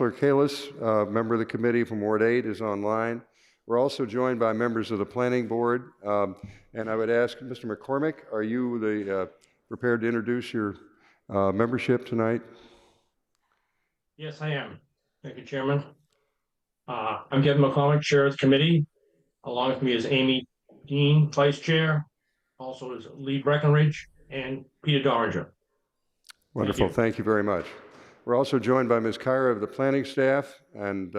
Councilor Kalis, member of the committee from Ward 8, is online. We're also joined by members of the Planning Board. And I would ask Mr. McCormick, are you prepared to introduce your membership tonight? Yes, I am. Thank you, Chairman. I'm Kevin McCormick, Chair of the committee. Along with me is Amy Dean, Vice Chair. Also is Lee Breckenridge and Peter Doringer. Wonderful. Thank you very much. We're also joined by Ms. Kyra of the planning staff, and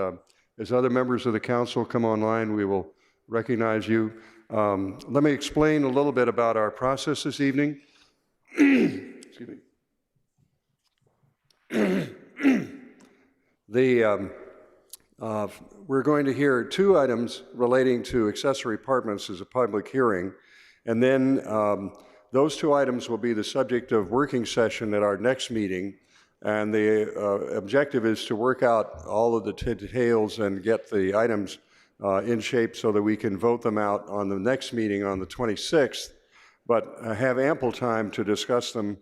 as other members of the council come online, we will recognize you. Let me explain a little bit about our process this evening. Excuse me. We're going to hear two items relating to accessory apartments as a public hearing, and then those two items will be the subject of working session at our next meeting, and the objective is to work out all of the details and get the items in shape so that we can vote them out on the next meeting on the 26th, but have ample time to discuss them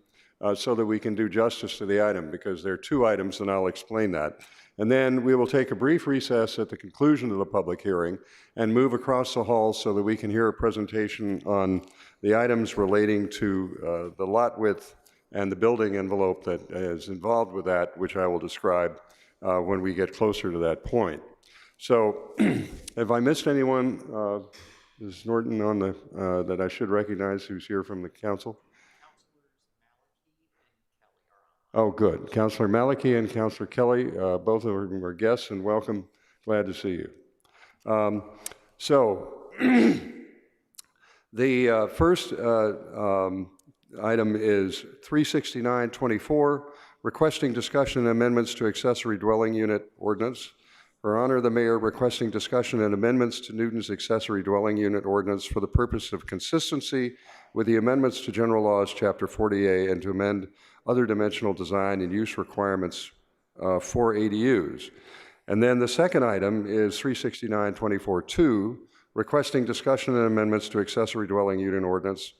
so that we can do justice to the item, because there are two items, and I'll explain that. And then we will take a brief recess at the conclusion of the public hearing and move across the hall so that we can hear a presentation on the items relating to the lot width and the building envelope that is involved with that, which I will describe when we get closer to that point. So have I missed anyone, Ms. Norton, on the, that I should recognize who's here from the council? Oh, good. Councilor Maliki and Councilor Kelly, both of them are guests, and welcome. Glad to see you. The first item is 369-24, requesting discussion and amendments to accessory dwelling unit ordinance. Her Honor, the Mayor requesting discussion and amendments to Newton's accessory dwelling unit ordinance for the purpose of consistency with the amendments to General Laws, Chapter 40A, and to amend other dimensional design and use requirements for ADUs. And then the second item is 369-24-2, requesting discussion and amendments to accessory dwelling unit ordinance.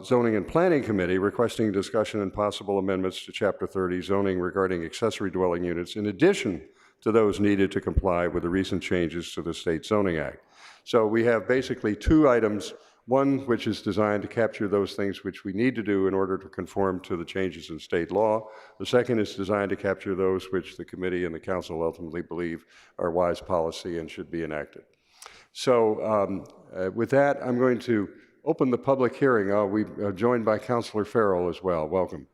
Zoning and Planning Committee requesting discussion and possible amendments to Chapter 30 zoning regarding accessory dwelling units, in addition to those needed to comply with the recent changes to the State Zoning Act. So we have basically two items, one which is designed to capture those things which we need to do in order to conform to the changes in state law. The second is designed to capture those which the committee and the council ultimately believe are wise policy and should be enacted. So with that, I'm going to open the public hearing. We're joined by Councilor Farrell as well. Welcome.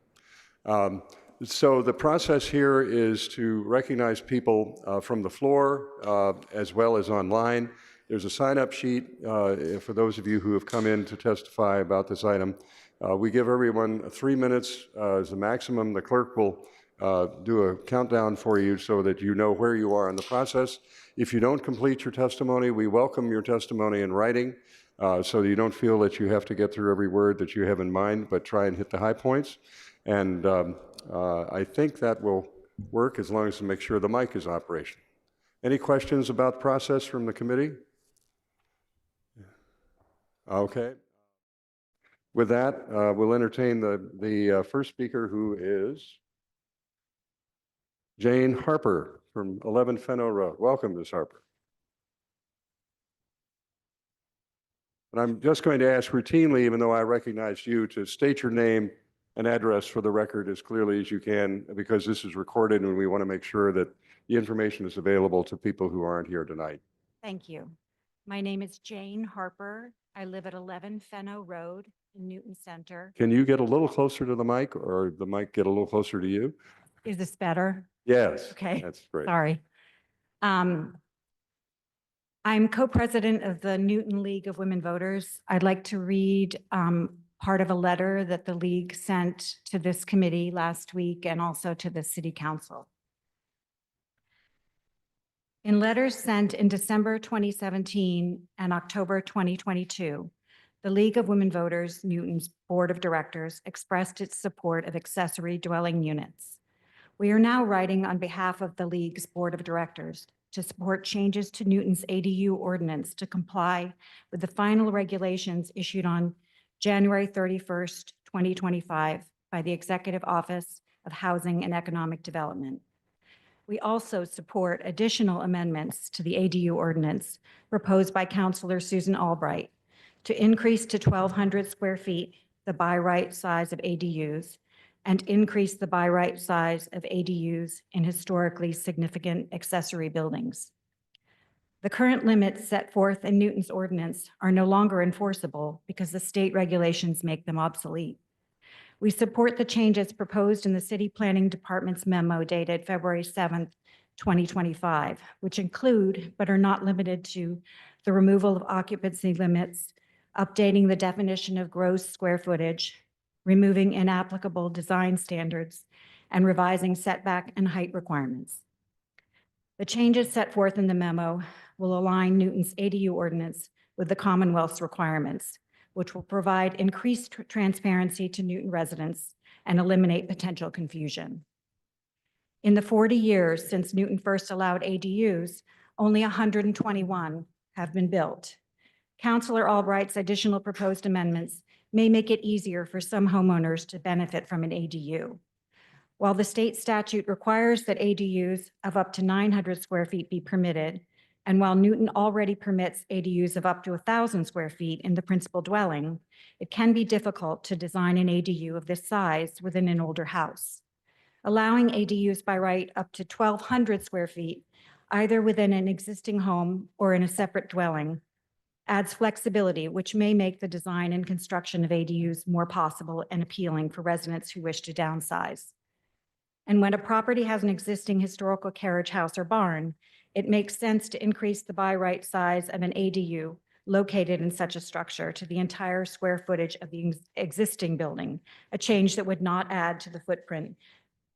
So the process here is to recognize people from the floor as well as online. There's a sign-up sheet for those of you who have come in to testify about this item. We give everyone 3 minutes as a maximum. The clerk will do a countdown for you so that you know where you are in the process. If you don't complete your testimony, we welcome your testimony in writing so that you don't feel that you have to get through every word that you have in mind, but try and hit the high points. And I think that will work as long as we make sure the mic is operational. Any questions about the process from the committee? Okay. With that, we'll entertain the first speaker, who is Jane Harper from 11 Fenno Road. Welcome, Ms. Harper. And I'm just going to ask routinely, even though I recognized you, to state your name and address for the record as clearly as you can, because this is recorded and we want to make sure that the information is available to people who aren't here tonight. Thank you. My name is Jane Harper. I live at 11 Fenno Road in Newton Center. Can you get a little closer to the mic, or the mic get a little closer to you? Is this better? Yes. Okay. That's great. Sorry. I'm co-president of the Newton League of Women Voters. I'd like to read part of a letter that the League sent to this committee last week and also to the City Council. In letters sent in December 2017 and October 2022, the League of Women Voters, Newton's Board of Directors, expressed its support of accessory dwelling units. We are now writing on behalf of the League's Board of Directors to support changes to Newton's ADU ordinance to comply with the final regulations issued on January 31st, 2025 by the Executive Office of Housing and Economic Development. We also support additional amendments to the ADU ordinance proposed by Councilor Susan Albright to increase to 1,200 square feet the by right size of ADUs and increase the by right size of ADUs in historically significant accessory buildings. The current limits set forth in Newton's ordinance are no longer enforceable because the state regulations make them obsolete. We support the changes proposed in the City Planning Department's memo dated February 7th, 2025, which include, but are not limited to, the removal of occupancy limits, updating the definition of gross square footage, removing inapplicable design standards, and revising setback and height requirements. The changes set forth in the memo will align Newton's ADU ordinance with the Commonwealth's requirements, which will provide increased transparency to Newton residents and eliminate potential confusion. In the 40 years since Newton first allowed ADUs, only 121 have been built. Councilor Albright's additional proposed amendments may make it easier for some homeowners to benefit from an ADU. While the state statute requires that ADUs of up to 900 square feet be permitted, and while Newton already permits ADUs of up to 1,000 square feet in the principal dwelling, it can be difficult to design an ADU of this size within an older house. Allowing ADUs by right up to 1,200 square feet, either within an existing home or in a separate dwelling, adds flexibility, which may make the design and construction of ADUs more possible and appealing for residents who wish to downsize. And when a property has an existing historical carriage house or barn, it makes sense to increase the by right size of an ADU located in such a structure to the entire square footage of the existing building, a change that would not add to the footprint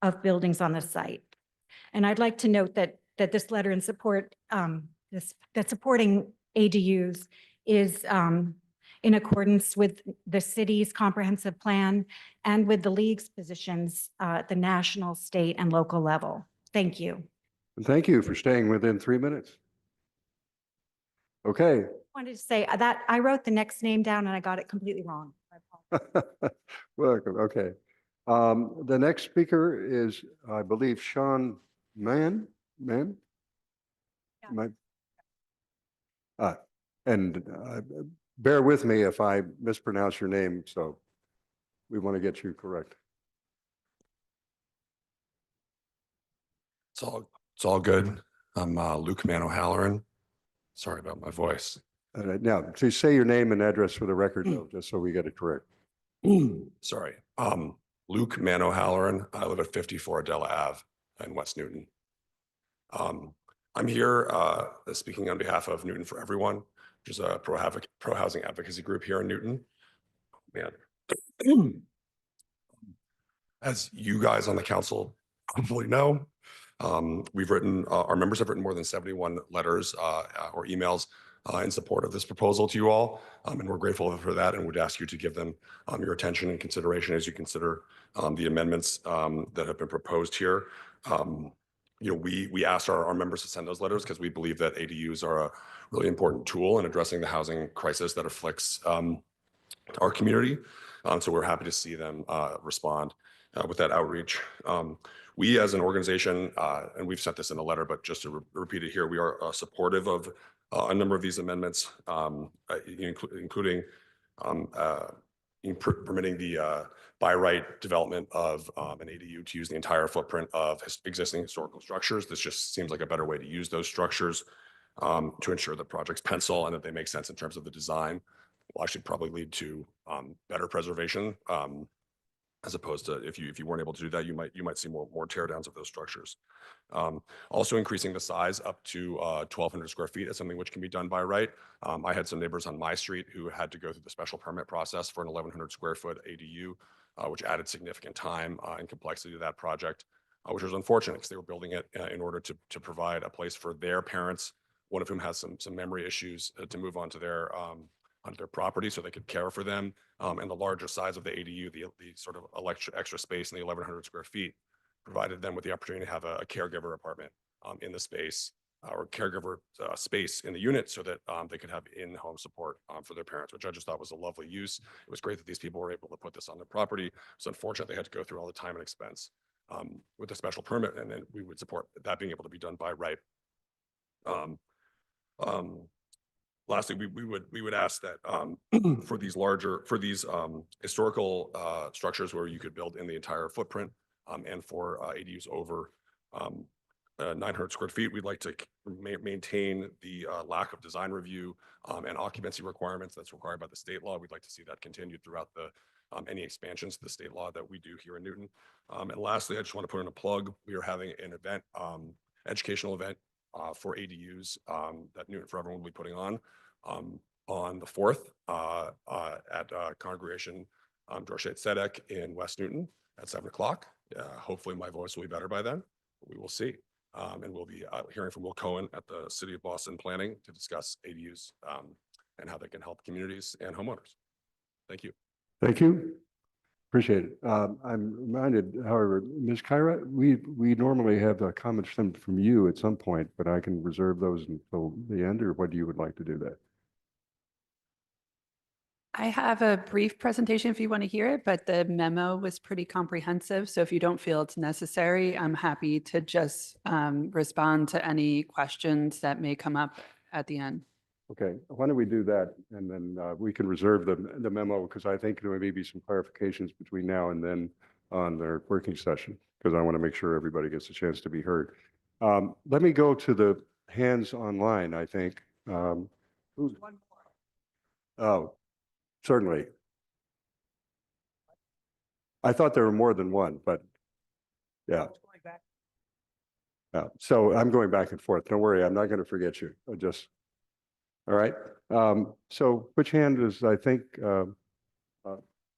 of buildings on the site. And I'd like to note that this letter in support, that supporting ADUs is in accordance with the city's comprehensive plan and with the league's positions at the national, state, and local level. Thank you. And thank you for staying within 3 minutes. Okay. Wanted to say that I wrote the next name down and I got it completely wrong. I apologize. Welcome. Okay. The next speaker is, I believe, Sean Mann. Mann? Yeah. And bear with me if I mispronounce your name, so we want to get you correct. It's all good. I'm Luke Mann O'Halloran. Sorry about my voice. Now, please say your name and address for the record, though, just so we get it correct. Sorry. Luke Mann O'Halloran. I live at 54 Della Ave in West Newton. I'm here speaking on behalf of Newton for Everyone, which is a pro-housing advocacy group here in Newton. Man. As you guys on the council probably know, our members have written more than 71 letters or emails in support of this proposal to you all. And we're grateful for that and would ask you to give them your attention and consideration as you consider the amendments that have been proposed here. We asked our members to send those letters because we believe that ADUs are a really important tool in addressing the housing crisis that afflicts our community. So we're happy to see them respond with that outreach. We as an organization, and we've sent this in a letter, but just to repeat it here, we are supportive of a number of these amendments, including permitting the by right development of an ADU to use the entire footprint of existing historical structures. This just seems like a better way to use those structures to ensure that projects pencil and that they make sense in terms of the design. Will actually probably lead to better preservation. As opposed to if you weren't able to do that, you might see more tear downs of those structures. Also increasing the size up to 1,200 square feet is something which can be done by right. I had some neighbors on my street who had to go through the special permit process for an 1,100 square foot ADU, which added significant time and complexity to that project, which was unfortunate because they were building it in order to provide a place for their parents, one of whom has some memory issues, to move onto their property so they could care for them. And the larger size of the ADU, the sort of extra space in the 1,100 square feet, provided them with the opportunity to have a caregiver apartment in the space or caregiver space in the unit so that they could have in-home support for their parents, which I just thought was a lovely use. It was great that these people were able to put this on their property. It's unfortunate they had to go through all the time and expense with a special permit, and then we would support that being able to be done by right. Lastly, we would ask that for these historical structures where you could build in the entire footprint, and for ADUs over 900 square feet, we'd like to maintain the lack of design review and occupancy requirements that's required by the state law. We'd like to see that continued throughout the any expansions to the state law that we do here in Newton. And lastly, I just want to put in a plug. We are having an event, educational event for ADUs that Newton for Everyone will be putting on the 4th at Congregation Dorshate Tzedek in West Newton at 7 o'clock. Hopefully my voice will be better by then. We will see. And we'll be hearing from Will Cohen at the City of Boston Planning to discuss ADUs and how they can help communities and homeowners. Thank you. Thank you. Appreciate it. I'm reminded, however, Ms. Kyra, we normally have comments from you at some point, but I can reserve those until the end, or what you would like to do that? I have a brief presentation if you want to hear it, but the memo was pretty comprehensive. So if you don't feel it's necessary, I'm happy to just respond to any questions that may come up at the end. Okay, why don't we do that? And then we can reserve the memo, because I think there may be some clarifications between now and then on their working session, because I want to make sure everybody gets a chance to be heard. Let me go to the hands online, I think. Oh, certainly. I thought there were more than one, but yeah. So I'm going back and forth. Don't worry, I'm not going to forget you. All right. So which hand is, I think,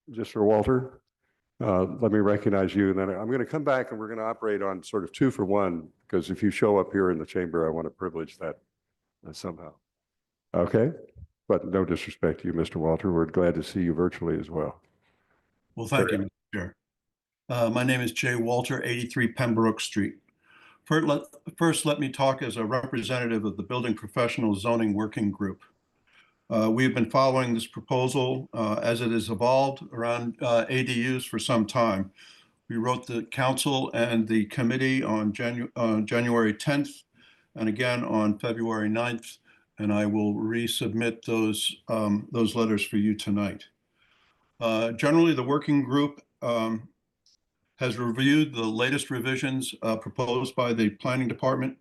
just for Walter? Let me recognize you, and then I'm going to come back and we're going to operate on sort of 2 for 1, because if you show up here in the chamber, I want to privilege that somehow. Okay. But no disrespect to you, Mr. Walter. We're glad to see you virtually as well. Well, thank you, Mr. Chair. My name is Jay Walter, 83 Pembroke Street. First, let me talk as a representative of the Building Professional Zoning Working Group. We've been following this proposal as it has evolved around ADUs for some time. We wrote the council and the committee on January 10th and again on February 9th, and I will resubmit those letters for you tonight. Generally, the working group has reviewed the latest revisions proposed by the planning department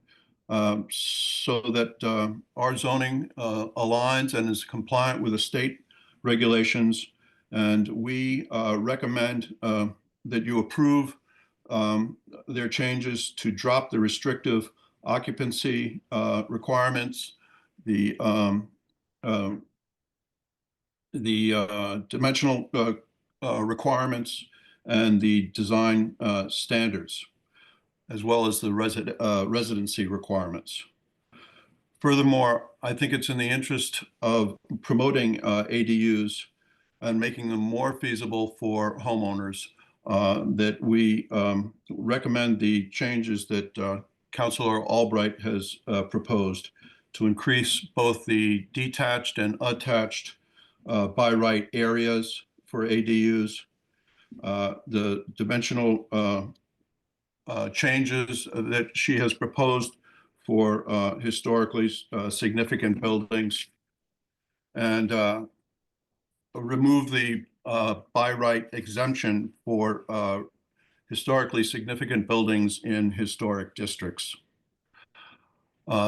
so that our zoning aligns and is compliant with the state regulations. And we recommend that you approve their changes to drop the restrictive occupancy requirements, the dimensional requirements, and the design standards, as well as the residency requirements. Furthermore, I think it's in the interest of promoting ADUs and making them more feasible for homeowners that we recommend the changes that Councilor Albright has proposed to increase both the detached and attached by right areas for ADUs, the dimensional changes that she has proposed for historically significant buildings, and remove the by right exemption for historically significant buildings in historic districts.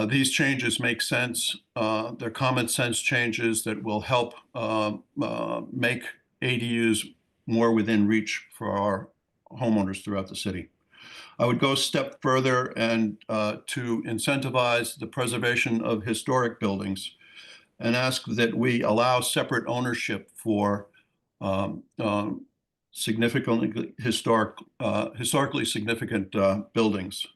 These changes make sense. They're common sense changes that will help make ADUs more within reach for our homeowners throughout the city. I would go a step further and to incentivize the preservation of historic buildings and ask that we allow separate ownership for significantly historically significant buildings.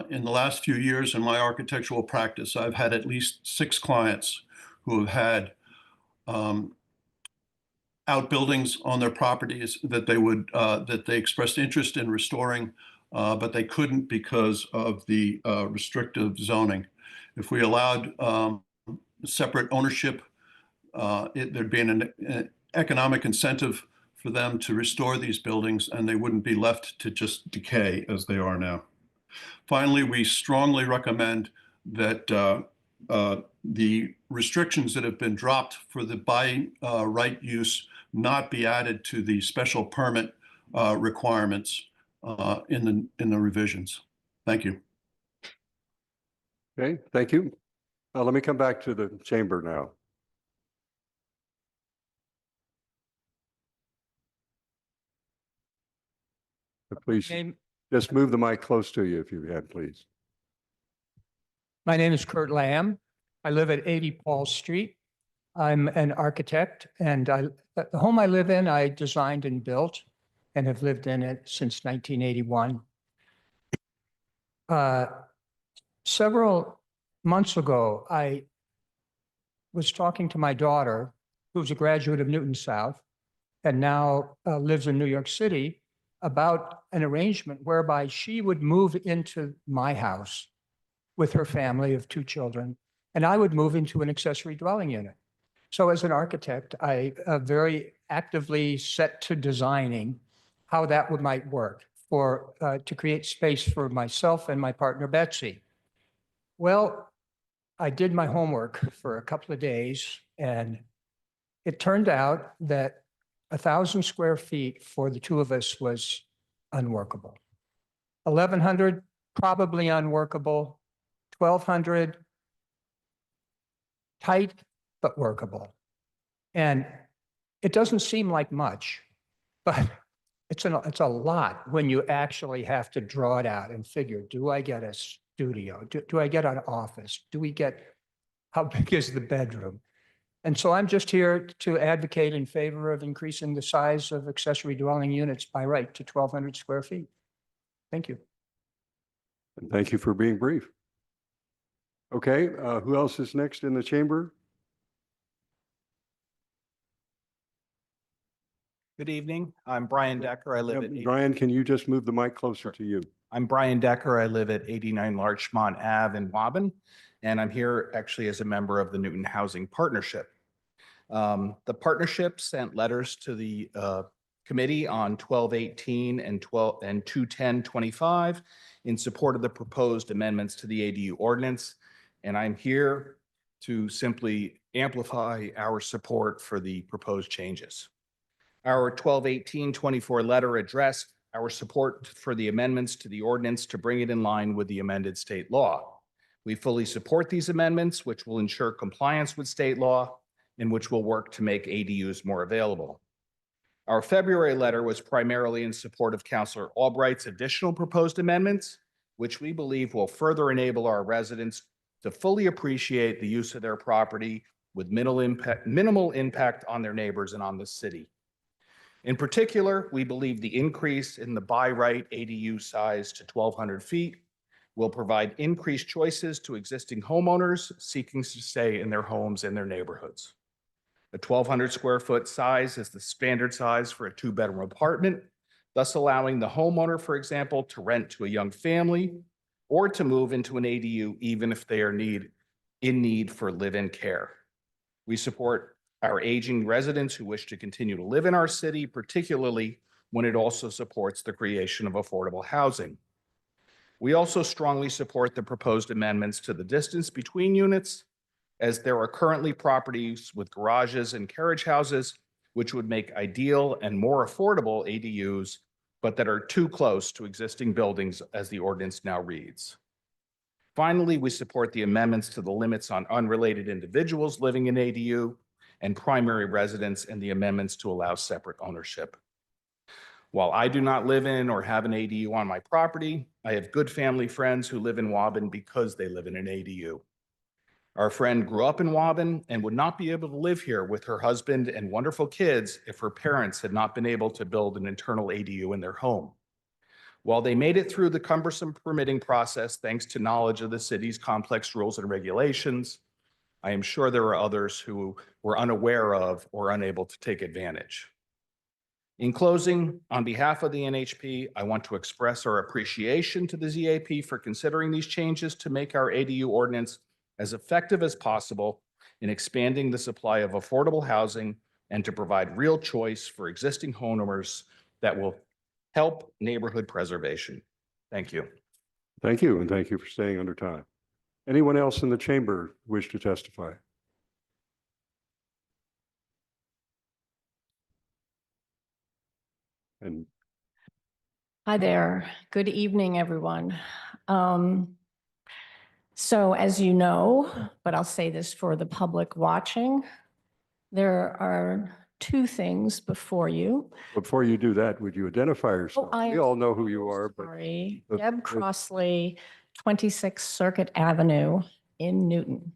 In the last few years in my architectural practice, I've had at least 6 clients who have had outbuildings on their properties that they expressed interest in restoring, but they couldn't because of the restrictive zoning. If we allowed separate ownership, there'd be an economic incentive for them to restore these buildings, and they wouldn't be left to just decay as they are now. Finally, we strongly recommend that the restrictions that have been dropped for the by right use not be added to the special permit requirements in the revisions. Thank you. Okay, thank you. Let me come back to the chamber now. Please, just move the mic close to you if you can, please. My name is Kurt Lamb. I live at 80 Paul Street. I'm an architect, and the home I live in, I designed and built and have lived in it since 1981. Several months ago, I was talking to my daughter, who's a graduate of Newton South and now lives in New York City, about an arrangement whereby she would move into my house with her family of 2 children, and I would move into an accessory dwelling unit. So as an architect, I very actively set to designing how that might work to create space for myself and my partner, Betsy. Well, I did my homework for a couple of days, and it turned out that 1,000 square feet for the 2 of us was unworkable. 1,100, probably unworkable. 1,200, tight, but workable. And it doesn't seem like much, but it's a lot when you actually have to draw it out and figure, do I get a studio? Do I get an office? How big is the bedroom? And so I'm just here to advocate in favor of increasing the size of accessory dwelling units by right to 1,200 square feet. Thank you. And thank you for being brief. Okay, who else is next in the chamber? Good evening. I'm Brian Decker. I live Yeah, at Brian, can you just move the mic closer to you? I'm Brian Decker. I live at 89 Larchmont Ave in Waban, and I'm here actually as a member of the Newton Housing Partnership. The partnership sent letters to the committee on 12/18 and 2/10/25 in support of the proposed amendments to the ADU ordinance, and I'm here to simply amplify our support for the proposed changes. Our 12/18/24 letter addressed our support for the amendments to the ordinance to bring it in line with the amended state law. We fully support these amendments, which will ensure compliance with state law and which will work to make ADUs more available. Our February letter was primarily in support of Councilor Albright's additional proposed amendments, which we believe will further enable our residents to fully appreciate the use of their property with minimal impact on their neighbors and on the city. In particular, we believe the increase in the by right ADU size to 1,200 feet will provide increased choices to existing homeowners seeking to stay in their homes and their neighborhoods. The 1,200 square foot size is the standard size for a 2-bedroom apartment, thus allowing the homeowner, for example, to rent to a young family or to move into an ADU even if they are in need for live-in care. We support our aging residents who wish to continue to live in our city, particularly when it also supports the creation of affordable housing. We also strongly support the proposed amendments to the distance between units, as there are currently properties with garages and carriage houses, which would make ideal and more affordable ADUs, but that are too close to existing buildings as the ordinance now reads. Finally, we support the amendments to the limits on unrelated individuals living in ADU and primary residence and the amendments to allow separate ownership. While I do not live in or have an ADU on my property, I have good family friends who live in Waban because they live in an ADU. Our friend grew up in Waban and would not be able to live here with her husband and wonderful kids if her parents had not been able to build an internal ADU in their home. While they made it through the cumbersome permitting process thanks to knowledge of the city's complex rules and regulations, I am sure there are others who were unaware of or unable to take advantage. In closing, on behalf of the NHP, I want to express our appreciation to the ZAP for considering these changes to make our ADU ordinance as effective as possible in expanding the supply of affordable housing and to provide real choice for existing homeowners that will help neighborhood preservation. Thank you. Thank you, and thank you for staying under time. Anyone else in the chamber wish to testify? And Hi there. Good evening, everyone. So as you know, but I'll say this for the public watching, there are two things before you. before you do that, would you identify yourself? I We am all know who you are, but Sorry, the- Deb Crossley, 26 Circuit Avenue in Newton.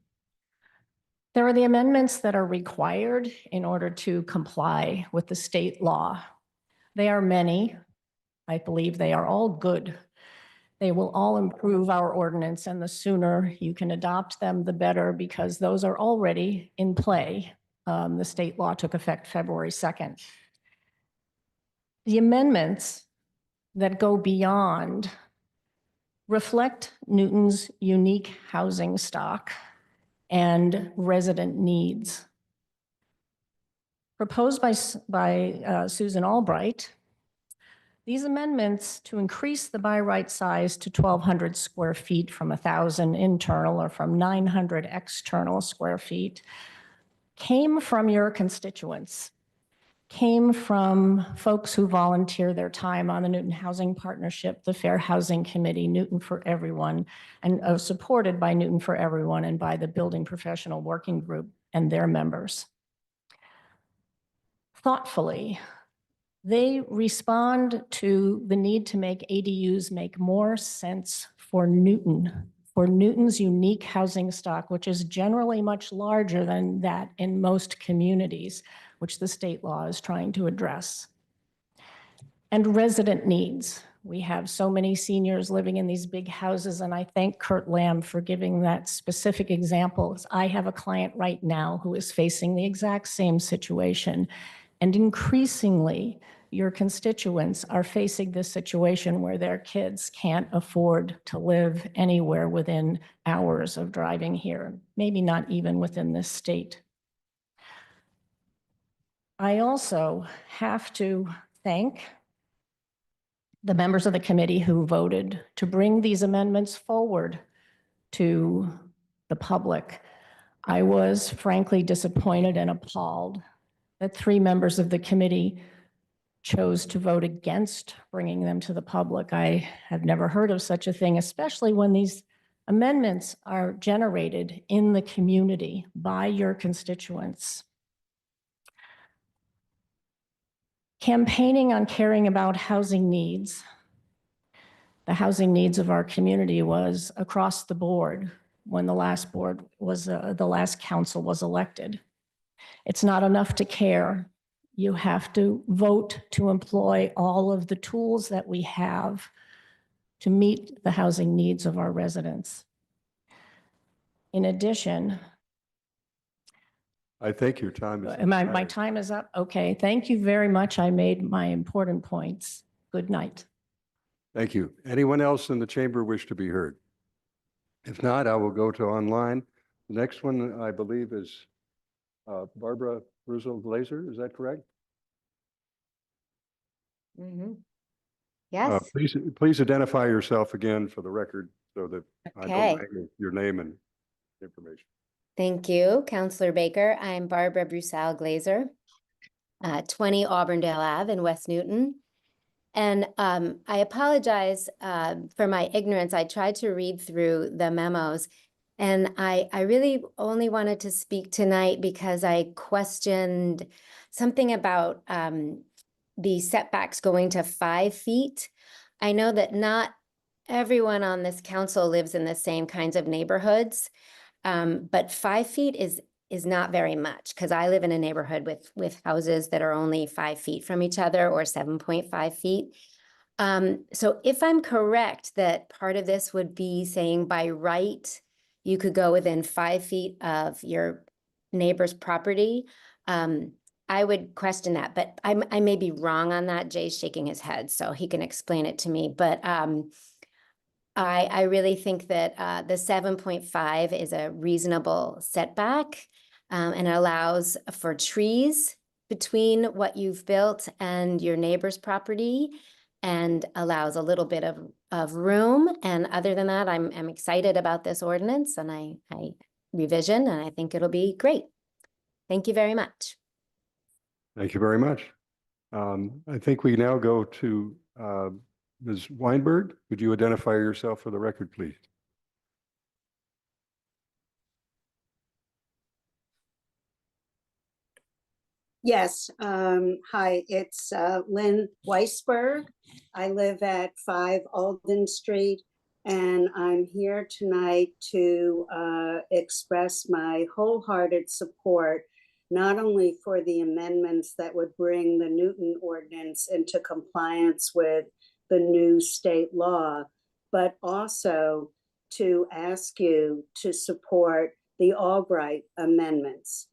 There are the amendments that are required in order to comply with the state law. They are many. I believe they are all good. They will all improve our ordinance, and the sooner you can adopt them, the better, because those are already in play. The state law took effect February 2nd. The amendments that go beyond reflect Newton's unique housing stock and resident needs. Proposed by Susan Albright, these amendments to increase the by right size to 1,200 square feet from 1,000 internal or from 900 external square feet came from your constituents, came from folks who volunteer their time on the Newton Housing Partnership, the Fair Housing Committee, Newton for Everyone, and supported by Newton for Everyone and by the Building Professional Working Group and their members. Thoughtfully, they respond to the need to make ADUs make more sense for Newton's unique housing stock, which is generally much larger than that in most communities, which the state law is trying to address. And resident needs. We have so many seniors living in these big houses, and I thank Kurt Lamb for giving that specific example. I have a client right now who is facing the exact same situation. And increasingly, your constituents are facing this situation where their kids can't afford to live anywhere within hours of driving here, maybe not even within this state. I also have to thank the members of the committee who voted to bring these amendments forward to the public. I was frankly disappointed and appalled that 3 members of the committee chose to vote against bringing them to the public. I have never heard of such a thing, especially when these amendments are generated in the community by your constituents. Campaigning on caring about housing needs, the housing needs of our community was across the board when the last board was, the last council was elected. It's not enough to care. You have to vote to employ all of the tools that we have to meet the housing needs of our residents. In addition, I think your time is. my expired. time is up. Okay, thank you very much. I made my important points. Good night. Thank you. Anyone else in the chamber wish to be heard? If not, I will go to online. The next one, I believe, is Barbara Russo Glazer. Is that correct? Yes, Please identify yourself again for the record so that I okay. don't know your name and information. Thank you, Counselor Baker. I'm Barbara Brussal Glazer, 20 Auburndale Ave in West Newton. And I apologize for my ignorance. I tried to read through the memos, and I really only wanted to speak tonight because I questioned something about the setbacks going to 5 feet. I know that not everyone on this council lives in the same kinds of neighborhoods, but 5 feet is not very much, because I live in a neighborhood with houses that are only 5 feet from each other, or 7.5 feet. So if I'm correct that part of this would be saying by right, you could go within 5 feet of your neighbor's property, I would question that, but I may be wrong on that. Jay's shaking his head, so he can explain it to me. But I really think that the 7.5 is a reasonable setback, and it allows for trees between what you've built and your neighbor's property and allows a little bit of room. And other than that, I'm excited about this ordinance and I revision, and I think it'll be great. Thank you very much. Thank you very much. I think we now go to Ms. Weinberg. Would you identify yourself for the record, please? Yes, hi, it's Lynn Weisberg. I live at 5 Alden Street, and I'm here tonight to express my wholehearted support, not only for the amendments that would bring the Newton ordinance into compliance with the new state law, but also to ask you to support the Albright amendments.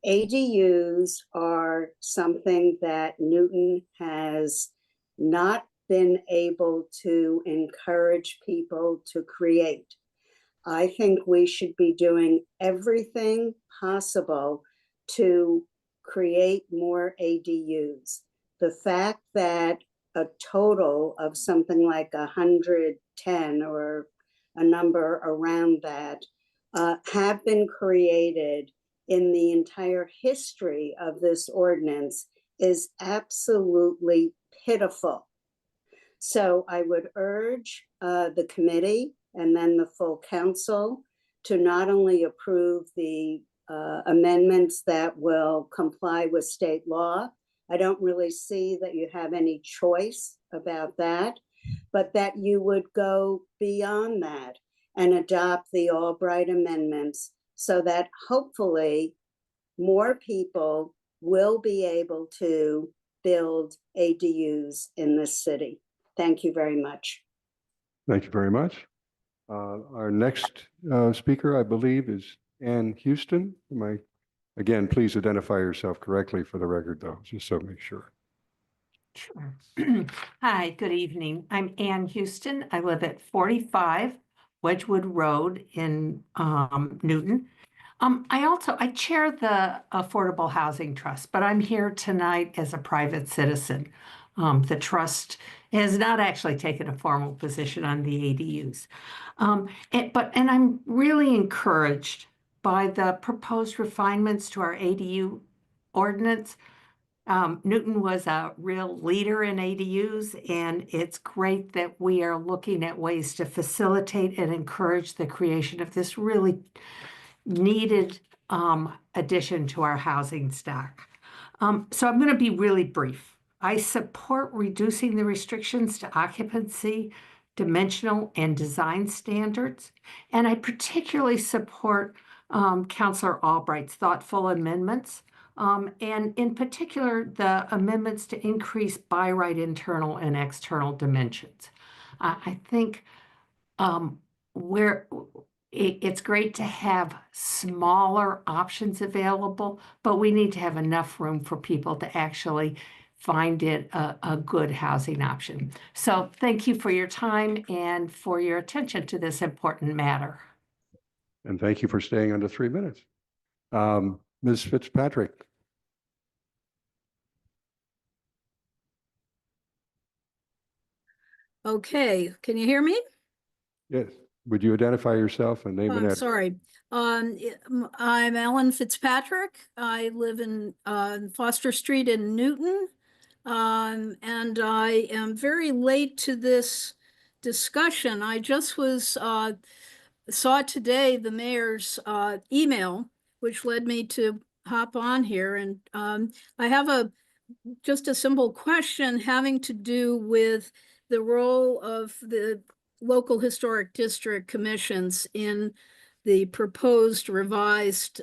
ADUs are something that Newton has not been able to encourage people to create. I think we should be doing everything possible to create more ADUs. The fact that a total of something like 110 or a number around that have been created in the entire history of this ordinance is absolutely pitiful. So I would urge the committee and then the full council to not only approve the amendments that will comply with state law. I don't really see that you have any choice about that, but that you would go beyond that and adopt the Albright amendments so that hopefully more people will be able to build ADUs in this city. Thank you very much. Thank you very much. Our next speaker, I believe, is Ann Houston. Again, please identify yourself correctly for the record, though, just so make sure. Sure. Hi, good evening. I'm Ann Houston. I live at 45 Wedgwood Road in Newton. I chair the Affordable Housing Trust, but I'm here tonight as a private citizen. The trust has not actually taken a formal position on the ADUs. And I'm really encouraged by the proposed refinements to our ADU ordinance. Newton was a real leader in ADUs, and it's great that we are looking at ways to facilitate and encourage the creation of this really needed addition to our housing stock. So I'm going to be really brief. I support reducing the restrictions to occupancy, dimensional, and design standards, and I particularly support Councilor Albright's thoughtful amendments, and in particular, the amendments to increase by right internal and external dimensions. I think it's great to have smaller options available, but we need to have enough room for people to actually find it a good housing option. So thank you for your time and for your attention to this important matter. And thank you for staying under 3 minutes. Ms. Fitzpatrick. Okay, can you hear me? Yes. Would you identify yourself and name and address? Sorry. I'm Ellen Fitzpatrick. I live in Foster Street in Newton. And I am very late to this discussion. I just saw today the mayor's email, which led me to hop on here. And I have just a simple question having to do with the role of the local historic district commissions in the proposed revised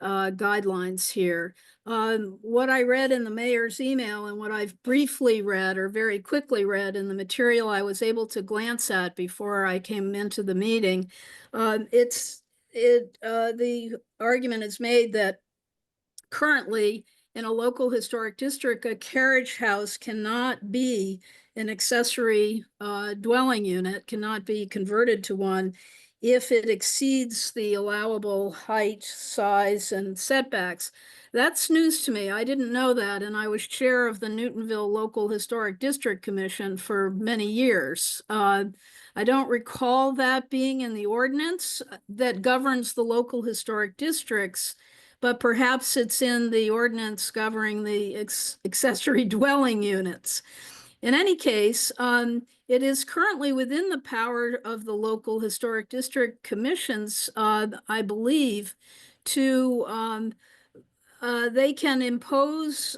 guidelines here. What I read in the mayor's email and what I've briefly read or very quickly read in the material I was able to glance at before I came into the meeting, the argument is made that currently in a local historic district, a carriage house cannot be an accessory dwelling unit, cannot be converted to one if it exceeds the allowable height, size, and setbacks. That's news to me. I didn't know that, and I was chair of the Newtonville Local Historic District Commission for many years. I don't recall that being in the ordinance that governs the local historic districts, but perhaps it's in the ordinance governing the accessory dwelling units. In any case, it is currently within the power of the local historic district commissions, I believe, to they can impose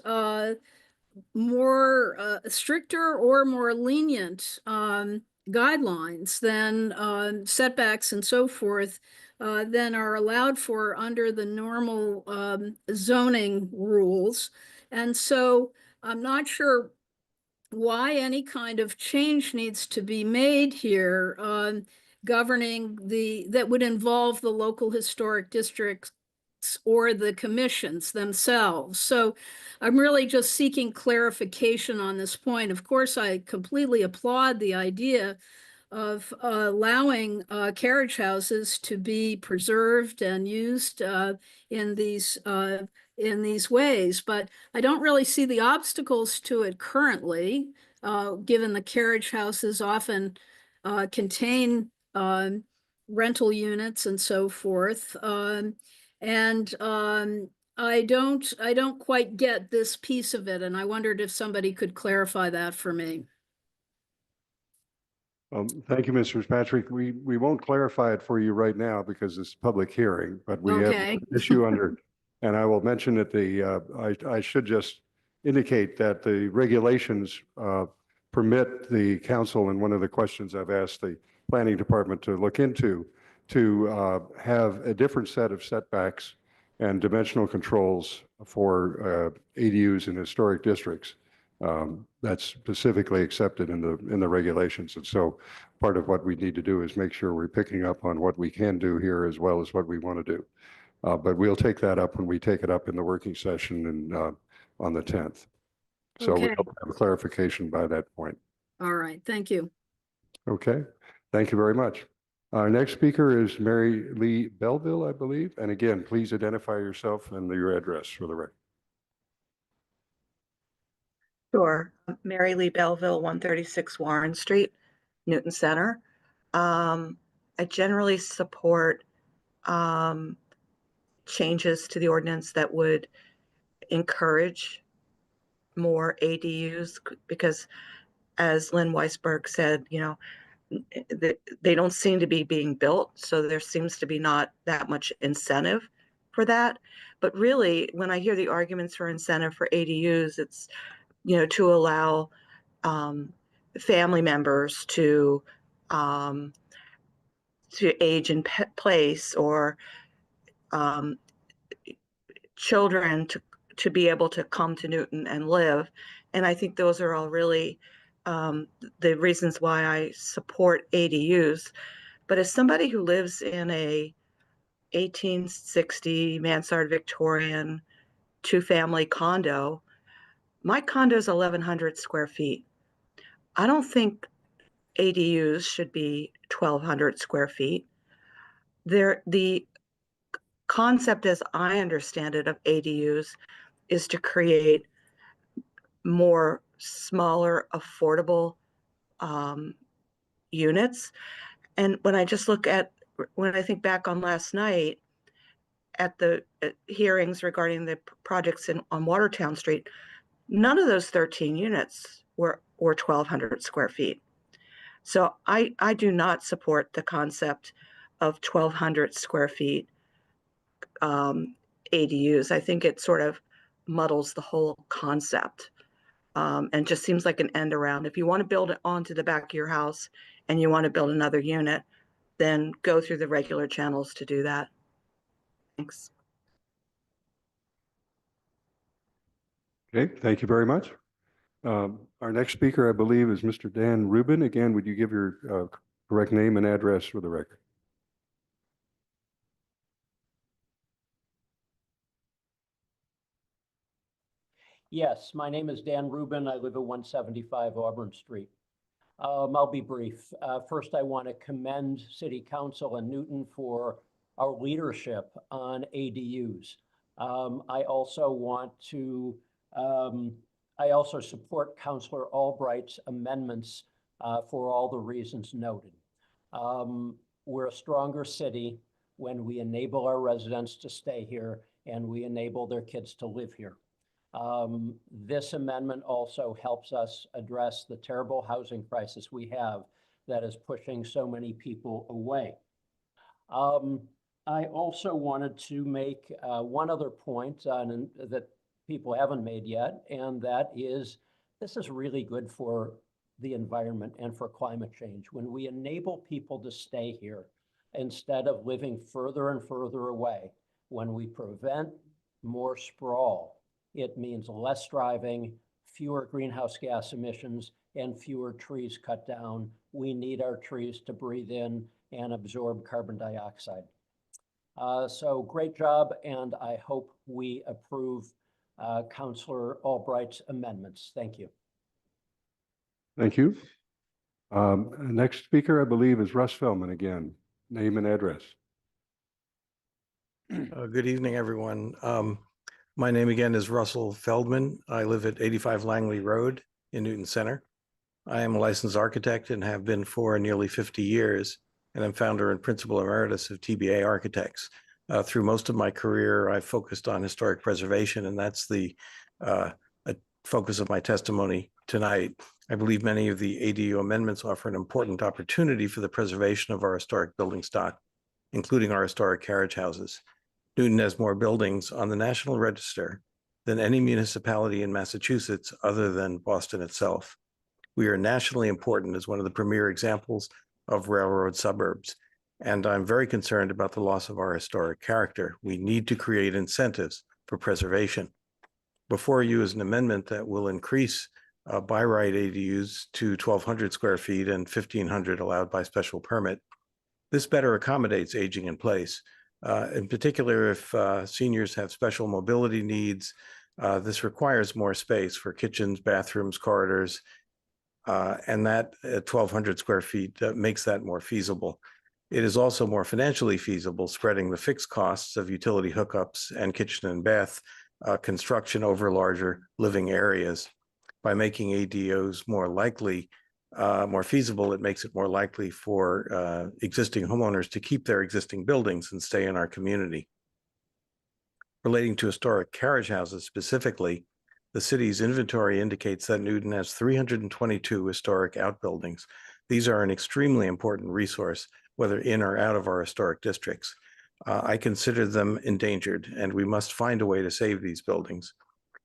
more stricter or more lenient guidelines than setbacks and so forth than are allowed for under the normal zoning rules. And so I'm not sure why any kind of change needs to be made here governing that would involve the local historic districts or the commissions themselves. So I'm really just seeking clarification on this point. Of course, I completely applaud the idea of allowing carriage houses to be preserved and used in these ways, but I don't really see the obstacles to it currently, given the carriage houses often contain rental units and so forth. I don't quite get this piece of it, and I wondered if somebody could clarify that for me. Thank you, Mr. Fitzpatrick. We won't clarify it for you right now because it's a public hearing, but we have Okay. an issue under, and I will mention that I should just indicate that the regulations permit the council, and one of the questions I've asked the planning department to look into, to have a different set of setbacks and dimensional controls for ADUs in historic districts. That's specifically accepted in the regulations. And so part of what we need to do is make sure we're picking up on what we can do here as well as what we want to do. But we'll take that up when we take it up in the working session and on the 10th. So Okay. we'll have clarification by that point. All right, thank you. Okay, thank you very much. Our next speaker is Mary Lee Belleville, I believe. And again, please identify yourself and your address for the record. Sure. Mary Lee Belleville, 136 Warren Street, Newton Center. I generally support changes to the ordinance that would encourage more ADUs because, as Lynn Weisberg said, they don't seem to be being built, so there seems to be not that much incentive for that. But really, when I hear the arguments for incentive for ADUs, it's to allow family members to age in place, or children to be able to come to Newton and live. And I think those are all really the reasons why I support ADUs. But as somebody who lives in a 1860 mansard Victorian 2-family condo, my condo is 1,100 square feet. I don't think ADUs should be 1,200 square feet. The concept, as I understand it, of ADUs is to create more smaller, affordable units. And when I think back on last night at the hearings regarding the projects on Watertown Street, none of those 13 units were 1,200 square feet. So I do not support the concept of 1,200 square feet ADUs. I think it sort of muddles the whole concept and just seems like an end around. If you want to build it onto the back of your house and you want to build another unit, then go through the regular channels to do that. Thanks. Okay, thank you very much. Our next speaker, I believe, is Mr. Dan Rubin. Again, would you give your correct name and address for the record? Yes, my name is Dan Rubin. I live at 175 Auburn Street. I'll be brief. First, I want to commend City Council and Newton for our leadership on ADUs. I also want to, I also support Councilor Albright's amendments for all the reasons noted. We're a stronger city when we enable our residents to stay here and we enable their kids to live here. This amendment also helps us address the terrible housing crisis we have that is pushing so many people away. I also wanted to make one other point that people haven't made yet, and that is this is really good for the environment and for climate change. When we enable people to stay here instead of living further and further away, when we prevent more sprawl, it means less driving, fewer greenhouse gas emissions, and fewer trees cut down. We need our trees to breathe in and absorb carbon dioxide. So great job, and I hope we approve Councilor Albright's amendments. Thank you. Thank you. Next speaker, I believe, is Russ Feldman again. Name and address. Good evening, everyone. My name again is Russell Feldman. I live at 85 Langley Road in Newton Center. I am a licensed architect and have been for nearly 50 years, and I'm founder and principal emeritus of TBA Architects. Through most of my career, I've focused on historic preservation, and that's the focus of my testimony tonight. I believe many of the ADU amendments offer an important opportunity for the preservation of our historic building stock, including our historic carriage houses. Newton has more buildings on the National Register than any municipality in Massachusetts other than Boston itself. We are nationally important as one of the premier examples of railroad suburbs, and I'm very concerned about the loss of our historic character. We need to create incentives for preservation. Before you is an amendment that will increase by right ADUs to 1,200 square feet and 1,500 allowed by special permit. This better accommodates aging in place. In particular, if seniors have special mobility needs, this requires more space for kitchens, bathrooms, corridors, and that 1,200 square feet makes that more feasible. It is also more financially feasible, spreading the fixed costs of utility hookups and kitchen and bath construction over larger living areas. By making ADUs more likely, more feasible, it makes it more likely for existing homeowners to keep their existing buildings and stay in our community. Relating to historic carriage houses specifically, the city's inventory indicates that Newton has 322 historic outbuildings. These are an extremely important resource, whether in or out of our historic districts. I consider them endangered, and we must find a way to save these buildings.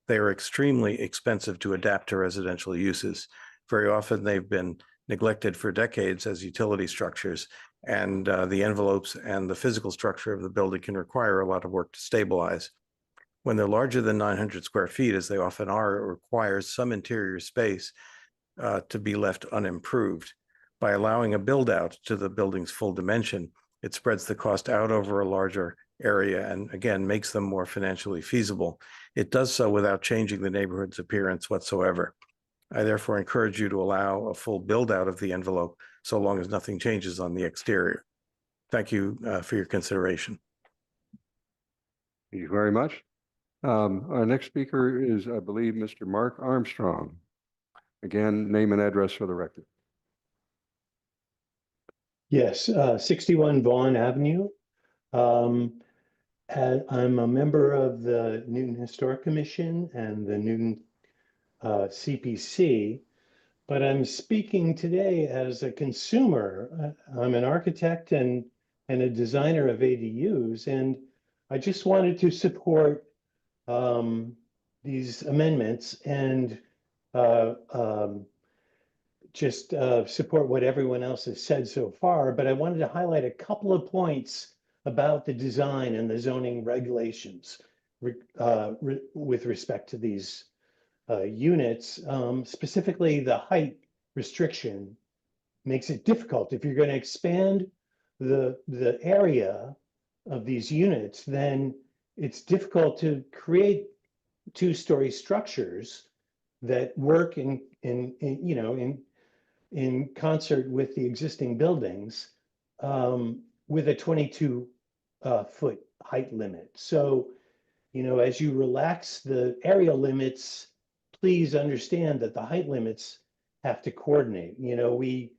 They are extremely expensive to adapt to residential uses. Very often they've been neglected for decades as utility structures, and the envelopes and the physical structure of the building can require a lot of work to stabilize. When they're larger than 900 square feet, as they often are, it requires some interior space to be left unimproved. By allowing a build out to the building's full dimension, it spreads the cost out over a larger area and again makes them more financially feasible. It does so without changing the neighborhood's appearance whatsoever. I therefore encourage you to allow a full build out of the envelope so long as nothing changes on the exterior. Thank you for your consideration. Thank you very much. Our next speaker is, I believe, Mr. Mark Armstrong. Again, name and address for the record. Yes, 61 Vaughan Avenue. I'm a member of the Newton Historic Commission and the Newton CPC, but I'm speaking today as a consumer. I'm an architect and a designer of ADUs, and I just wanted to support these amendments and just support what everyone else has said so far, but I wanted to highlight a couple of points about the design and the zoning regulations with respect to these units. Specifically, the height restriction makes it difficult. If you're going to expand the area of these units, then it's difficult to create two-story structures that work in concert with the existing buildings with a 22 foot height limit. So You know, as you relax the area limits, please understand that the height limits have to coordinate. You know, we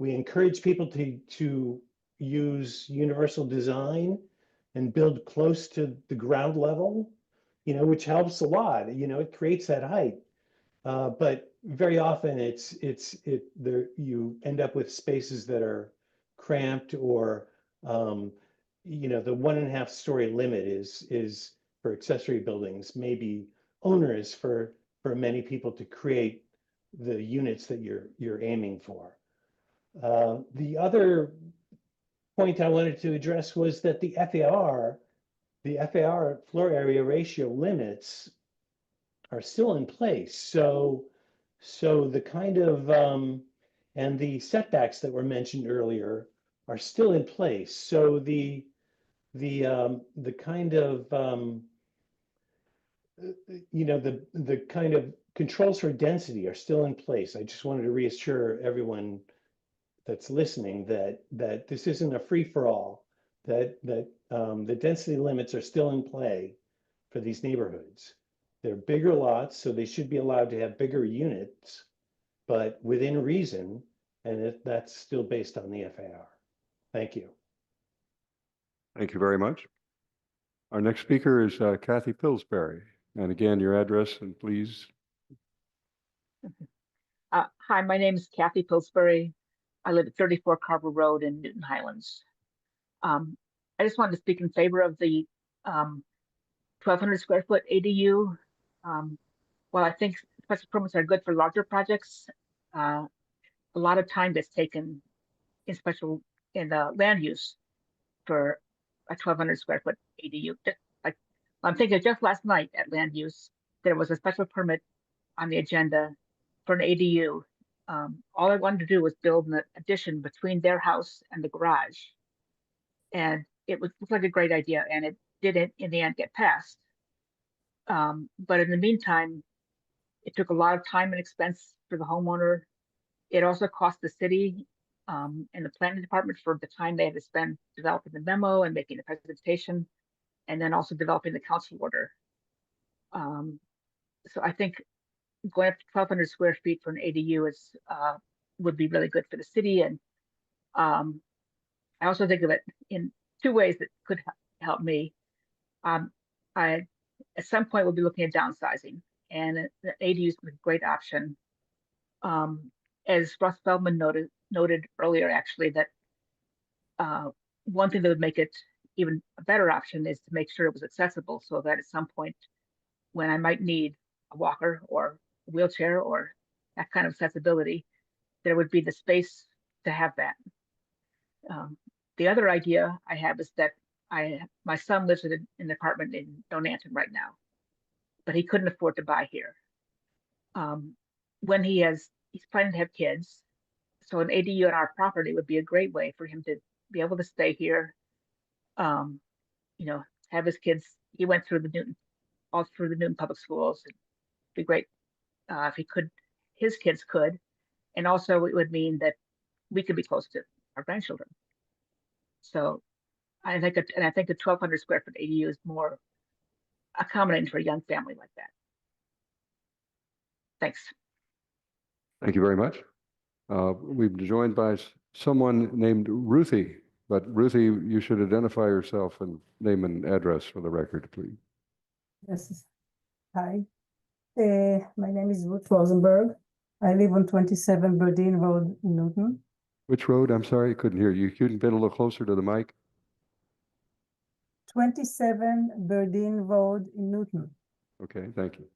encourage people to use universal design and build close to the ground level, you know, which helps a lot. You know, it creates that height. But very often you end up with spaces that are cramped or, you know, the 1.5 story limit is for accessory buildings may be onerous for many people to create the units that you're aiming for. The other point I wanted to address was that the FAR floor area ratio limits are still in place. So the kind of and the setbacks that were mentioned earlier are still in place. So the kind of you know, the kind of controls for density are still in place. I just wanted to reassure everyone that's listening that this isn't a free-for-all, that the density limits are still in play for these neighborhoods. They're bigger lots, so they should be allowed to have bigger units, but within reason, and that's still based on the FAR. Thank you. Thank you very much. Our next speaker is Kathy Pillsbury. And again, your address and please. Hi, my name is Kathy Pillsbury. I live at 34 Carver Road in Newton Highlands. I just wanted to speak in favor of the 1,200 square foot ADU. While I think special permits are good for larger projects, a lot of time is taken in the land use for a 1,200 square foot ADU. Like, I'm thinking just last night at land use, there was a special permit on the agenda for an ADU. All I wanted to do was build an addition between their house and the garage. And it looked like a great idea, and it didn't in the end get passed. But in the meantime, it took a lot of time and expense for the homeowner. It also cost the city and the planning department for the time they had to spend developing the memo and making the presentation, and then also developing the council order. So I think going up to 1,200 square feet for an ADU would be really good for the city. And I also think of it in two ways that could help me. I at some point will be looking at downsizing, and the ADU is a great option. As Russ Feldman noted earlier, actually, that one thing that would make it even a better option is to make sure it was accessible, so that at some point when I might need a walker or a wheelchair or that kind of accessibility, there would be the space to have that. The other idea I have is that my son lives in an apartment in Donanton right now, but he couldn't afford to buy here. When he's planning to have kids, so an ADU on our property would be a great way for him to be able to stay here. You know, have his kids. He went through all through the Newton public schools. It'd be great if his kids could, and also it would mean that we could be close to our grandchildren. So I think a 1,200 square foot ADU is more accommodating for a young family like that. Thanks. Thank you very much. We've been joined by someone named Ruthie, but Ruthie, you should identify yourself and name and address for the record, please. Yes. Hi. My name is Ruth Rosenberg. I live on 27 Berdine Road in Newton. Which road? I'm sorry, I couldn't hear you. You can get a little closer to the mic. 27 Berdine Road in Newton. Okay, thank you.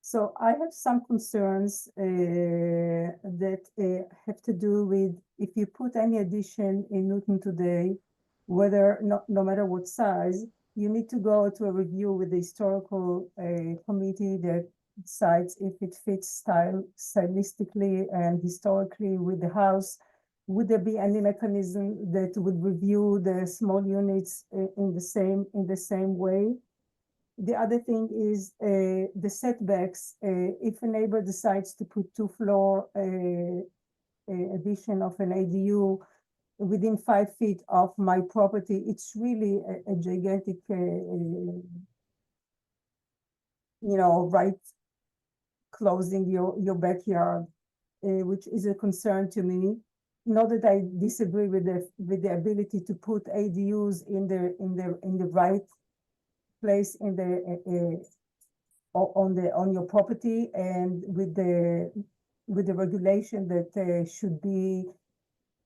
So I have some concerns that have to do with if you put any addition in Newton today, whether no matter what size, you need to go to a review with the historical committee that decides if it fits stylistically and historically with the house. Would there be any mechanism that would review the small units in the same way? The other thing is the setbacks. If a neighbor decides to put 2-floor addition of an ADU, within 5 feet of my property. It's really a gigantic, right closing your backyard, which is a concern to me. Not that I disagree with the ability to put ADUs in the right place in the on your property, and with the regulation that should be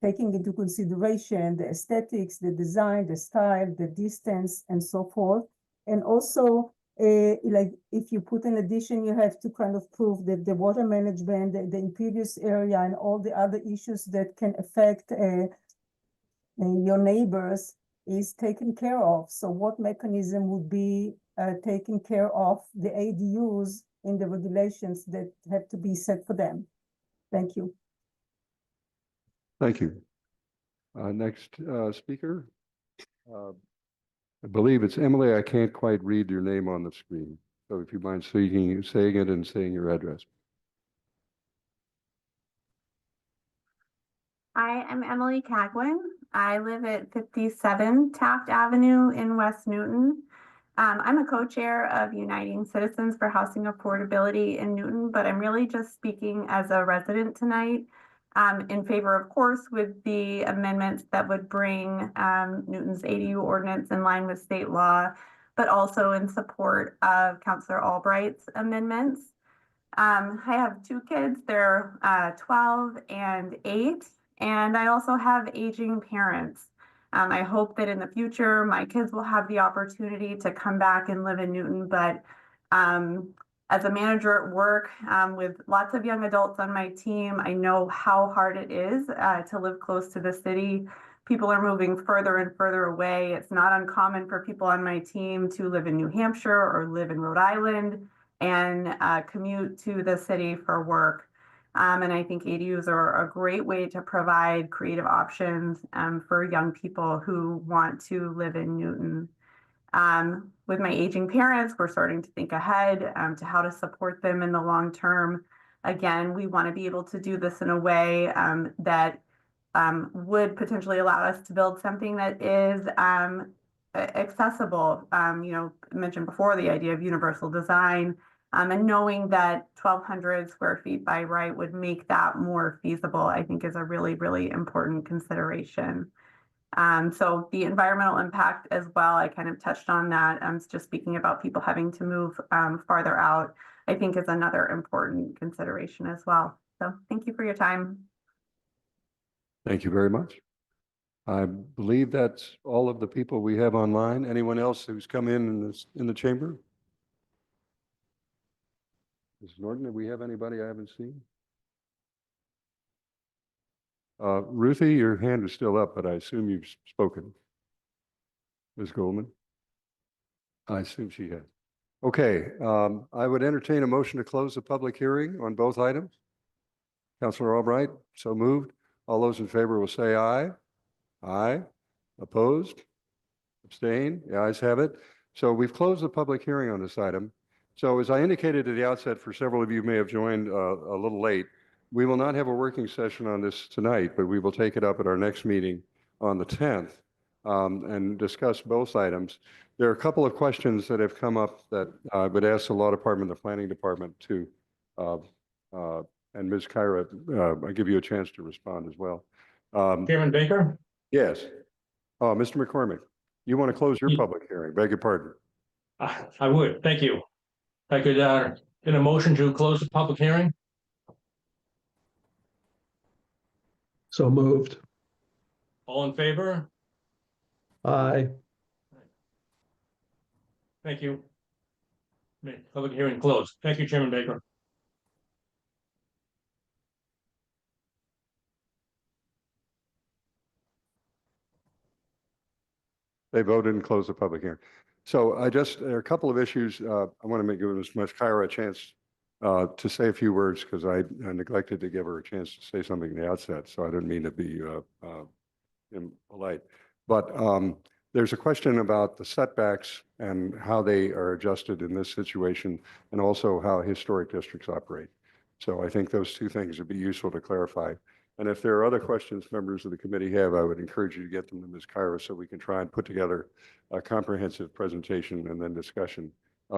taking into consideration the aesthetics, the design, the style, the distance, and so forth. And also, like if you put an addition, you have to kind of prove that the water management, the impervious area, and all the other issues that can affect your neighbors is taken care of. So what mechanism would be taking care of the ADUs in the regulations that have to be set for them? Thank you. Thank you. Next speaker. I believe it's Emily. I can't quite read your name on the screen. So if you mind saying it and saying your address. Hi, I'm Emily Cagwin. I live at 57 Taft Avenue in West Newton. I'm a co-chair of Uniting Citizens for Housing Affordability in Newton, but I'm really just speaking as a resident tonight in favor, of course, with the amendments that would bring Newton's ADU ordinance in line with state law, but also in support of Councilor Albright's amendments. I have 2 kids. They're 12 and 8. And I also have aging parents. I hope that in the future, my kids will have the opportunity to come back and live in Newton. But as a manager at work with lots of young adults on my team, I know how hard it is to live close to the city. People are moving further and further away. It's not uncommon for people on my team to live in New Hampshire or live in Rhode Island and commute to the city for work. And I think ADUs are a great way to provide creative options for young people who want to live in Newton. With my aging parents, we're starting to think ahead to how to support them in the long term. Again, we want to be able to do this in a way that would potentially allow us to build something that is accessible. I mentioned before the idea of universal design. And knowing that 1,200 square feet by right would make that more feasible, I think is a really, really important consideration. So the environmental impact as well, I kind of touched on that. Just speaking about people having to move farther out, I think is another important consideration as well. So thank you for your time. Thank you very much. I believe that's all of the people we have online. Anyone else who's come in the chamber? Ms. Norton, do we have anybody I haven't seen? Ruthie, your hand is still up, but I assume you've spoken. Ms. Goldman? I assume she has. Okay, I would entertain a motion to close the public hearing on both items. Councilor Albright, so moved. All those in favor will say aye. Aye. Opposed? Abstain? The ayes have it. So we've closed the public hearing on this item. So as I indicated at the outset, for several of you may have joined a little late, we will not have a working session on this tonight, but we will take it up at our next meeting on the 10th and discuss both items. There are a couple of questions that have come up that I would ask the Law Department, the Planning Department to, and Ms. Kyra, I'll give you a chance to respond as well. Chairman Baker? Yes. Mr. McCormick, you want to close your public hearing? Beg your pardon. I would. Thank you. I could get a motion to close the public hearing. So moved. All in favor? Aye. Thank you. Public hearing closed. Thank you, Chairman Baker. They voted and closed the public hearing. So there are a couple of issues. I want to give Ms. Kyra a chance to say a few words because I neglected to give her a chance to say something at the outset. So I didn't mean to be impolite. But there's a question about the setbacks and how they are adjusted in this situation, and also how historic districts operate. So I think those two things would be useful to clarify. And if there are other questions members of the committee have, I would encourage you to get them to Ms. Kyra so we can try and put together a comprehensive presentation and then discussion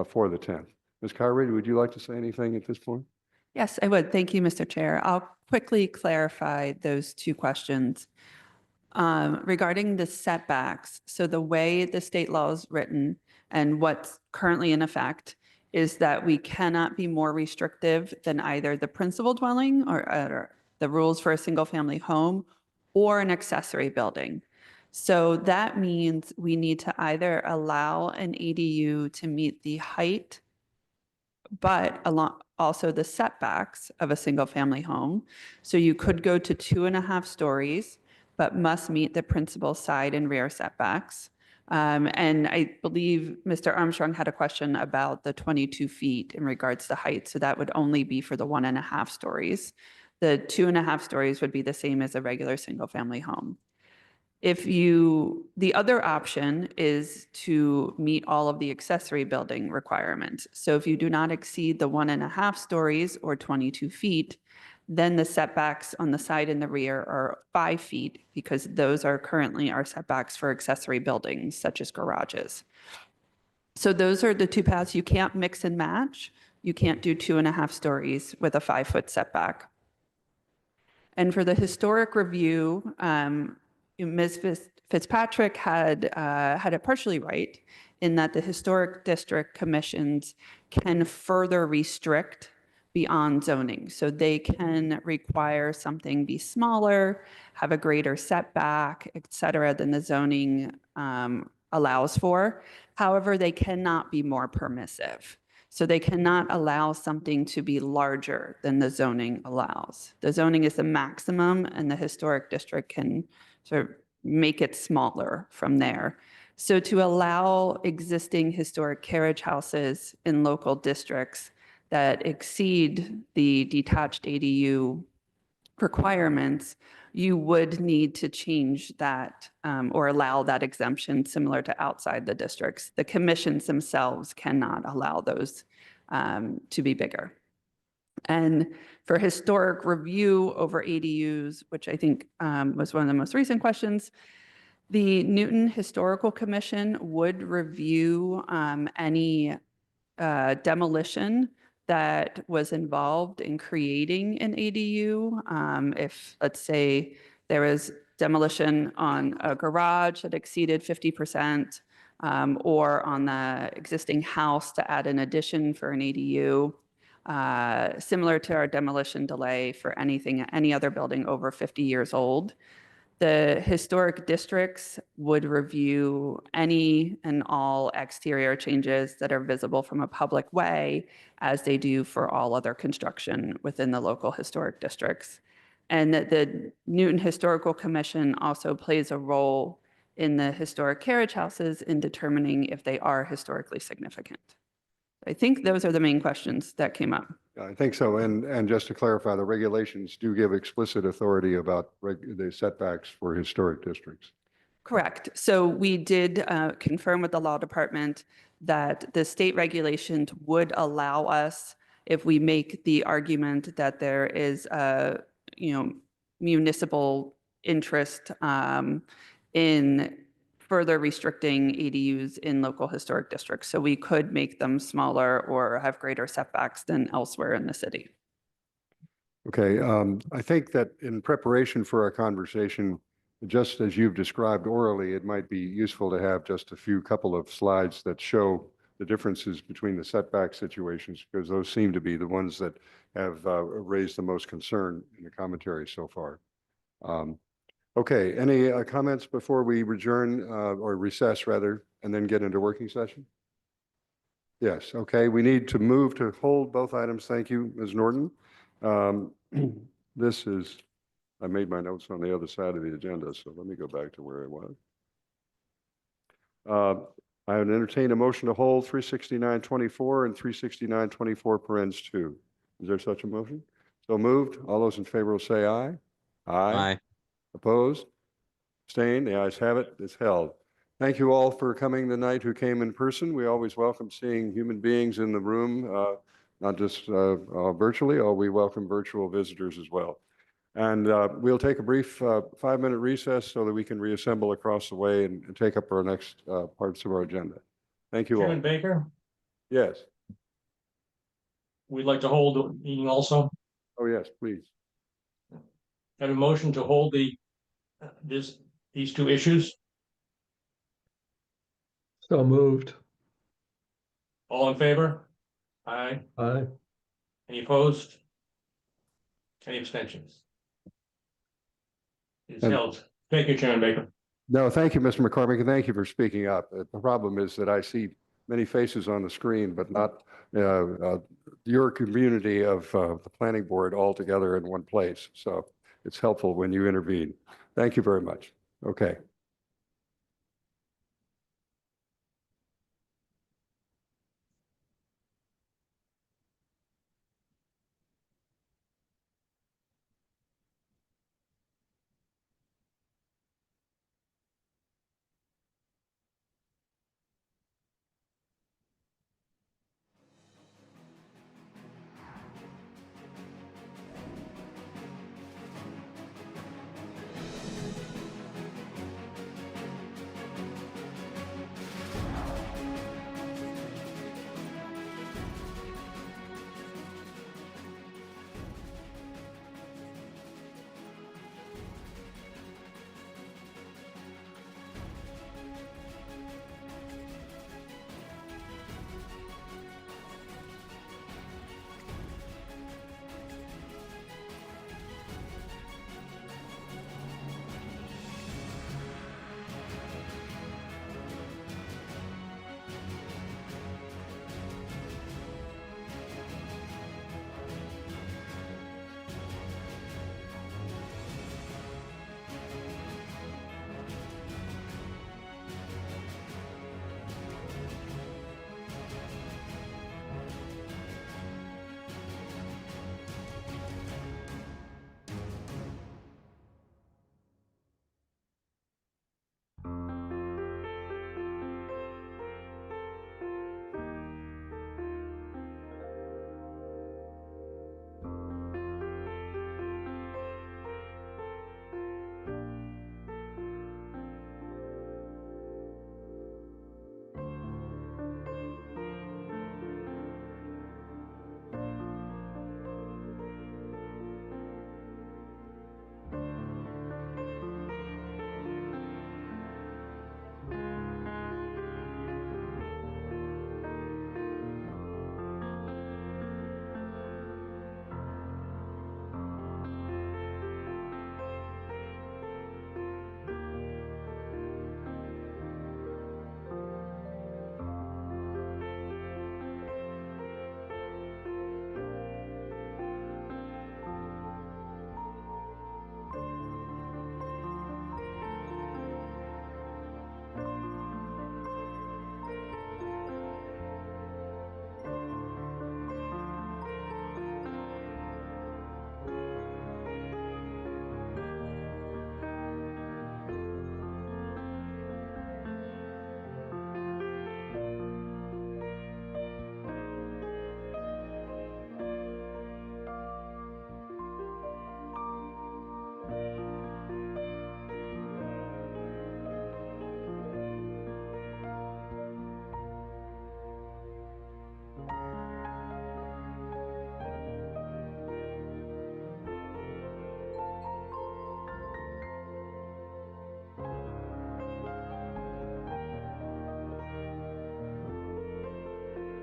for the 10th. Ms. Kyra, would you like to say anything at this point? Yes, I would. Thank you, Mr. Chair. I'll quickly clarify those two questions. Regarding the setbacks, so the way the state law is written and what's currently in effect is that we cannot be more restrictive than either the principal dwelling or the rules for a single-family home or an accessory building. So that means we need to either allow an ADU to meet the height, but also the setbacks of a single-family home. So you could go to 2.5 stories, but must meet the principal side and rear setbacks. And I believe Mr. Armstrong had a question about the 22 feet in regards to height. So that would only be for the 1.5 stories. The 2.5 stories would be the same as a regular single-family home. The other option is to meet all of the accessory building requirements. So if you do not exceed the 1.5 stories or 22 feet, then the setbacks on the side and the rear are 5 feet because those are currently our setbacks for accessory buildings such as garages. So those are the two paths. You can't mix and match. You can't do 2.5 stories with a 5-foot setback. And for the historic review, Ms. Fitzpatrick had it partially right in that the historic district commissions can further restrict beyond zoning. So they can require something be smaller, have a greater setback, et cetera, than the zoning allows for. However, they cannot be more permissive. So they cannot allow something to be larger than the zoning allows. The zoning is the maximum and the historic district can sort of make it smaller from there. So to allow existing historic carriage houses in local districts that exceed the detached ADU requirements, you would need to change that or allow that exemption similar to outside the districts. The commissions themselves cannot allow those to be bigger. And for historic review over ADUs, which I think was one of the most recent questions, the Newton Historical Commission would review any demolition that was involved in creating an ADU. If, let's say, there was demolition on a garage that exceeded 50%, or on the existing house to add an addition for an ADU, similar to our demolition delay for any other building over 50 years old. The historic districts would review any and all exterior changes that are visible from a public way, as they do for all other construction within the local historic districts. And the Newton Historical Commission also plays a role in the historic carriage houses in determining if they are historically significant. I think those are the main questions that came up. I think so. And just to clarify, the regulations do give explicit authority about the setbacks for historic districts. Correct. So we did confirm with the law department that the state regulations would allow us, if we make the argument that there is a municipal interest in further restricting ADUs in local historic districts. So we could make them smaller or have greater setbacks than elsewhere in the city. Okay, I think that in preparation for our conversation, just as you've described orally, it might be useful to have just a couple of slides that show the differences between the setback situations, because those seem to be the ones that have raised the most concern in the commentary so far. Okay, any comments before we adjourn or recess rather, and then get into working session? Yes, okay, we need to move to hold both items. Thank you, Ms. Norton. This is, I made my notes on the other side of the agenda, so let me go back to where I was. I would entertain a motion to hold 369-24 and 369-24 parens 2. Is there such a motion? So moved. All those in favor will say aye. Aye. Opposed? Abstained? The ayes have it. It's held. Thank you all for coming tonight who came in person. We always welcome seeing human beings in the room, not just virtually. We welcome virtual visitors as well. And we'll take a brief 5-minute recess so that we can reassemble across the way and take up our next parts of our agenda. Thank you all. Chairman Baker, Yes. we'd like to hold the meeting also. Oh, yes, please. Have a motion to hold these two issues. So moved. All in favor? Aye. Aye. Any opposed? Any abstentions? It's And- held. Thank you, Chairman Baker. No, thank you, Mr. McCormick, and thank you for speaking up. The problem is that I see many faces on the screen, but not your community of the planning board all together in one place. So it's helpful when you intervene. Thank you very much. Okay.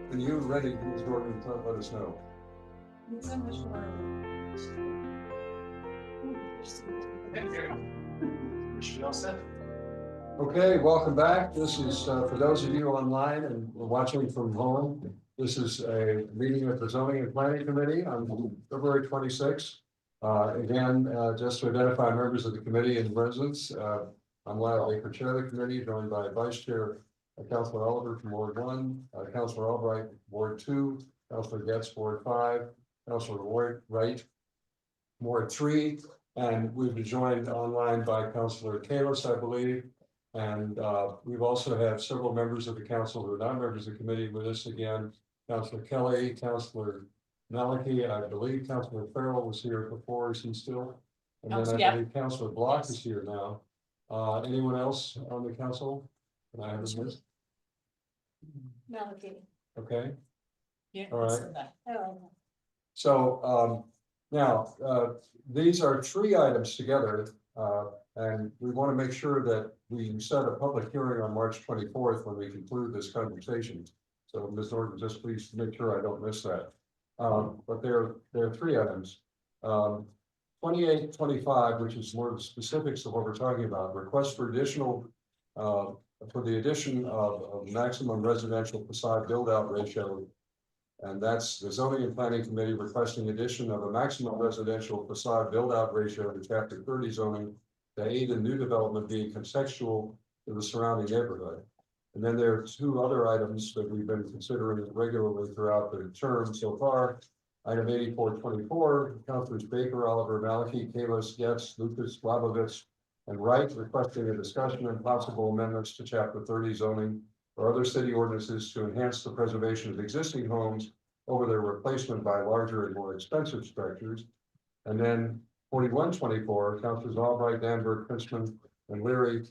When you're ready, please go ahead and let us know. Okay, welcome back. This is, for those of you online and watching from home, this is a meeting of the Zoning and Planning Committee on February 26th. Again, just to identify members of the committee and residents, I'm Lyle Baker, Chair of the committee, joined by Vice Chair Councilor Oliver from Ward 1, Councilor Albright, Ward 2, Councilor Getz, Ward 5, Councilor Wright, Ward 3, and we've been joined online by Councilor Kalis, I believe. And we've also had several members of the council who are not members of the committee with us again. Councilor Kelly, Councilor Maliki, I believe Councilor Farrell was here before, is he still? And then I believe Councilor Block is here now. Anyone else on the council? Can I have a list? Melody. Okay, Yeah. all right. So, now, these are three items together, and we want to make sure that we set a public hearing on March 24th when we conclude this conversation. So, Ms. Norton, just please make sure I don't miss that. But there are three items. 2825, which is more the specifics of what we're talking about, request for additional, for the addition of maximum residential facade build-out ratio. And that's the zoning and planning committee requesting addition of a maximum residential facade build-out ratio to chapter 30 zoning to aid in new development being contextual to the surrounding neighborhood. And then there are two other items that we've been considering regularly throughout the term so far. Item 8424, Councilors Baker, Oliver, Maliki, Kalis, Getz, Lucas, Slavovitz, and Wright requesting a discussion and possible amendments to chapter 30 zoning or other city ordinances to enhance the preservation of existing homes over their replacement by larger and more expensive structures. And then 4124, Councilors Albright, Danberg, Princeton, and Leary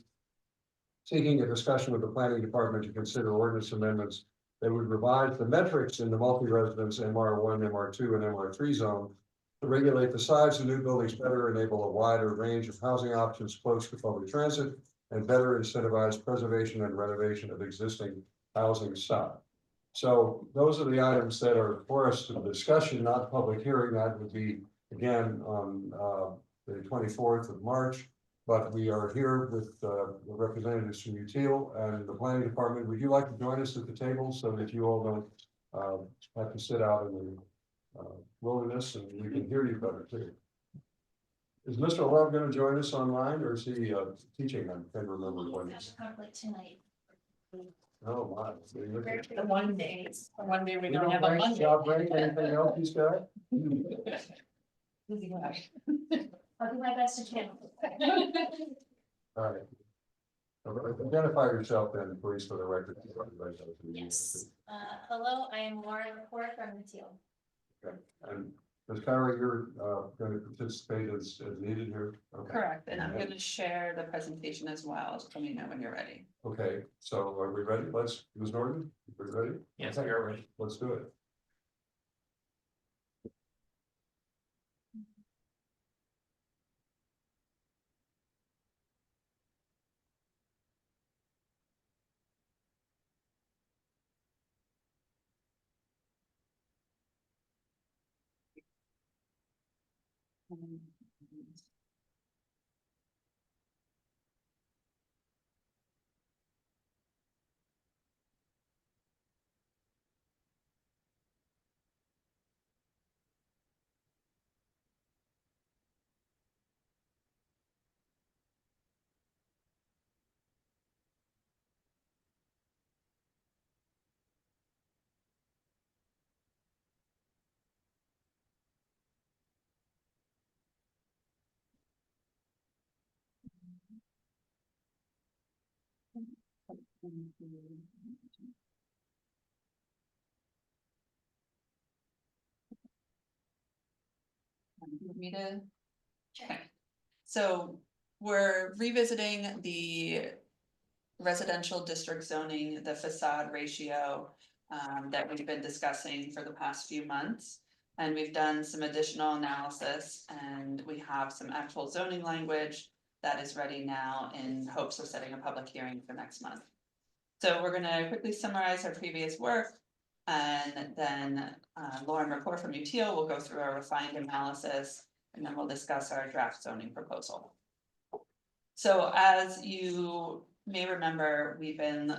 seeking a discussion with the planning department to consider ordinance amendments that would revise the metrics in the multi-residence MR1, MR2, and MR3 zone to regulate the size of new buildings better, enable a wider range of housing options close to public transit, and better incentivize preservation and renovation of existing housing stock. So those are the items that are for us to discussion, not public hearing. That would be again on the 24th of March. But we are here with the representatives from UTIL and the planning department. Would you like to join us at the table so that you all don't have to sit out in the wilderness and we can hear you better too? Is Mr. Love going to join us online or is he teaching? I can't remember what he's. Tonight. Oh, my. The one day we You don't have a rank Monday. job rank anything else he's got? I'll do my best to channel. All right. Identify yourself then, please, for the record. Yes. Hello, I am Laura Lepore from the Teal. Okay. And Ms. Kyra, you're going to participate as needed here? Okay. Correct, and I'm going to share the presentation as well, so let me know when you're ready. Okay, so are we ready? Ms. Norton, are we ready? Yes, we are ready. Let's do it. Want me to? Okay. So we're revisiting the residential district zoning, the facade ratio that we've been discussing for the past few months. And we've done some additional analysis and we have some actual zoning language that is ready now in hopes of setting a public hearing for next month. So we're gonna quickly summarize our previous work. And then Lauren Rapport from UTIL will go through a refined analysis and then we'll discuss our draft zoning proposal. So as you may remember, we've been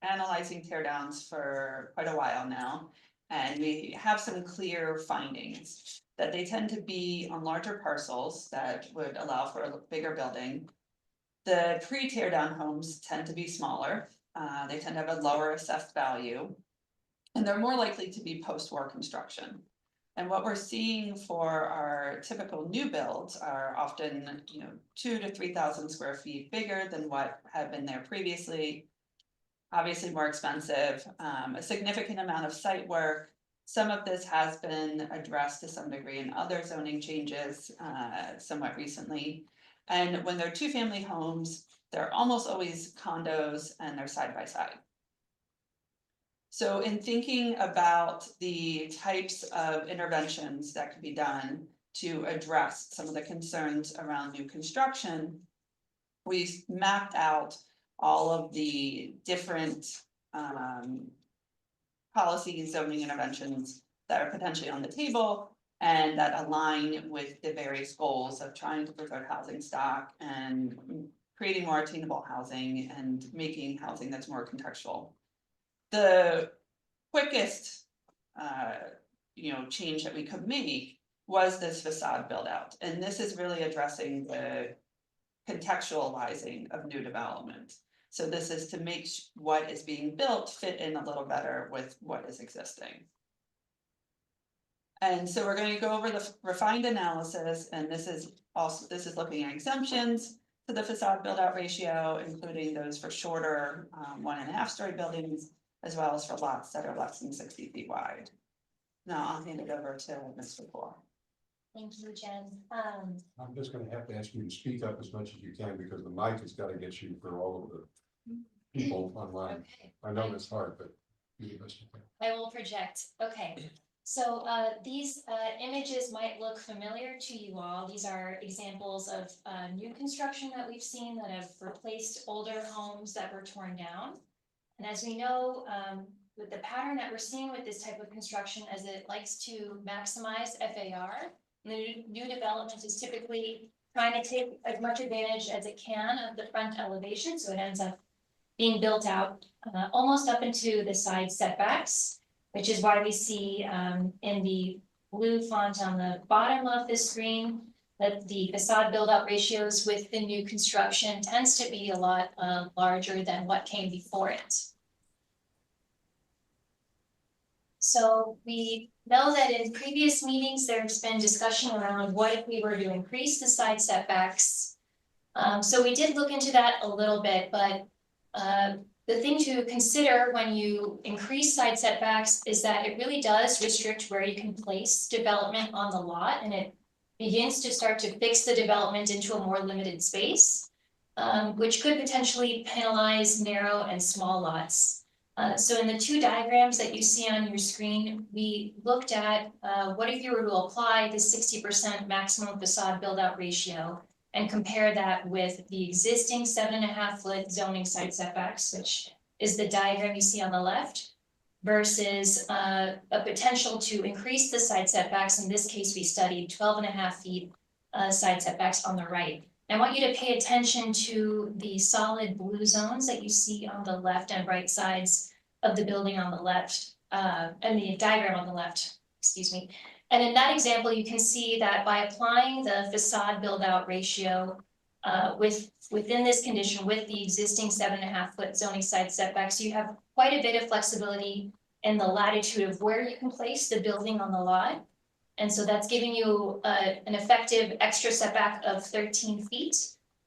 analyzing tear downs for quite a while now. And we have some clear findings that they tend to be on larger parcels that would allow for a bigger building. The pre-tear down homes tend to be smaller. They tend to have a lower assessed value. And they're more likely to be post-war construction. And what we're seeing for our typical new builds are often, 2,000 to 3,000 square feet bigger than what had been there previously. Obviously more expensive, a significant amount of site work, Some of this has been addressed to some degree in other zoning changes somewhat recently. And when they're two-family homes, they're almost always condos and they're side by side. So in thinking about the types of interventions that could be done to address some of the concerns around new construction, we mapped out all of the different policies, zoning interventions that are potentially on the table and that align with the various goals of trying to preserve housing stock and creating more attainable housing and making housing that's more contextual. The quickest change that we could make was this facade build out. And this is really addressing the contextualizing of new development. So this is to make what is being built fit in a little better with what is existing. And so we're going to go over the refined analysis, and this is looking at exemptions to the facade build out ratio, including those for shorter 1.5 story buildings, as well as for lots that are less than 60 feet wide. Now I'll hand it over to Mr. Poor. Thank you, Jen. I'm just gonna have to ask you to speak up as much as you can because the mic has got to get you for all of the people online. Okay. I know it's hard, but do the best you can. I will project. Okay. So these images might look familiar to you all. These are examples of new construction that we've seen that have replaced older homes that were torn down. And as we know, with the pattern that we're seeing with this type of construction, as it likes to maximize FAR, the new development is typically trying to take as much advantage as it can of the front elevation, so it ends up being built out almost up into the side setbacks, which is why we see in the blue font on the bottom of the screen that the facade build-out ratios with the new construction tends to be a lot larger than what came before it. So we know that in previous meetings, there's been discussion around what if we were to increase the side setbacks. So we did look into that a little bit, but the thing to consider when you increase side setbacks is that it really does restrict where you can place development on the lot, and it begins to start to fix the development into a more limited space, which could potentially penalize narrow and small lots. So in the two diagrams that you see on your screen, we looked at what if you were to apply the 60% maximum facade build-out ratio and compare that with the existing 7.5-foot zoning side setbacks, which is the diagram you see on the left, versus a potential to increase the side setbacks. In this case, we studied 12.5 feet side setbacks on the right. I want you to pay attention to the solid blue zones that you see on the left and right sides of the building on the left, and the diagram on the left, excuse me. And in that example, you can see that by applying the facade build-out ratio within this condition with the existing 7.5-foot zoning side setbacks, you have quite a bit of flexibility in the latitude of where you can place the building on the lot. And so that's giving you an effective extra setback of 13 feet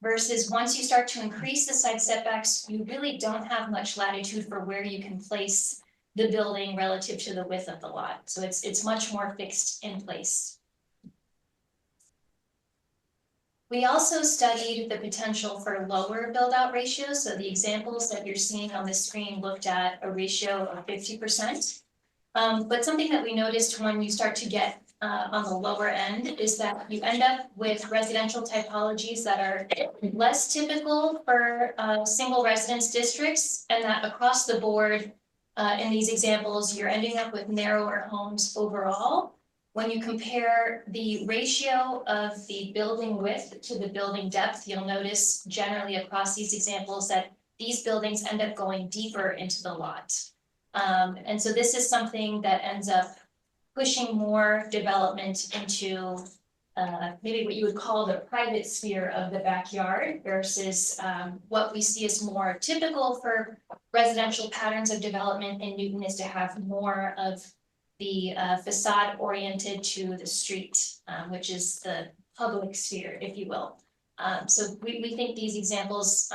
versus once you start to increase the side setbacks, you really don't have much latitude for where you can place the building relative to the width of the lot. So it's much more fixed in place. We also studied the potential for lower build-out ratios. So the examples that you're seeing on the screen looked at a ratio of 50%. But something that we noticed when you start to get on the lower end is that you end up with residential typologies that are less typical for single residence districts, and that across the board in these examples, you're ending up with narrower homes overall. When you compare the ratio of the building width to the building depth, you'll notice generally across these examples that these buildings end up going deeper into the lot. And so this is something that ends up pushing more development into maybe what you would call the private sphere of the backyard versus what we see as more typical for residential patterns of development in Newton is to have more of the facade oriented to the street, which is the public sphere, if you will. So we think these examples,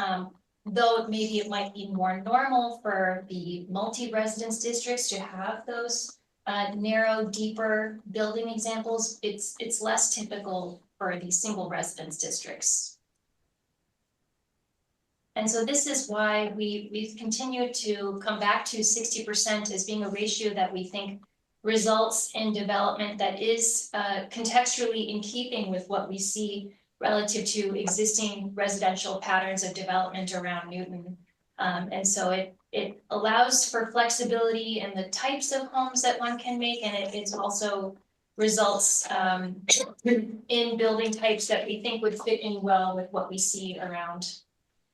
though maybe it might be more normal for the multi-residence districts to have those narrow, deeper building examples, it's less typical for these single residence districts. And so this is why we've continued to come back to 60% as being a ratio that we think results in development that is contextually in keeping with what we see relative to existing residential patterns of development around Newton. And so it allows for flexibility in the types of homes that one can make, and it also results in building types that we think would fit in well with what we see around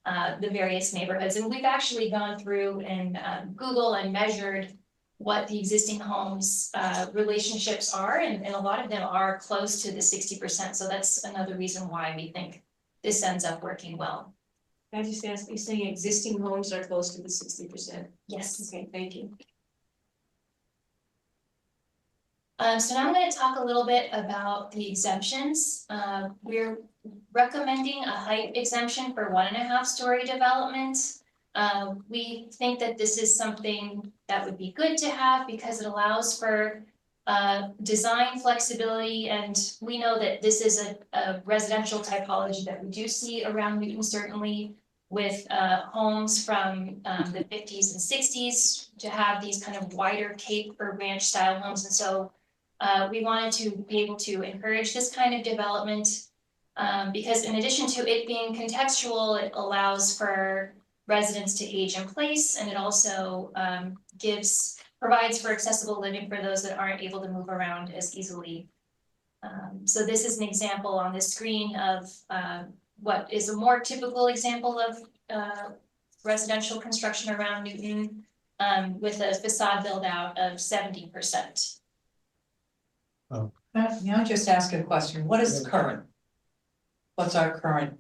the various neighborhoods. And we've actually gone through and Google and measured what the existing homes relationships are, and a lot of them are close to the 60%. So that's another reason why we think this ends up working well. Can I just ask, you're saying existing homes are close to the 60%? Yes. Okay, thank you. So now I'm going to talk a little bit about the exemptions. We're recommending a height exemption for 1.5 story development. We think that this is something that would be good to have because it allows for design flexibility, and we know that this is a residential typology that we do see around Newton, certainly with homes from the 50s and 60s to have these kind of wider cape or ranch style homes. And so we wanted to be able to encourage this kind of development because in addition to it being contextual, it allows for residents to age in place, and it also provides for accessible living for those that aren't able to move around as easily. So this is an example on the screen of what is a more typical example of residential construction around Newton with a facade build out of 70%. May I just ask a question? What is current? What's our current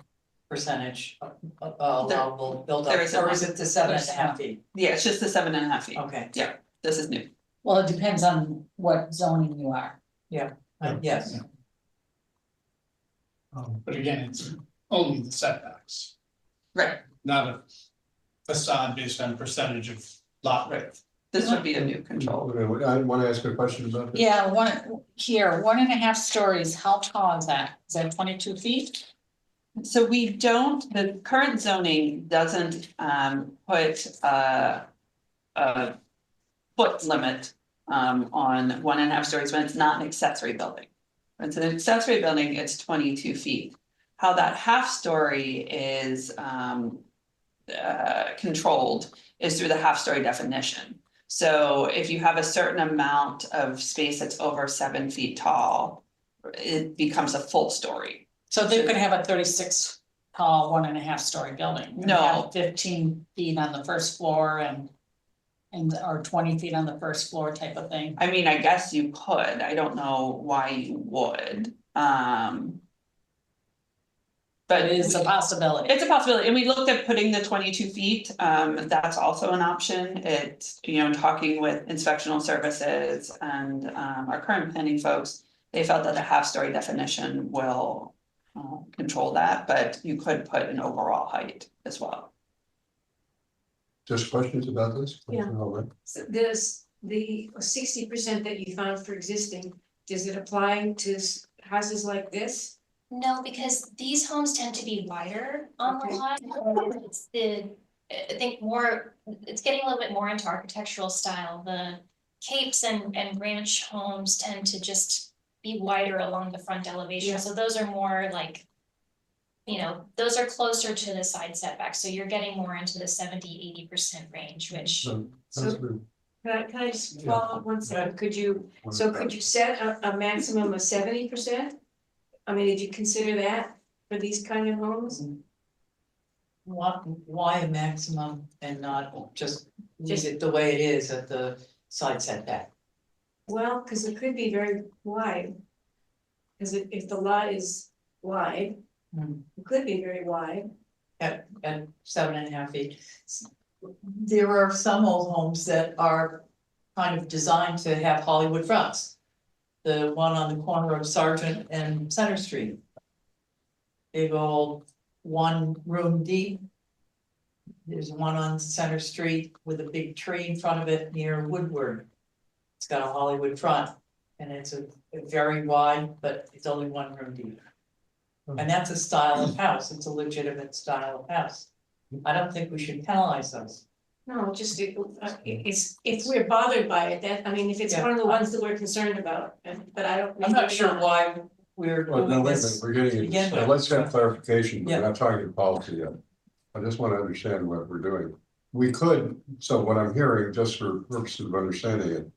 percentage allowable build up, there isn't or one. is it the 7.5 feet? Yeah, it's just the 7.5 feet. Okay. Yeah, this is new. Well, it depends on what zoning you are. Yeah, yes. But again, it's only the setbacks, Right. not a facade based on percentage of lot width. This would be a new control. I want to ask a question about this. Yeah, 1.5 stories, how tall is that? Is that 22 feet? So we don't, the current zoning doesn't put a foot limit on 1.5 stories when it's not an accessory building. When it's an accessory building, it's 22 feet. How that half story is controlled is through the half story definition. So if you have a certain amount of space that's over 7 feet tall, it becomes a full story. So they could have a 36 tall, 1.5 story building. and No. have 15 feet on the first floor and or 20 feet on the first floor type of thing. I mean, I guess you could, I don't know why you would, but It is a possibility. it's a possibility, and we looked at putting the 22 feet, that's also an option. It's, talking with inspectional services and our current planning folks, they felt that the half story definition will control that, but you could put an overall height as well. Just questions about this? Yeah. All right. So does the 60% that you found for existing, does it apply to houses like this? No, because these homes tend to be wider on the lot. It's I think it's getting a little bit more into architectural style. The capes and ranch homes tend to just be wider along the front elevation. Yeah. So those are more like, those are closer to the side setbacks. So you're getting more into the 70-80% range, which. So, Can I just Yeah. follow up one second? Could you set a maximum of 70%? I mean, did you consider that for these kind of homes? Why a maximum and not just leave it the way it is at the side setback? Well, because it could be very wide. Because if the lot is wide, it could be very wide. At 7.5 feet. There are some old homes that are kind of designed to have Hollywood fronts. The one on the corner of Sargent and Center Street. Big old 1 room deep. There's one on Center Street with a big tree in front of it near Woodward. It's got a Hollywood front and it's a very wide, but it's only one room deep. And that's a style of house. It's a legitimate style of house. I don't think we should penalize those. No, just it's, if we're bothered by it, that, I mean, if it's Yeah. one of the ones that we're concerned about, but I don't. I'm not sure why we're Well, no, doing wait a minute, this. we're getting, begin so with. let's have clarification, but Yeah. we're not talking policy yet. I just want to understand what we're doing. We could, so what I'm hearing, just for purposes of understanding it.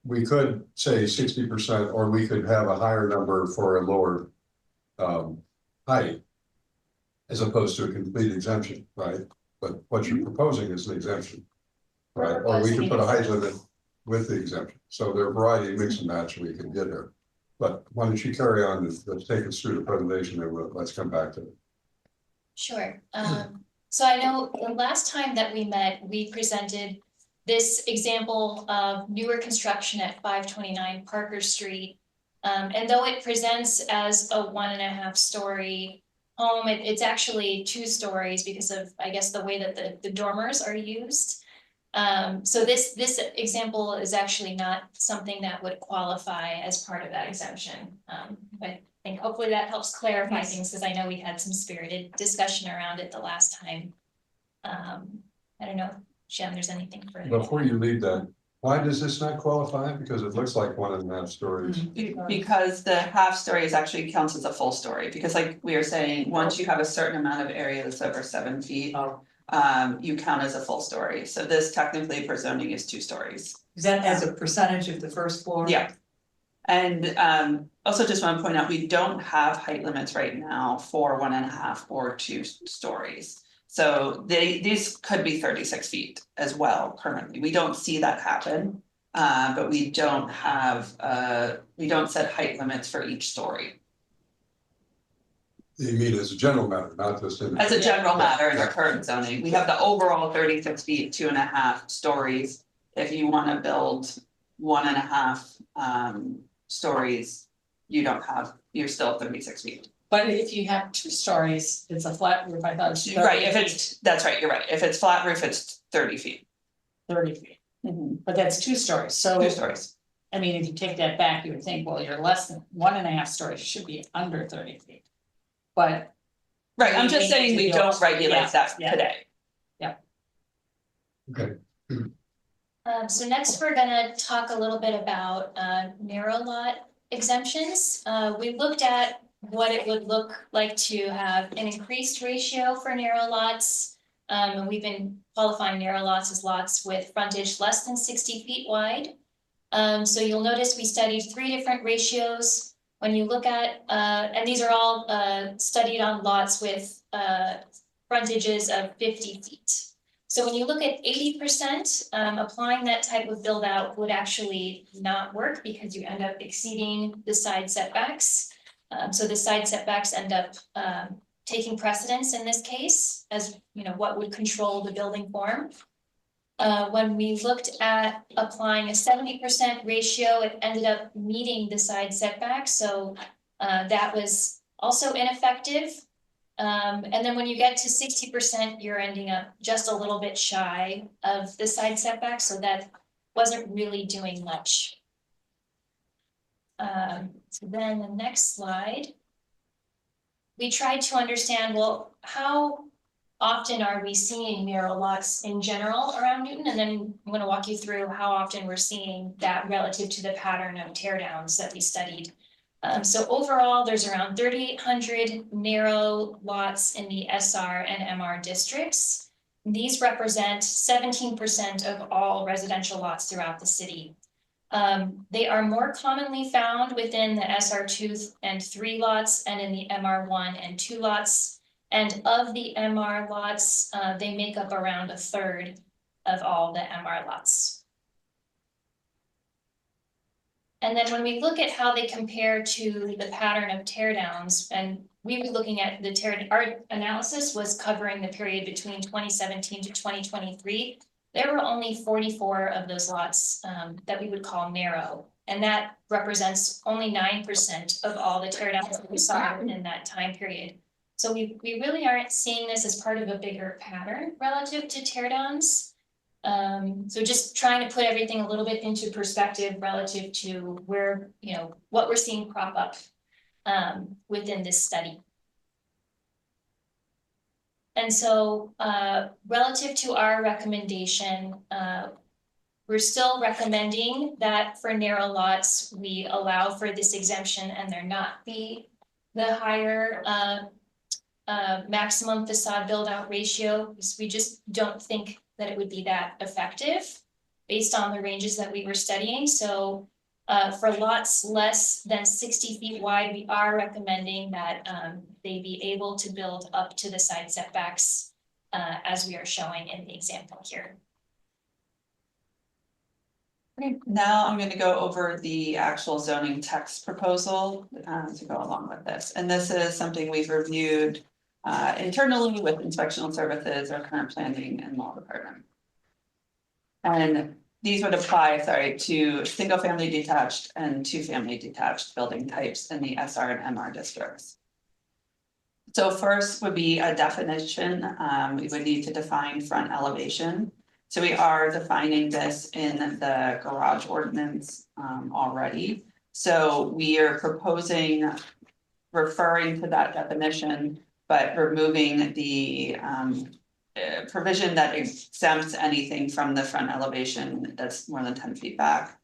We could say 60%, or we could have a higher number for a lower height. As opposed to a complete exemption, right? But what you're proposing is an exemption. Right, or we could put a height limit with the exemption, so there are a variety of mix and match we can get here. But why don't you carry on, let's take us through the presentation, and let's come back to it. Sure. So I know the last time that we met, we presented this example of newer construction at 529 Parker Street. And though it presents as a 1.5 story home, it's actually 2 stories because of, I guess, the way that the dormers are used. So this example is actually not something that would qualify as part of that exemption. But I think hopefully that helps clarify things, because I know we had some spirited discussion around it the last time. I don't know, Shem, there's anything further. Before you leave that, why does this not qualify? Because it looks like 1.5 stories. Because the half story is actually counts as a full story, because like we were saying, once you have a certain amount of area that's over 7 feet. You count as a full story, so this technically for zoning is 2 stories. Is that as a percentage of the first floor? Yeah. And also just want to point out, we don't have height limits right now for 1.5 or 2 stories. So these could be 36 feet as well currently. We don't see that happen. But we don't have, we don't set height limits for each story. You mean as a general matter, not just in. As a general matter in our current zoning, we have the overall 36 feet, 2.5 stories. If you want to build 1.5 stories, you're still 36 feet. But if you have 2 stories, it's a flat roof, I thought. It's 30 Right, if feet. it's, that's right, you're right. If it's flat roof, it's 30 feet. 30 feet, but that's 2 stories, so. 2 stories. I mean, if you take that back, you would think, well, you're less than 1.5 stories, you should be under 30 feet. But. Right, I'm just saying we don't regulate Yeah, that yeah. today. Okay. So next, we're gonna talk a little bit about narrow lot exemptions. We looked at what it would look like to have an increased ratio for narrow lots. And we've been qualifying narrow lots as lots with frontage less than 60 feet wide. So you'll notice we studied 3 different ratios. When you look at, and these are all studied on lots with frontages of 50 feet. So when you look at 80%, applying that type of build out would actually not work because you end up exceeding the side setbacks. So the side setbacks end up taking precedence in this case, as you know, what would control the building form. When we looked at applying a 70% ratio, it ended up meeting the side setback, so that was also ineffective. And then when you get to 60%, you're ending up just a little bit shy of the side setback, so that wasn't really doing much. So then the next slide. We tried to understand, well, how often are we seeing narrow lots in general around Newton? And then I'm going to walk you through how often we're seeing that relative to the pattern of tear downs that we studied. So overall, there's around 3,800 narrow lots in the SR and MR districts. These represent 17% of all residential lots throughout the city. They are more commonly found within the SR2 and 3 lots and in the MR1 and 2 lots. And of the MR lots, they make up around 1/3 of all the MR lots. And then when we look at how they compare to the pattern of tear downs, and we were looking at our analysis was covering the period between 2017 to 2023. There were only 44 of those lots that we would call narrow, and that represents only 9% of all the tear downs that we saw in that time period. So we really aren't seeing this as part of a bigger pattern relative to tear downs. So just trying to put everything a little bit into perspective relative to where, what we're seeing crop up within this study. And so relative to our recommendation, we're still recommending that for narrow lots, we allow for this exemption and there not be the higher maximum facade build out ratio, because we just don't think that it would be that effective based on the ranges that we were studying. So for lots less than 60 feet wide, we are recommending that they be able to build up to the side setbacks as we are showing in the example here. Okay, now I'm going to go over the actual zoning text proposal to go along with this. And this is something we've reviewed internally with inspectional services, our current planning and law department. And these would apply, to single family detached and 2-family detached building types in the SR and MR districts. So first would be a definition. We would need to define front elevation. So we are defining this in the garage ordinance already. So we are proposing referring to that definition, but removing the provision that exempts anything from the front elevation that's more than 10 feet back.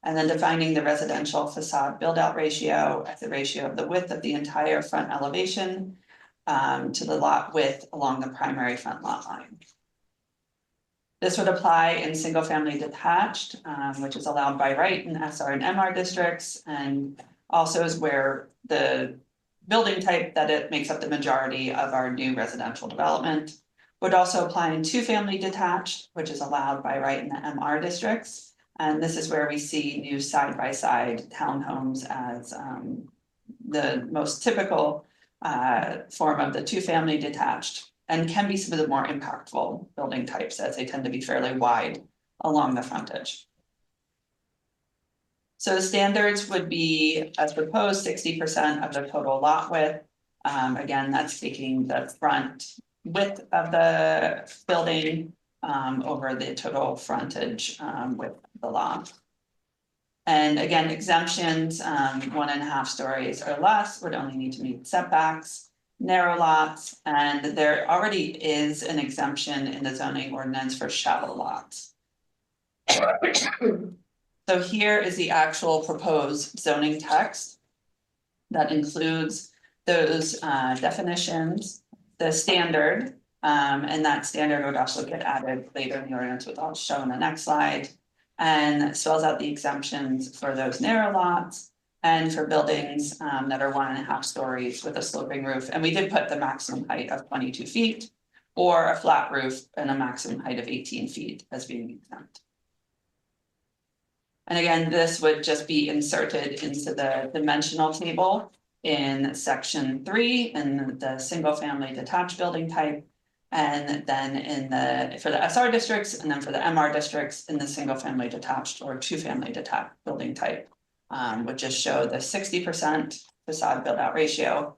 And then defining the residential facade build out ratio as the ratio of the width of the entire front elevation to the lot width along the primary front lot line. This would apply in single family detached, which is allowed by right in SR and MR districts, and also is where the building type that it makes up the majority of our new residential development. Would also apply in 2-family detached, which is allowed by right in the MR districts. And this is where we see new side-by-side townhomes as the most typical form of the 2-family detached, and can be some of the more impactful building types as they tend to be fairly wide along the frontage. So the standards would be, as proposed, 60% of the total lot width. Again, that's taking the front width of the building over the total frontage with the lot. And again, exemptions, 1.5 stories or less would only need to meet setbacks, narrow lots, and there already is an exemption in the zoning ordinance for shallow lots. So here is the actual proposed zoning text that includes those definitions, the standard, and that standard would also get added later in the ordinance, which I'll show in the next slide, and spells out the exemptions for those narrow lots and for buildings that are 1.5 stories with a sloping roof. And we did put the maximum height of 22 feet or a flat roof and a maximum height of 18 feet as being exempt. And again, this would just be inserted into the dimensional table in section 3 in the single family detached building type, and then for the SR districts, and then for the MR districts in the single family detached or 2-family detached building type, would just show the 60% facade build out ratio,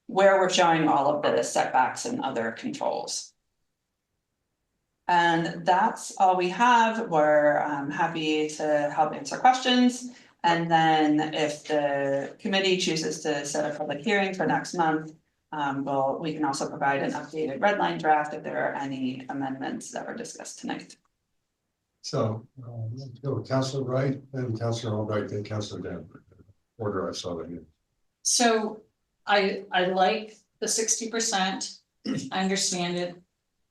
where we're showing all of the setbacks and other controls. And that's all we have. We're happy to help answer questions. And then if the committee chooses to set a public hearing for next month, we can also provide an updated red line draft if there are any amendments that were discussed tonight. So let's go with Councilor Wright, then Councilor Albright, then Councilor Danforth. Order I saw that here. So I like the 60%, I understand it.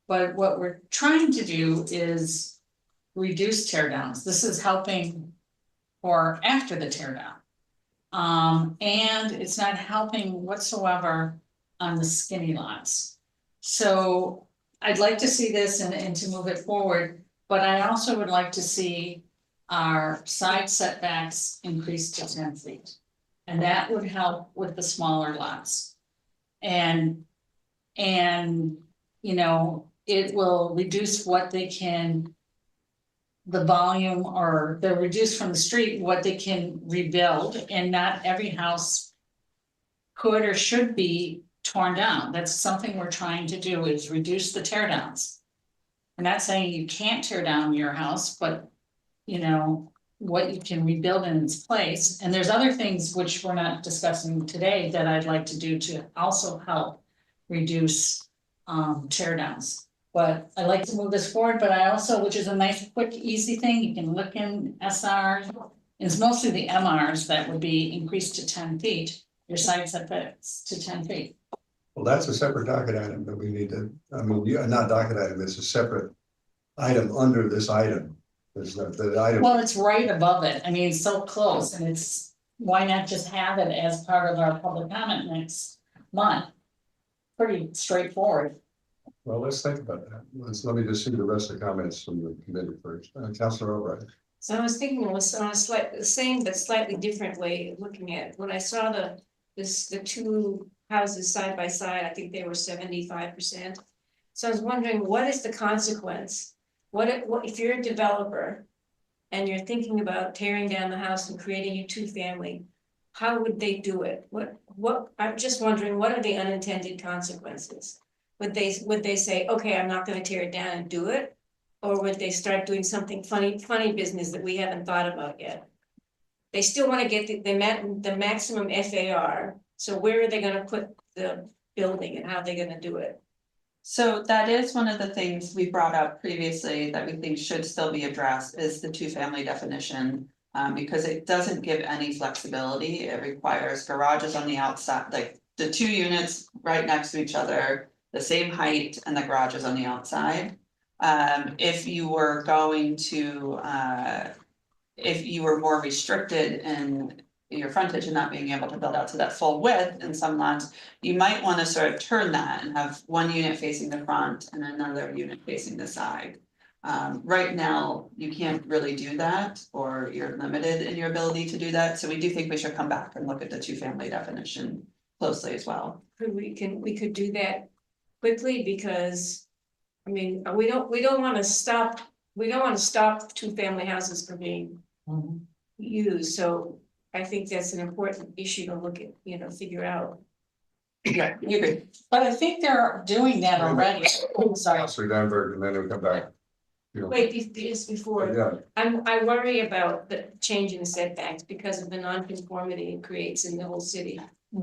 But what we're trying to do is reduce tear downs. This is helping for after the tear down. And it's not helping whatsoever on the skinny lots. So I'd like to see this and to move it forward, but I also would like to see our side setbacks increased to 10 feet. And that would help with the smaller lots. And you know, it will reduce what they can, the volume, or they'll reduce from the street what they can rebuild, and not every house could or should be torn down. That's something we're trying to do, is reduce the tear downs. We're not saying you can't tear down your house, but, you know, what you can rebuild in its place. And there's other things which we're not discussing today that I'd like to do to also help reduce tear downs. But I like to move this forward, but I also, which is a nice, quick, easy thing, you can look in SR. It's mostly the MRs that would be increased to 10 feet, your side setbacks to 10 feet. Well, that's a separate docket item that we need to, I mean, not docket item, it's a separate item under this item. There's the item. Well, it's right above it. I mean, it's so close, and it's, why not just have it as part of our public comment next month? Pretty straightforward. Well, let's think about that. Let me just see the rest of the comments from the committee first. Councilor Albright. So I was thinking it was on a the same but slightly different way of looking at it. When I saw the two houses side by side, I think they were 75%. So I was wondering, what is the consequence? What if you're a developer and you're thinking about tearing down the house and creating a two-family? How would they do it? What I'm just wondering, what are the unintended consequences? Would they say, okay, I'm not gonna tear it down and do it? Or would they start doing something funny business that we haven't thought about yet? They still wanna get the maximum FAR, so where are they gonna put the building and how are they gonna do it? So that is one of the things we brought up previously that we think should still be addressed is the two-family definition. Because it doesn't give any flexibility. It requires garages on the outside, like the two units right next to each other, the same height, and the garages on the outside. If you were going to, if you were more restricted in your frontage and not being able to build out to that full width in some lots, you might want to sort of turn that and have one unit facing the front and another unit facing the side. Right now, you can't really do that, or you're limited in your ability to do that, so we do think we should come back and look at the two-family definition closely as well. We could do that quickly, because, I mean, we don't wanna stop two-family houses from being used, so I think that's an important issue to look at, figure out. Yeah, you agree. But I think they're doing that already. Sorry. Councilor Danberg, and then we'll come back. Wait, just before, Yeah. I worry about the change in the setbacks because of the nonconformity it creates in the whole city.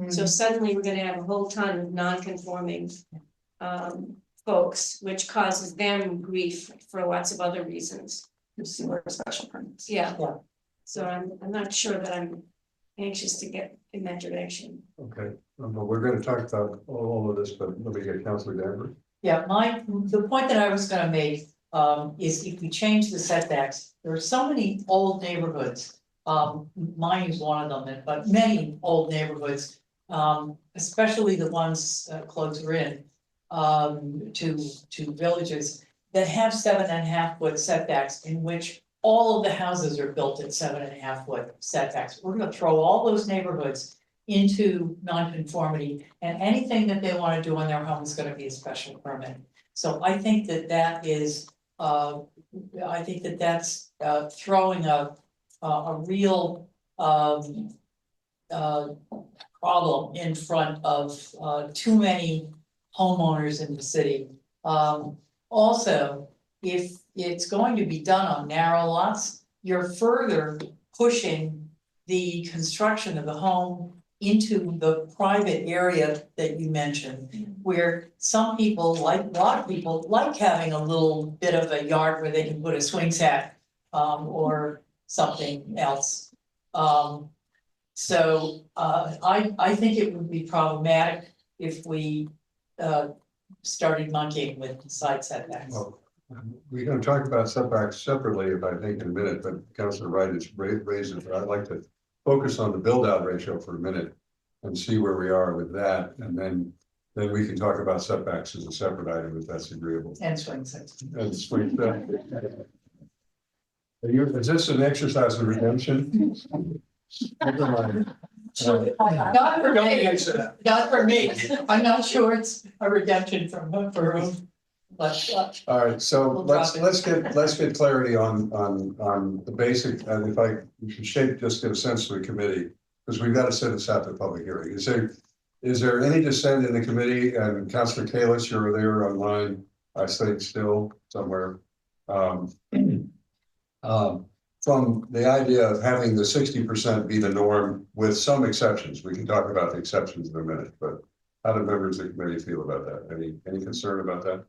So suddenly we're gonna have a whole ton of non-conforming folks, which causes them grief for lots of other reasons. Similar special permits. Yeah. So I'm not sure that I'm anxious to get in that direction. Okay, well, we're gonna talk about all of this, but let me get Councilor Danberg. Yeah, the point that I was gonna make is if we change the setbacks, there are so many old neighborhoods. Mine is one of them, but many old neighborhoods, especially the ones closer in to villages that have 7.5 foot setbacks, in which all of the houses are built at 7.5 foot setbacks. We're gonna throw all those neighborhoods into nonconformity, and anything that they wanna do on their home is gonna be a special permit. So I think that is, that's throwing a real problem in front of too many homeowners in the city. Also, if it's going to be done on narrow lots, you're further pushing the construction of the home into the private area that you mentioned, where some people, like a lot of people, like having a little bit of a yard where they can put a swing set or something else. So I think it would be problematic if we started monkeying with side setbacks. Well, we're gonna talk about setbacks separately, if I think in a minute, but Councilor Wright has raised it, but I'd like to focus on the build out ratio for a minute and see where we are with that, and then we can talk about setbacks as a separate item if that's agreeable. And swing sets. And swing set. Is this an exercise in redemption? Never mind. Not for me, not for me. I'm not sure it's a redemption for whom, but. All right, so We'll let's get clarity on the basic, and if I should just get a sense of the committee, because we've got to send this out to the public hearing. Is there any dissent in the committee? And Councilor Kalis, you're there online. I think still somewhere. From the idea of having the 60% be the norm with some exceptions. We can talk about the exceptions in a minute, but how do members of the committee feel about that? Any concern about that?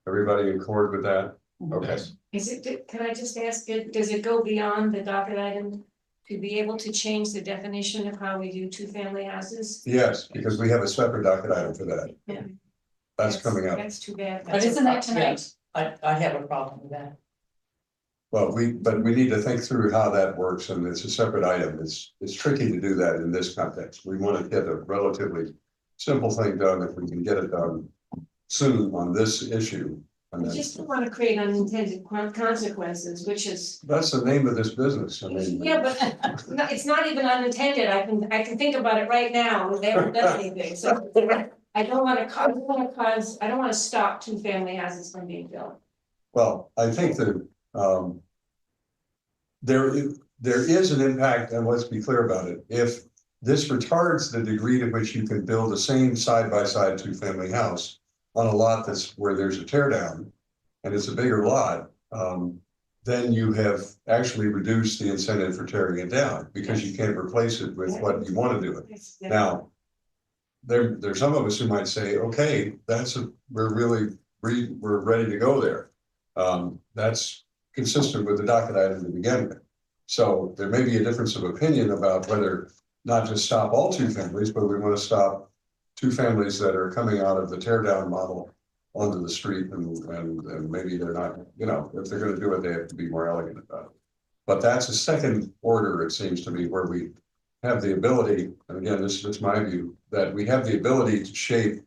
Everybody in accord with that? Okay. Is it, can I just ask, does it go beyond the docket item to be able to change the definition of how we do two-family houses? Yes, because we have a separate docket item for that. Yeah. That's coming up. That's too bad. But isn't that tonight? I have a problem with that. Well, but we need to think through how that works, and it's a separate item. It's tricky to do that in this context. We want to get a relatively simple thing done if we can get it done soon on this issue. And We then, just don't want to create unintended consequences, which is, that's the name of this business. I mean. yeah, but it's not even unintended. I can think about it right now. They haven't done anything, so. I don't want to stop two-family houses from being built. Well, I think that there is an impact, and let's be clear about it. If this retards the degree to which you can build the same side-by-side two-family house on a lot that's where there's a tear down, and it's a bigger lot, then you have actually reduced the incentive for tearing it down because you can't replace it with what you want to do it. Now, there's some of us who might say, okay, we're ready to go there. That's consistent with the docket item to begin with. So there may be a difference of opinion about whether not just stop all two families, but we want to stop two families that are coming out of the tear down model onto the street, and maybe they're not, if they're going to do it, they have to be more elegant about it. But that's a second order, it seems to me, where we have the ability, and again, this is my view, that we have the ability to shape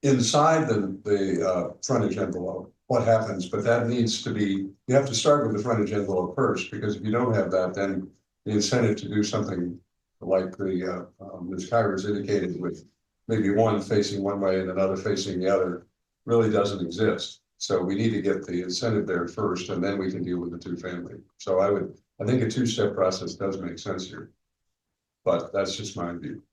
inside the frontage envelope what happens, but that needs to be, you have to start with the frontage envelope first, because if you don't have that, then the incentive to do something like the Ms. Kyra's indicated, with maybe one facing one way and another facing the other, really doesn't exist. So we need to get the incentive there first, and then we can deal with the two family. So I think a two-step process does make sense here. But that's just my view.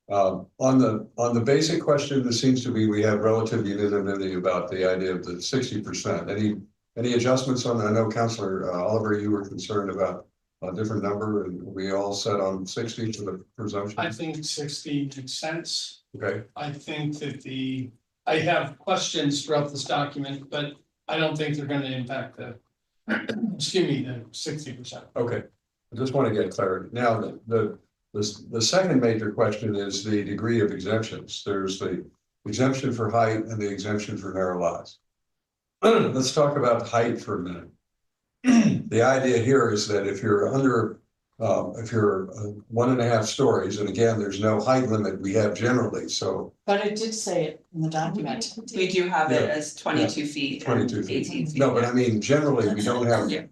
On the basic question, there seems to be, we have relative unanimity about the idea of the 60%. Any adjustments on, I know Councilor Oliver, you were concerned about a different number, and we all set on 60 for the presumption? I think 60 makes sense. Okay. I think that I have questions throughout this document, but I don't think they're gonna impact the 60%. Okay, I just want to get clarity. Now, the second major question is the degree of exemptions. There's the exemption for height and the exemption for narrow lots. Let's talk about height for a minute. The idea here is that if you're under, if you're 1.5 stories, and again, there's no height limit we have generally, so. But it did say it in the document. We do have it Yeah. as 22 feet. 22 and feet. 18 feet. No, but I mean, generally, we don't have Yeah.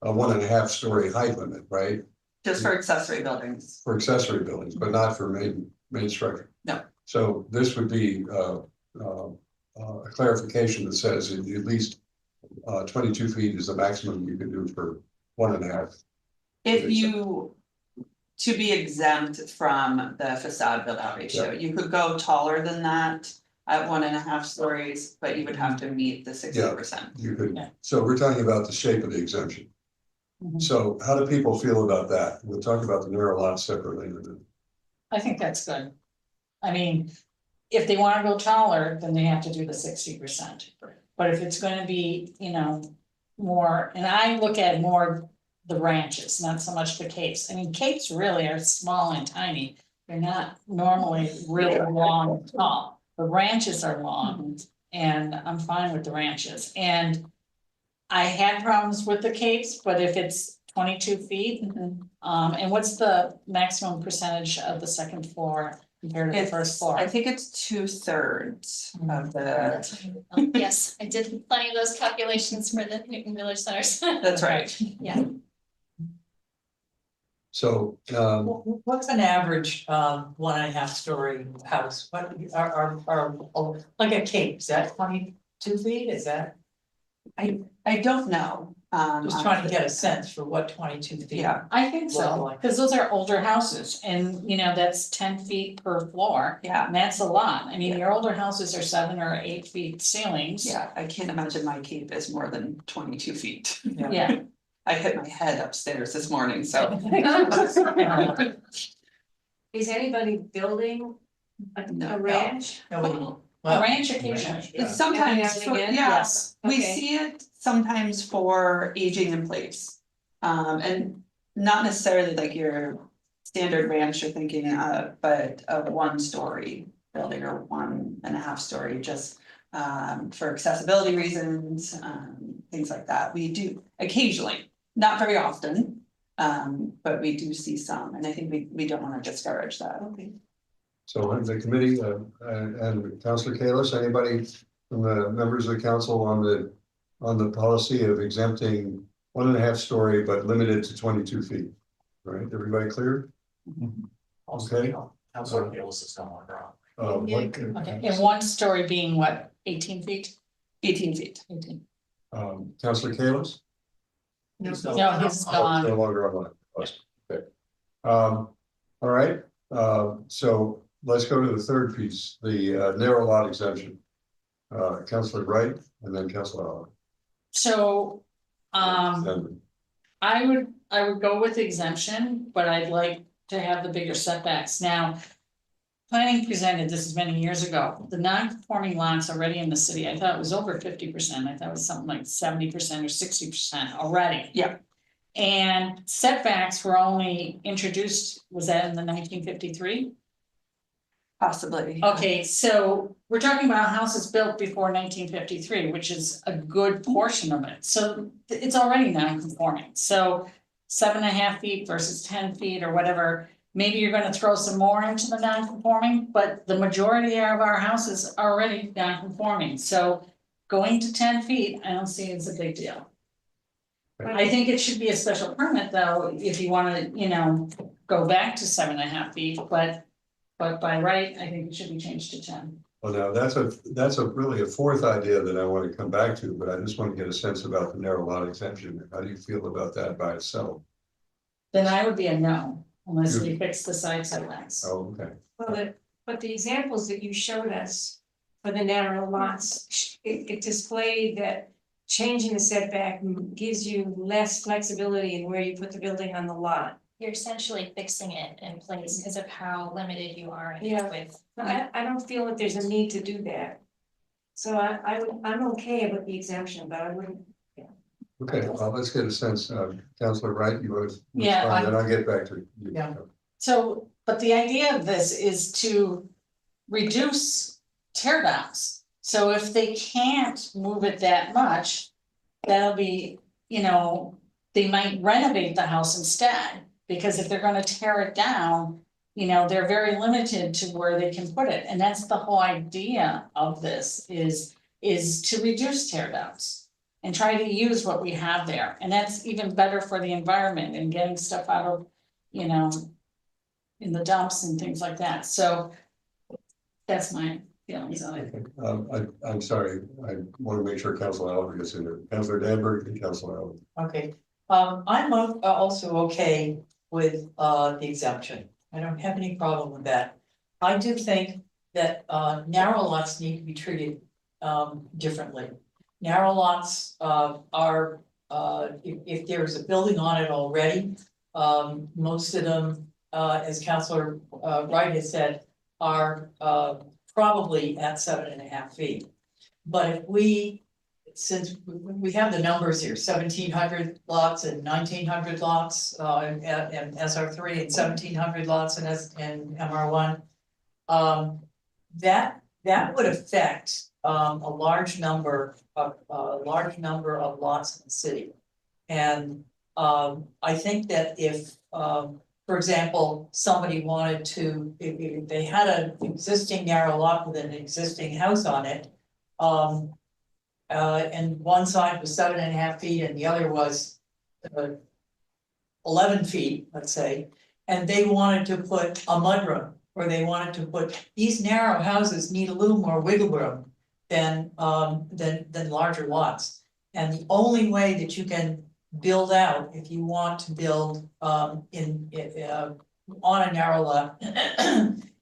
a 1.5 story height limit, right? Just for accessory buildings. For accessory buildings, but not for main structure. No. So this would be a clarification that says at least 22 feet is the maximum you can do for 1.5. If you, to be exempt from the facade build out ratio, Yeah. you could go taller than that at 1.5 stories, but you would have to meet the 60%. You could, Yeah. so we're talking about the shape of the exemption. Mhm. So how do people feel about that? We'll talk about the narrow lots separately. I think that's good. I mean, if they wanna go taller, then they have to do the 60%. But if it's gonna be, more, and I look at more the ranches, not so much the capes. I mean, capes really are small and tiny. They're not normally really long and tall. The ranches are long, and I'm fine with the ranches. And I had problems with the capes, but if it's 22 feet, and what's the maximum percentage of the second floor compared to the first floor? I think it's 2/3 of the, Yes, I did plenty of those calculations for the Newton Village Centers. that's right. Yeah. So, What's an average 1.5 story house? What are like a cape, is that 22 feet, is that? I don't know. Just trying to get a sense for what 22 feet. Yeah, I think so, Like- because those are older houses and, you know, that's 10 feet per floor. yeah, And that's a lot. I mean, your older houses are 7 or 8 feet ceilings. yeah, I can't imagine my cape is more than 22 feet. Yeah. I hit my head upstairs this morning, so. Is anybody building No. a ranch? A Well, ranch occasionally. It's sometimes, Every now and again? yeah, Yes. we Okay. see it sometimes for aging in place. And not necessarily like your standard ranch you're thinking of, but a 1-story building or 1.5 story, just for accessibility reasons, things like that. We do occasionally, not very often, but we do see some, and I think we don't want to discourage that. Okay. So the committee, and Councilor Kalis, anybody from the members of the council on the policy of exempting 1.5 story, but limited to 22 feet? All right, everybody clear? Okay. Councilor Kalis is no longer on. What, Okay, and 1 story being what, 18 feet? 18 feet. 18. Councilor Kalis? No, he's Oh, gone. no longer online. Okay. All right, so let's go to the third piece, the narrow lot exemption. Councilor Wright and then Councilor Allen. So, Then- I would go with exemption, but I'd like to have the bigger setbacks. Now, planning presented, this is many years ago, the non-conforming lots already in the city, I thought it was over 50%, I thought it was something like 70% or 60% already. Yeah. And setbacks were only introduced, was that in the 1953? Possibly. Okay, so we're talking about houses built before 1953, which is a good portion of it, so it's already non-conforming, so 7.5 feet versus 10 feet or whatever. Maybe you're gonna throw some more into the non-conforming, but the majority of our houses are already non-conforming, so going to 10 feet, I don't see as a big deal. I think it should be a special permit though, if you wanna, you know, go back to 7.5 feet, but by right, I think it should be changed to 10. Well, now, that's a really a fourth idea that I want to come back to, but I just want to get a sense about the narrow lot exemption. How do you feel about that by itself? Then I would be a no, unless we fix the side setbacks. Oh, okay. Well, but the examples that you showed us for the narrow lots, it displayed that changing the setback gives you less flexibility in where you put the building on the lot. You're essentially fixing it in place because of how limited you are in Yeah. width. I don't feel that there's a need to do that. So I'm okay with the exemption, but I wouldn't. Okay, well, let's get a sense. Councilor Wright, you want to Yeah, respond, then I'll get back to you. Yeah. So, but the idea of this is to reduce tear downs. So if they can't move it that much, that'll be, you know, they might renovate the house instead. Because if they're gonna tear it down, you know, they're very limited to where they can put it. And that's the whole idea of this is to reduce tear downs. And try to use what we have there. And that's even better for the environment and getting stuff out of, you know, in the dumps and things like that. So that's my feelings on it. I'm sorry, I want to make sure Councilor Allen gets in there. Councilor Danberg and Councilor Allen. Okay, I'm also okay with the exemption. I don't have any problem with that. I do think that narrow lots need to be treated differently. Narrow lots are, if there's a building on it already, most of them, as Councilor Wright has said, are probably at 7.5 feet. But if since we have the numbers here, 1,700 lots and 1,900 lots in SR3 and 1,700 lots in MR1, that would affect a large number of lots in the city. And I think that if, for example, somebody wanted to, if they had an existing narrow lot with an existing house on it, and one side was 7.5 feet and the other was 11 feet, let's say, and they wanted to put a mudroom, or they wanted to put, these narrow houses need a little more wiggle room than larger lots. And the only way that you can build out, if you want to build on a narrow lot,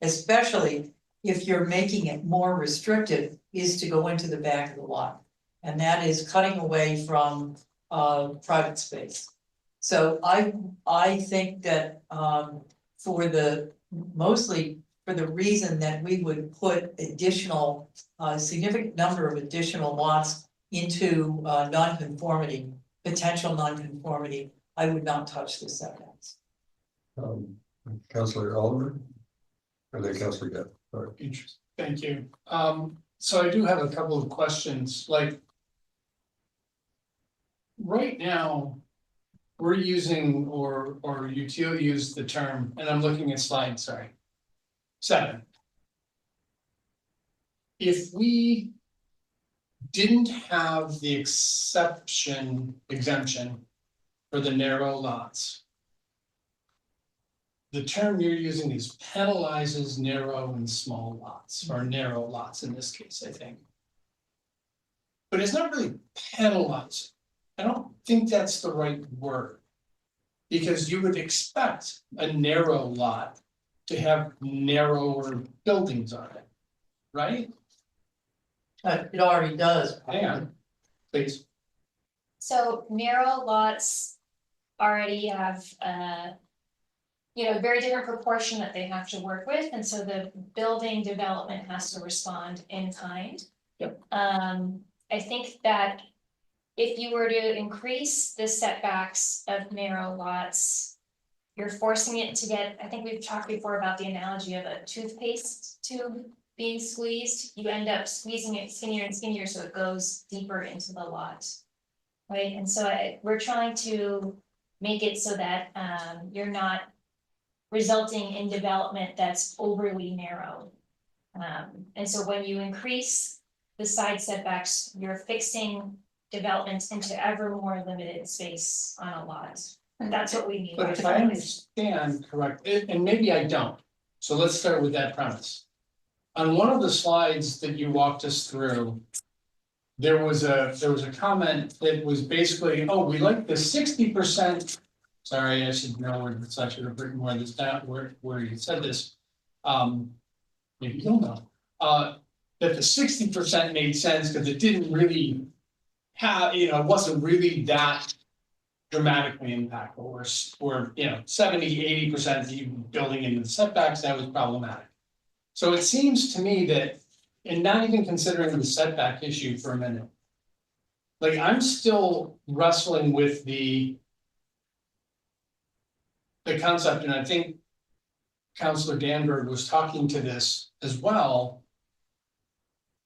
especially if you're making it more restrictive, is to go into the back of the lot. And that is cutting away from private space. So I think that for the, mostly for the reason that we would put additional, significant number of additional lots into nonconformity, potential nonconformity, I would not touch the setbacks. Counselor Oliver? And then Counselor Gett. All right. Interesting, thank you. So I do have a couple of questions, like. Right now, we're using, or UTO used the term, and I'm looking at slide, sorry. 7. If we didn't have the exemption for the narrow lots. The term you're using is penalizes narrow and small lots, or narrow lots in this case, I think. But it's not really penalizing. I don't think that's the right word. Because you would expect a narrow lot to have narrower buildings on it, right? It already does. Hang on, please. So narrow lots already have very different proportion that they have to work with, and so the building development has to respond in kind. Yep. I think that if you were to increase the setbacks of narrow lots, you're forcing it to get, I think we've talked before about the analogy of a toothpaste tube being squeezed. You end up squeezing it skinnier and skinnier so it goes deeper into the lot. Right, and so we're trying to make it so that you're not resulting in development that's overly narrow. And so when you increase the side setbacks, you're fixing developments into ever more limited space on a lot. That's what we need. But if I understand correct, and maybe I don't, so let's start with that premise. On one of the slides that you walked us through, there was a comment that was basically, oh, we like the 60%. Sorry, I should know where it's actually written more this down where you said this. Maybe you'll know. That the 60% made sense because it didn't really have, it wasn't really that dramatically impactful, or 70-80% even building into the setbacks, that was problematic. So it seems to me that, and not even considering the setback issue for a minute, like I'm still wrestling with the concept, and I think Councilor Danberg was talking to this as well.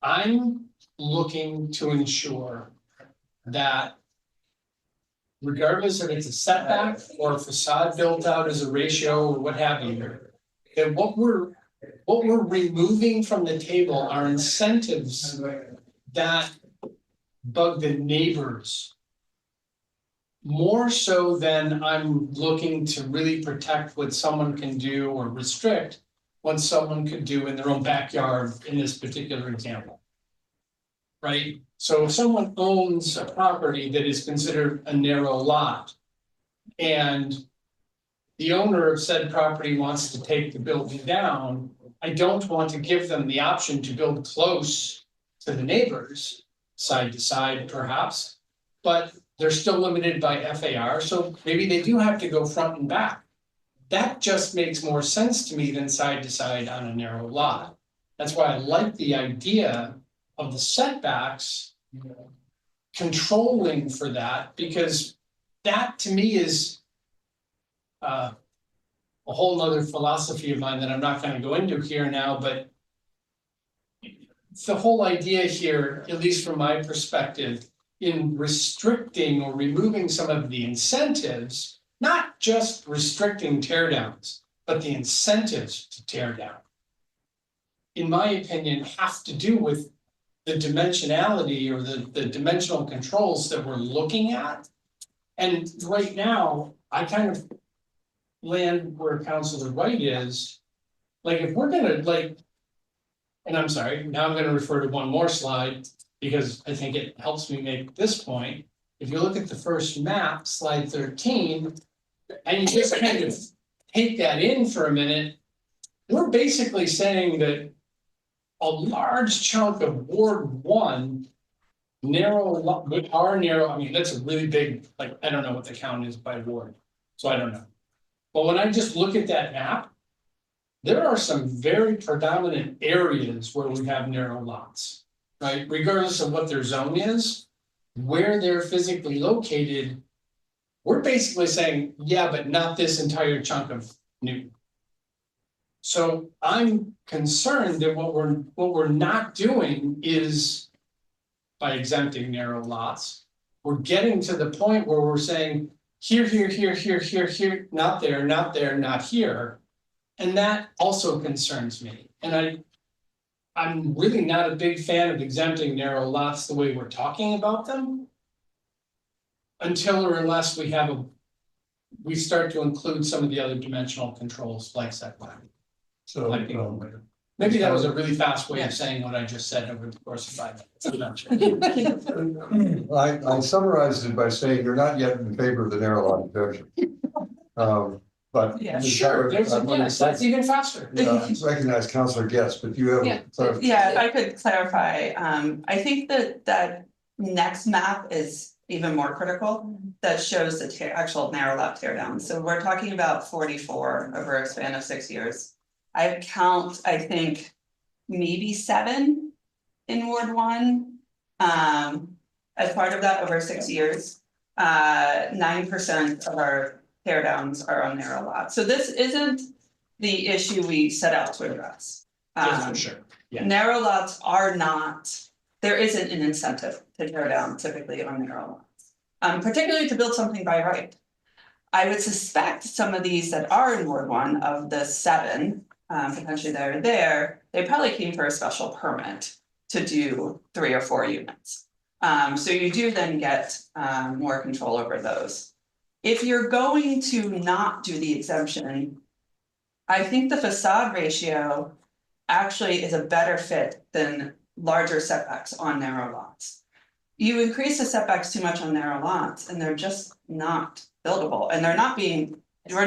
I'm looking to ensure that regardless if it's a setback or a facade built out as a ratio or what have you, that what we're removing from the table are incentives that bug the neighbors more so than I'm looking to really protect what someone can do or restrict what someone could do in their own backyard in this particular example. Right? So if someone owns a property that is considered a narrow lot and the owner of said property wants to take the building down, I don't want to give them the option to build close to the neighbors, side to side perhaps, but they're still limited by FAR, so maybe they do have to go front and back. That just makes more sense to me than side to side on a narrow lot. That's why I like the idea of the setbacks controlling for that, because that to me is a whole nother philosophy of mine that I'm not going to go into here now, but the whole idea here, at least from my perspective, in restricting or removing some of the incentives, not just restricting tear downs, but the incentives to tear down, in my opinion, have to do with the dimensionality or the dimensional controls that we're looking at. And right now, I kind of land where Councilor Wright is. Like if we're gonna and I'm sorry, now I'm gonna refer to one more slide because I think it helps me make this point. If you look at the first map, slide 13, and you just kind of take that in for a minute, we're basically saying that a large chunk of Ward 1 narrow, I mean, that's a really big, like, I don't know what the count is by ward, so I don't know. But when I just look at that map, there are some very predominant areas where we have narrow lots, right? Regardless of what their zone is, where they're physically located, we're basically saying, yeah, but not this entire chunk of Newton. So I'm concerned that what we're not doing is, by exempting narrow lots, we're getting to the point where we're saying here, not there, not here. And that also concerns me. And I'm really not a big fan of exempting narrow lots the way we're talking about them, until or unless we start to include some of the other dimensional controls like setback. So, Maybe that was a really fast way of saying what I just said over the course of 5 minutes. I summarized it by saying you're not yet in favor of the narrow lot exemption. But. Yeah, Sure, yes, that's even faster. Recognize Councilor Guest, but you have. Yeah, if I could clarify, I think that next map is even more critical. That shows the actual narrow lot tear down. So we're talking about 44 over a span of 6 years. I count, I think, maybe 7 in Ward 1. As part of that over 6 years, 9% of our tear downs are on narrow lots. So this isn't the issue we set out to address. Yes, for sure. Yeah. Narrow lots are not, there isn't an incentive to tear down typically on narrow lots, particularly to build something by right. I would suspect some of these that are in Ward 1 of the 7, potentially that are there, they probably came for a special permit to do 3 or 4 units. So you do then get more control over those. If you're going to not do the exemption, I think the facade ratio actually is a better fit than larger setbacks on narrow lots. You increase the setbacks too much on narrow lots and they're just not buildable, and we're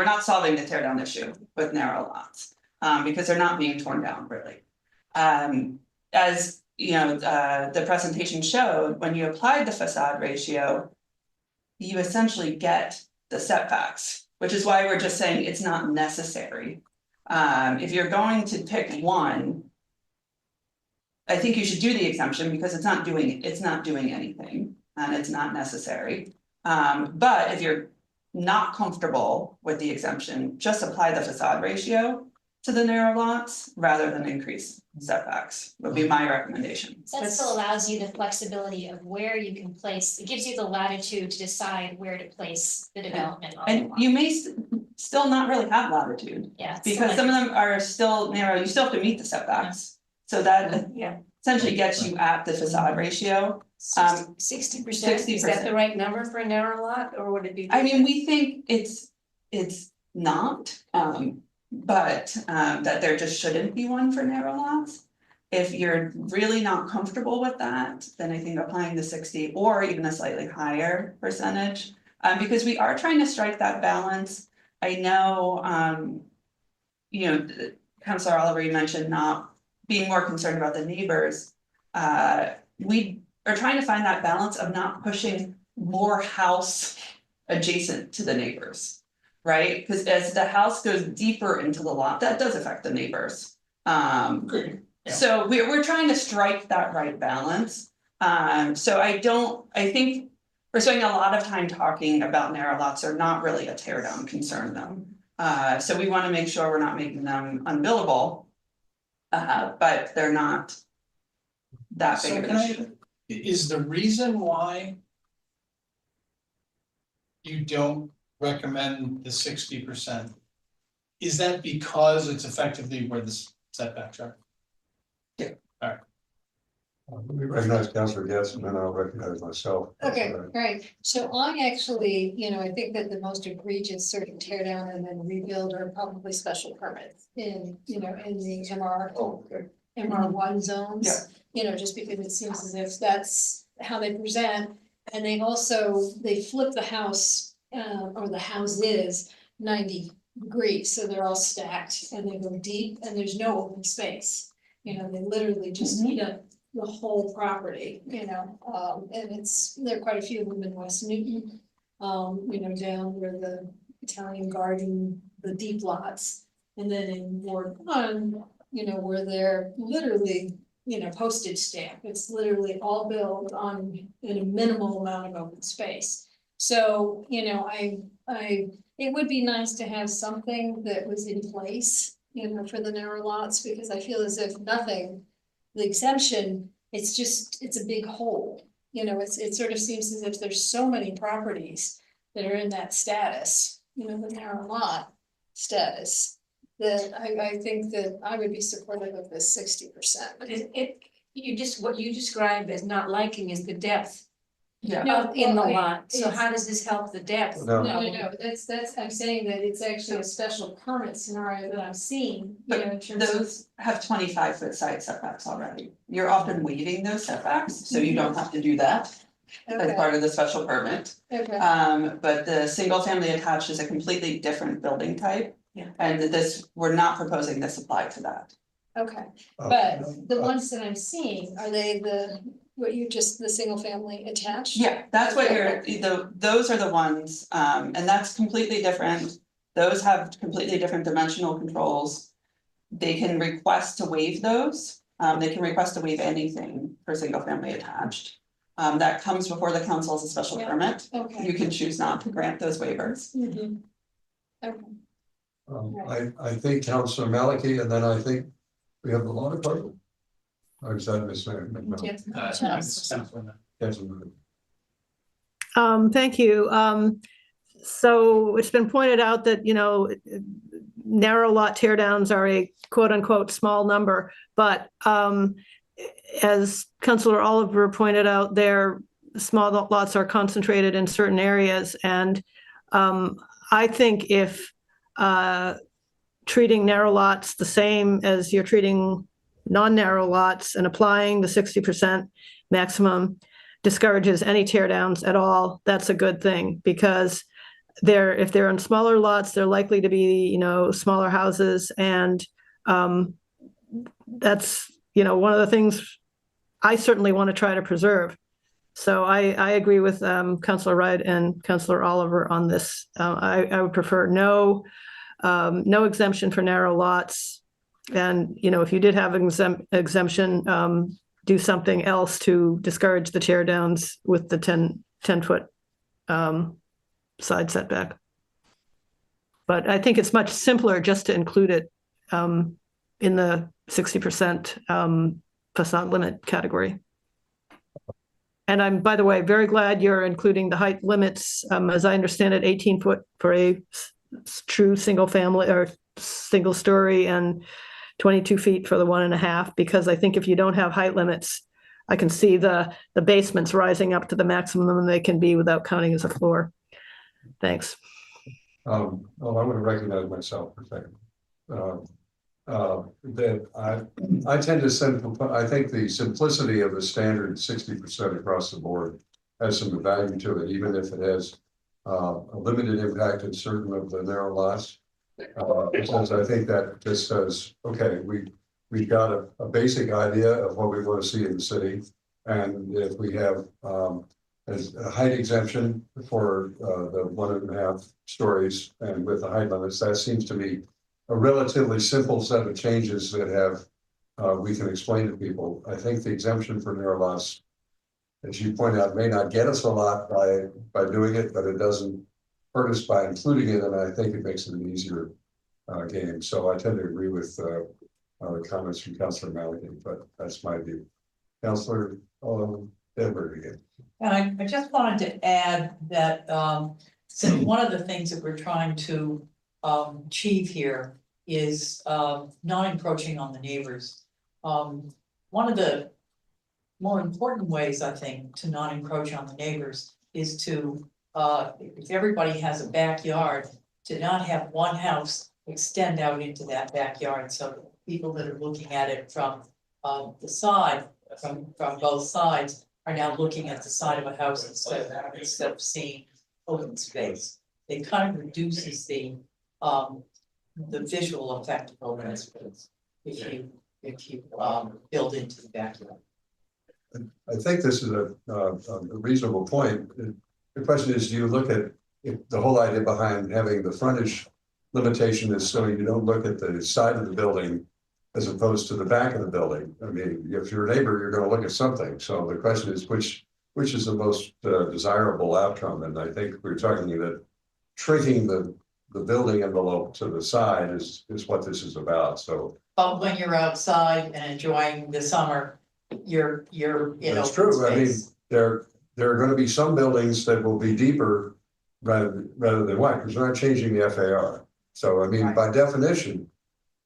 not solving the tear down issue with narrow lots, because they're not being torn down really. As you know, the presentation showed, when you applied the facade ratio, you essentially get the setbacks, which is why we're just saying it's not necessary. If you're going to pick one, I think you should do the exemption because it's not doing anything and it's not necessary. But if you're not comfortable with the exemption, just apply the facade ratio to the narrow lots rather than increase setbacks would be my recommendation. That still allows you the flexibility of where you can place, it gives you the latitude to decide where to place the development on the And lot. you may still not really have latitude. Yeah, it's Because still some of them are still narrow, you still have to meet the setbacks. So that essentially gets you at the facade ratio. 60%, is that 60%. the right number for a narrow lot, or would it be? I mean, we think it's not, but that there just shouldn't be one for narrow lots. If you're really not comfortable with that, then I think applying the 60 or even a slightly higher percentage, because we are trying to strike that balance. I know, you know, Councilor Oliver, you mentioned not being more concerned about the neighbors. We are trying to find that balance of not pushing more house adjacent to the neighbors, right? Because as the house goes deeper into the lot, that does affect the neighbors. So we're trying to strike that right balance. So I think we're spending a lot of time talking about narrow lots. They're not really a tear down concern though. So we want to make sure we're not making them unbuildable. But they're not that big of an issue. Is the reason why you don't recommend the 60%, is that because it's effectively where the setbacks are? Yeah. All right. We recognize Councilor Guest and then I'll recognize myself. Okay, great. So I actually, I think that the most egregious sort of tear down and then rebuild are probably special permits in the MR. MR1 zones. Yeah. You know, just because it seems as if that's how they present. And they also, they flip the house, or the houses 90 degrees, so they're all stacked and they go deep and there's no open space. You know, they literally just eat up the whole property, you know, and there are quite a few of them in West Newton. You know, down where the Italian garden, the deep lots. And then in Ward 1, you know, where they're literally, you know, postage stamp. It's literally all built on in a minimal amount of open space. So, you know, it would be nice to have something that was in place, you know, for the narrow lots, because I feel as if nothing, the exemption, it's a big hole. You know, it sort of seems as if there's so many properties that are in that status, you know, the narrow lot status, that I think that I would be supportive of this 60%. But what you describe as not liking is the depth. Yeah. No, in the Well, lot, so it's- how does this help the depth? No. No, that's, I'm saying that it's actually a special permit scenario that I'm seeing, you know, in terms of. Those have 25-foot side setbacks already. You're often waiving those setbacks, so you don't have to do that as Okay, part of the special permit. okay, But the single family attached is a completely different building type. Yeah. And we're not proposing this apply to that. okay, but the ones that I'm seeing, are they the single family attached? Yeah, that's what those are the ones, and that's completely different. Those have completely different dimensional controls. They can request to waive those. They can request to waive anything for single family attached. That comes before the council as a special Yeah. permit. Okay. You can choose not to grant those waivers. Mhm. Okay. I think Councilor Maliki, and then I think we have the law department. Or is that Ms. McMillan? Councilman. Thank you. So it's been pointed out that, you know, narrow lot teardowns are a quote unquote small number, but as Councilor Oliver pointed out, their small lots are concentrated in certain areas. And I think if treating narrow lots the same as you're treating non-narrow lots and applying the 60% maximum discourages any teardowns at all, that's a good thing, because if they're on smaller lots, they're likely to be, you know, smaller houses. And that's, you know, one of the things I certainly want to try to preserve. So I agree with Councilor Wright and Councilor Oliver on this. I would prefer no exemption for narrow lots. And, you know, if you did have an exemption, do something else to discourage the tear downs with the 10-foot side setback. But I think it's much simpler just to include it in the 60% facade limit category. And I'm, by the way, very glad you're including the height limits, as I understand it, 18 foot for a true single family or single story and 22 feet for the 1.5, because I think if you don't have height limits, I can see the basements rising up to the maximum they can be without counting as a floor. Thanks. I want to recognize myself for a second. That I tend to I think the simplicity of the standard 60% across the board has some value to it, even if it has a limited impact in certain of the narrow lots. Because I think that just says, okay, we've got a basic idea of what we want to see in the city, and if we have a height exemption for the 1.5 stories and with the height limits, that seems to me a relatively simple set of changes that we can explain to people. I think the exemption for narrow lots, as you point out, may not get us a lot by doing it, but it doesn't hurt us by including it, and I think it makes it an easier game. So I tend to agree with the comments from Councilor Maliki, but that's my view. Councilor Denver again. And I just wanted to add that since one of the things that we're trying to achieve here is not encroaching on the neighbors. One of the more important ways, I think, to not encroach on the neighbors is to, if everybody has a backyard, to not have one house extend out into that backyard. So people that are looking at it from the side from both sides are now looking at the side of a house instead of seeing open space. It kind of reduces the visual effect of open space if you build into the backyard. I think this is a reasonable point. The question is, do you look at the whole idea behind having the frontage limitation is so you don't look at the side of the building as opposed to the back of the building. I mean, if you're a neighbor, you're going to look at something. So the question is, which is the most desirable outcome? And I think we're talking that shrinking the building envelope to the side is what this is about. So, But when you're outside and enjoying the summer, you're in that's open true. I mean, space. there are going to be some buildings that will be deeper rather than wide, because we're not changing the FAR. So I mean, Right. by definition,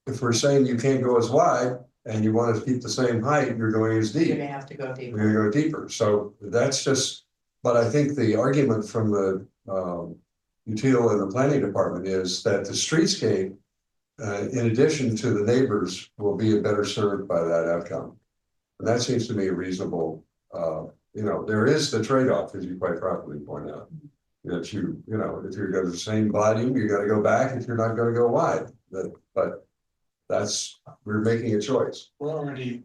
if we're saying you can't go as wide and you want to keep the same height, you're going as You're deep. gonna have to go deeper. We're gonna go deeper. So that's just, but I think the argument from the UTIL and the planning department is that the streetscape, in addition to the neighbors, will be better served by that outcome. And that seems to me a reasonable, there is the trade-off, as you quite properly point out. That if you're going to the same volume, you gotta go back if you're not gonna go wide. But we're making a choice. We're already,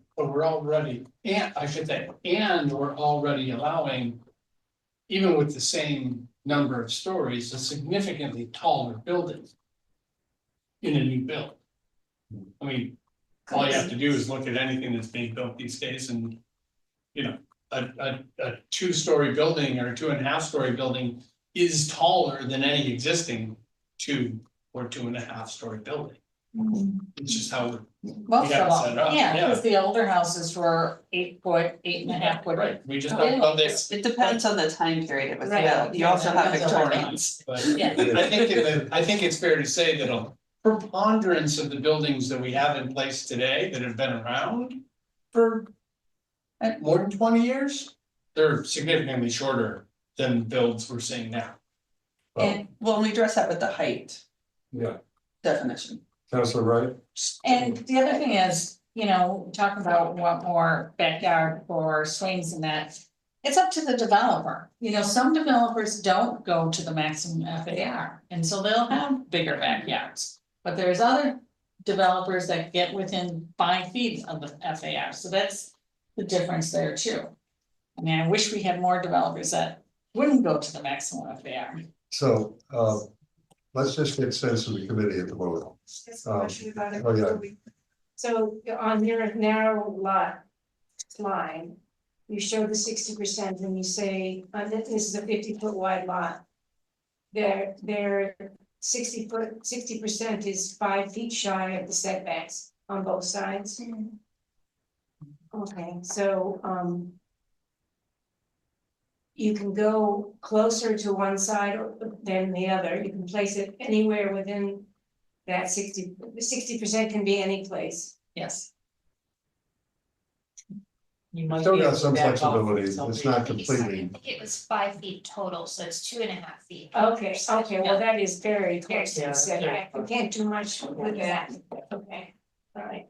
and I should say, and we're already allowing, even with the same number of stories, a significantly taller building in a new build. I mean, all you have to do is look at anything that's being built these days and, a 2-story building or a 2.5-story building is taller than any existing 2 or 2.5-story building. It's just how Most got it of set them, up, yeah, yeah. because the older houses were 8 foot, 8.5 foot. Right, we just Yeah. don't know this. It depends on the time period it was Right. built. You also have Depends on the Victorians. But Yeah. I think it's fair to say that a preponderance of the buildings that we have in place today that have been around for more than 20 years, they're significantly shorter than builds we're seeing now. And when we address that with the height Yeah, definition. Councilor Wright? And the other thing is, talking about what more backyard for swings and that. It's up to the developer, some developers don't go to the maximum FAR, and so they'll have bigger backyards. But there's other developers that get within 5 feet of the FAR, so that's the difference there too. I mean, I wish we had more developers that wouldn't go to the maximum FAR. So, let's just get sense of the committee at the moment. Just a question about it oh, yeah. before we- So on your narrow lot line, you show the 60% and you say, this is a 50-foot wide lot. Their 60% is 5 feet shy of the setbacks on both sides. Okay, so, you can go closer to one side than the other. You can place it anywhere within that 60% can be any place. Yes. You might Still be got able to some back off flexibility. with It's something. not I completely, think it was 5 feet total, so it's 2.5 feet. Okay, well, that is very close to Yeah, the setback. You can't do much with that. Okay, all right.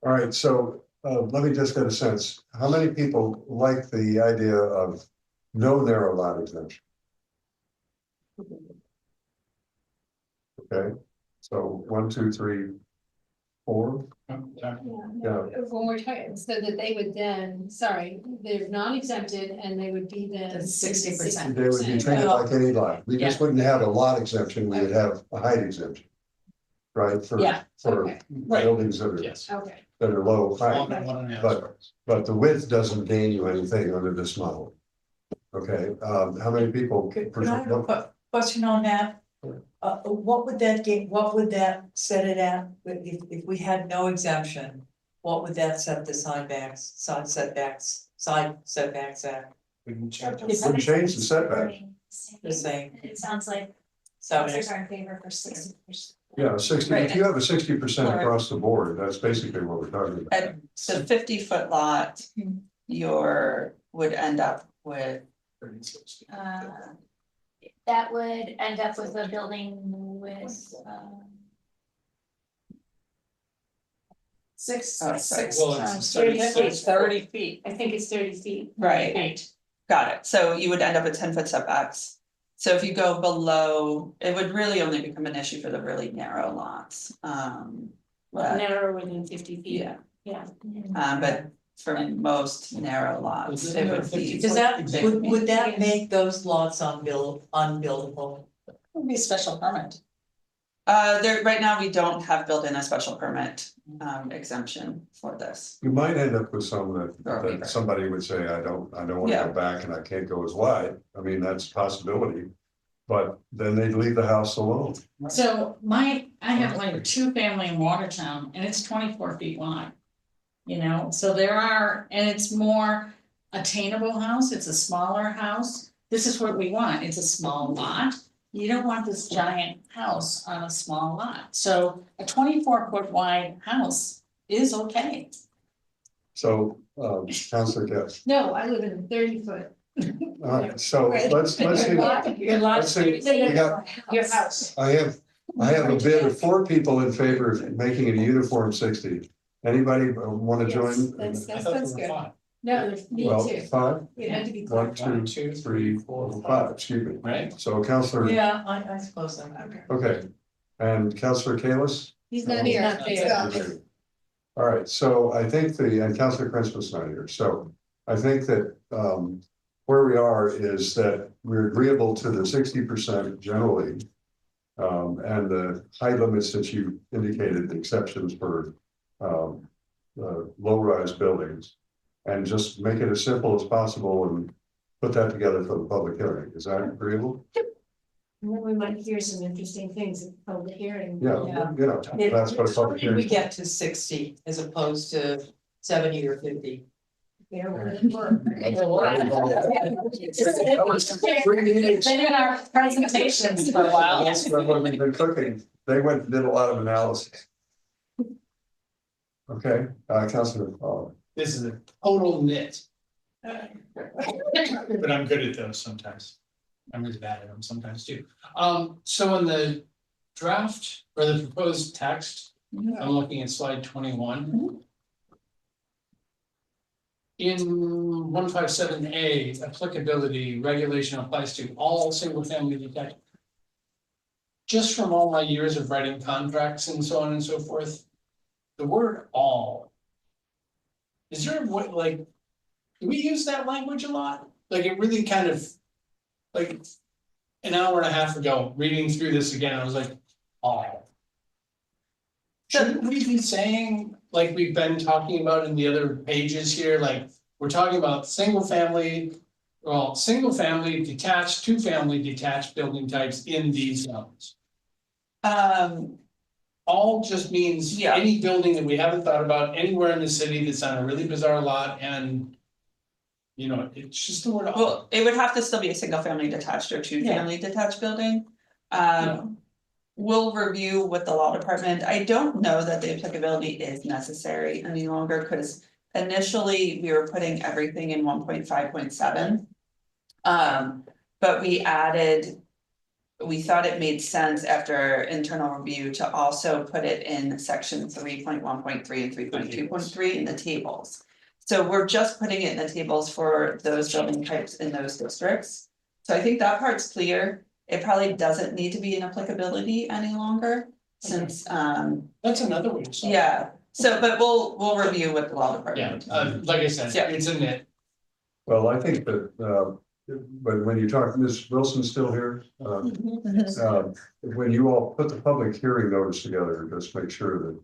all right, so let me just get a sense. How many people like the idea of no narrow lot exemption? Okay, so 1, 2, 3, 4. Yeah. When we're talking, so that they would then, they're non-exempted and they would be then. The 60%. They would be treated like any lot. We just wouldn't have a lot exemption, we would have a height exemption. Right, for Yeah, okay. buildings that are, Yes. Okay. that are low height. 1.5 But- stories. But the width doesn't gain you anything under this model. Okay, how many people? Could I have a question on that? What would that set it at, if we had no exemption? What would that set the side setbacks at? We can check. Wouldn't change the setback. The same. It sounds like So officers are in favor for 60%. Yeah, 60, if you have a 60% across the board, that's basically what we're talking about. At the 50-foot lot, would end up with, That would end up with a building with, Six, Oh, six Well, times it's 30 feet. 30 feet. I think it's 30 feet. Right. Got it. So you would end up at 10-foot setbacks. So if you go below, it would really only become an issue for the really narrow lots. But, Narrower than 50 feet. yeah, Yeah. but for most narrow lots, it would be. Does that, big. would that make those lots unbuildable? Would be a special permit. There, right now, we don't have built in a special permit exemption for this. You might end up with some Or that waiver. somebody would say, I don't wanna Yeah. go back and I can't go as wide. I mean, that's a possibility. But then they'd leave the house alone. So I have like a 2-family in Watertown and it's 24 feet wide. You know, so there are, and it's more attainable house, it's a smaller house. This is what we want, it's a small lot. You don't want this giant house on a small lot, so a 24-foot wide house is okay. So, Counselor Guest. No, I live in a 30-foot. All right, so let's see. Your lot, Let's see, we got, your house. I have a bid of 4 people in favor of making it a uniform 60. Anybody wanna join? That's I thought that's there were good. 5, No, there's me Well, too. 5, It had to be. 1, clear. 2, 3, 4, 5, excuse me. right? So Counselor, Yeah, I suppose so. okay, and Counselor Kalis? He's not here. Not there. All right, so I think and Counselor Prince was not here, so I think that where we are is that we're agreeable to the 60% generally. And the height limits that you indicated, the exceptions for low-rise buildings. And just make it as simple as possible and put that together for the public hearing. Is that agreeable? And then we might hear some interesting things at the public hearing. Yeah, you know, that's what a How public did we hearing. get to 60 as opposed to 70 or 50? There were. It's been in our presentations for a while. That's what we've been cooking. They went and did a lot of analysis. Okay, Counselor, This is a total nit. But I'm good at those sometimes. I'm really bad at them sometimes too. So in the draft or the proposed text, I'm looking at slide 21. In 157A, applicability regulation applies to all single-family detached. Just from all my years of writing contracts and so on and so forth, the word all. Is there what, like, do we use that language a lot? Like, it really kind of, like, an hour and a half ago, reading through this again, I was like, all. Shouldn't we be saying, like we've been talking about in the other pages here, like, we're talking about single family, detached, 2-family detached building types in these zones. All just means Yeah. any building that we haven't thought about anywhere in the city that's on a really bizarre lot and. You know, it's just the word all. Well, it would have to still be a single family detached or 2-family detached building. We'll review with the law department. I don't know that the applicability is necessary any longer, because initially we were putting everything in 1.5.7. But we thought it made sense after internal review to also put it in section 3.1.3 and 3.2.3 in the tables. So we're just putting it in the tables for those building types in those districts. So I think that part's clear. It probably doesn't need to be an applicability any longer, since That's another way to solve it. yeah, so but we'll review with the law Yeah, department. like I said, Yeah. it's a nit. well, I think that, but when you talk, Ms. Wilson still here? When you all put the public hearing notice together, just make sure that,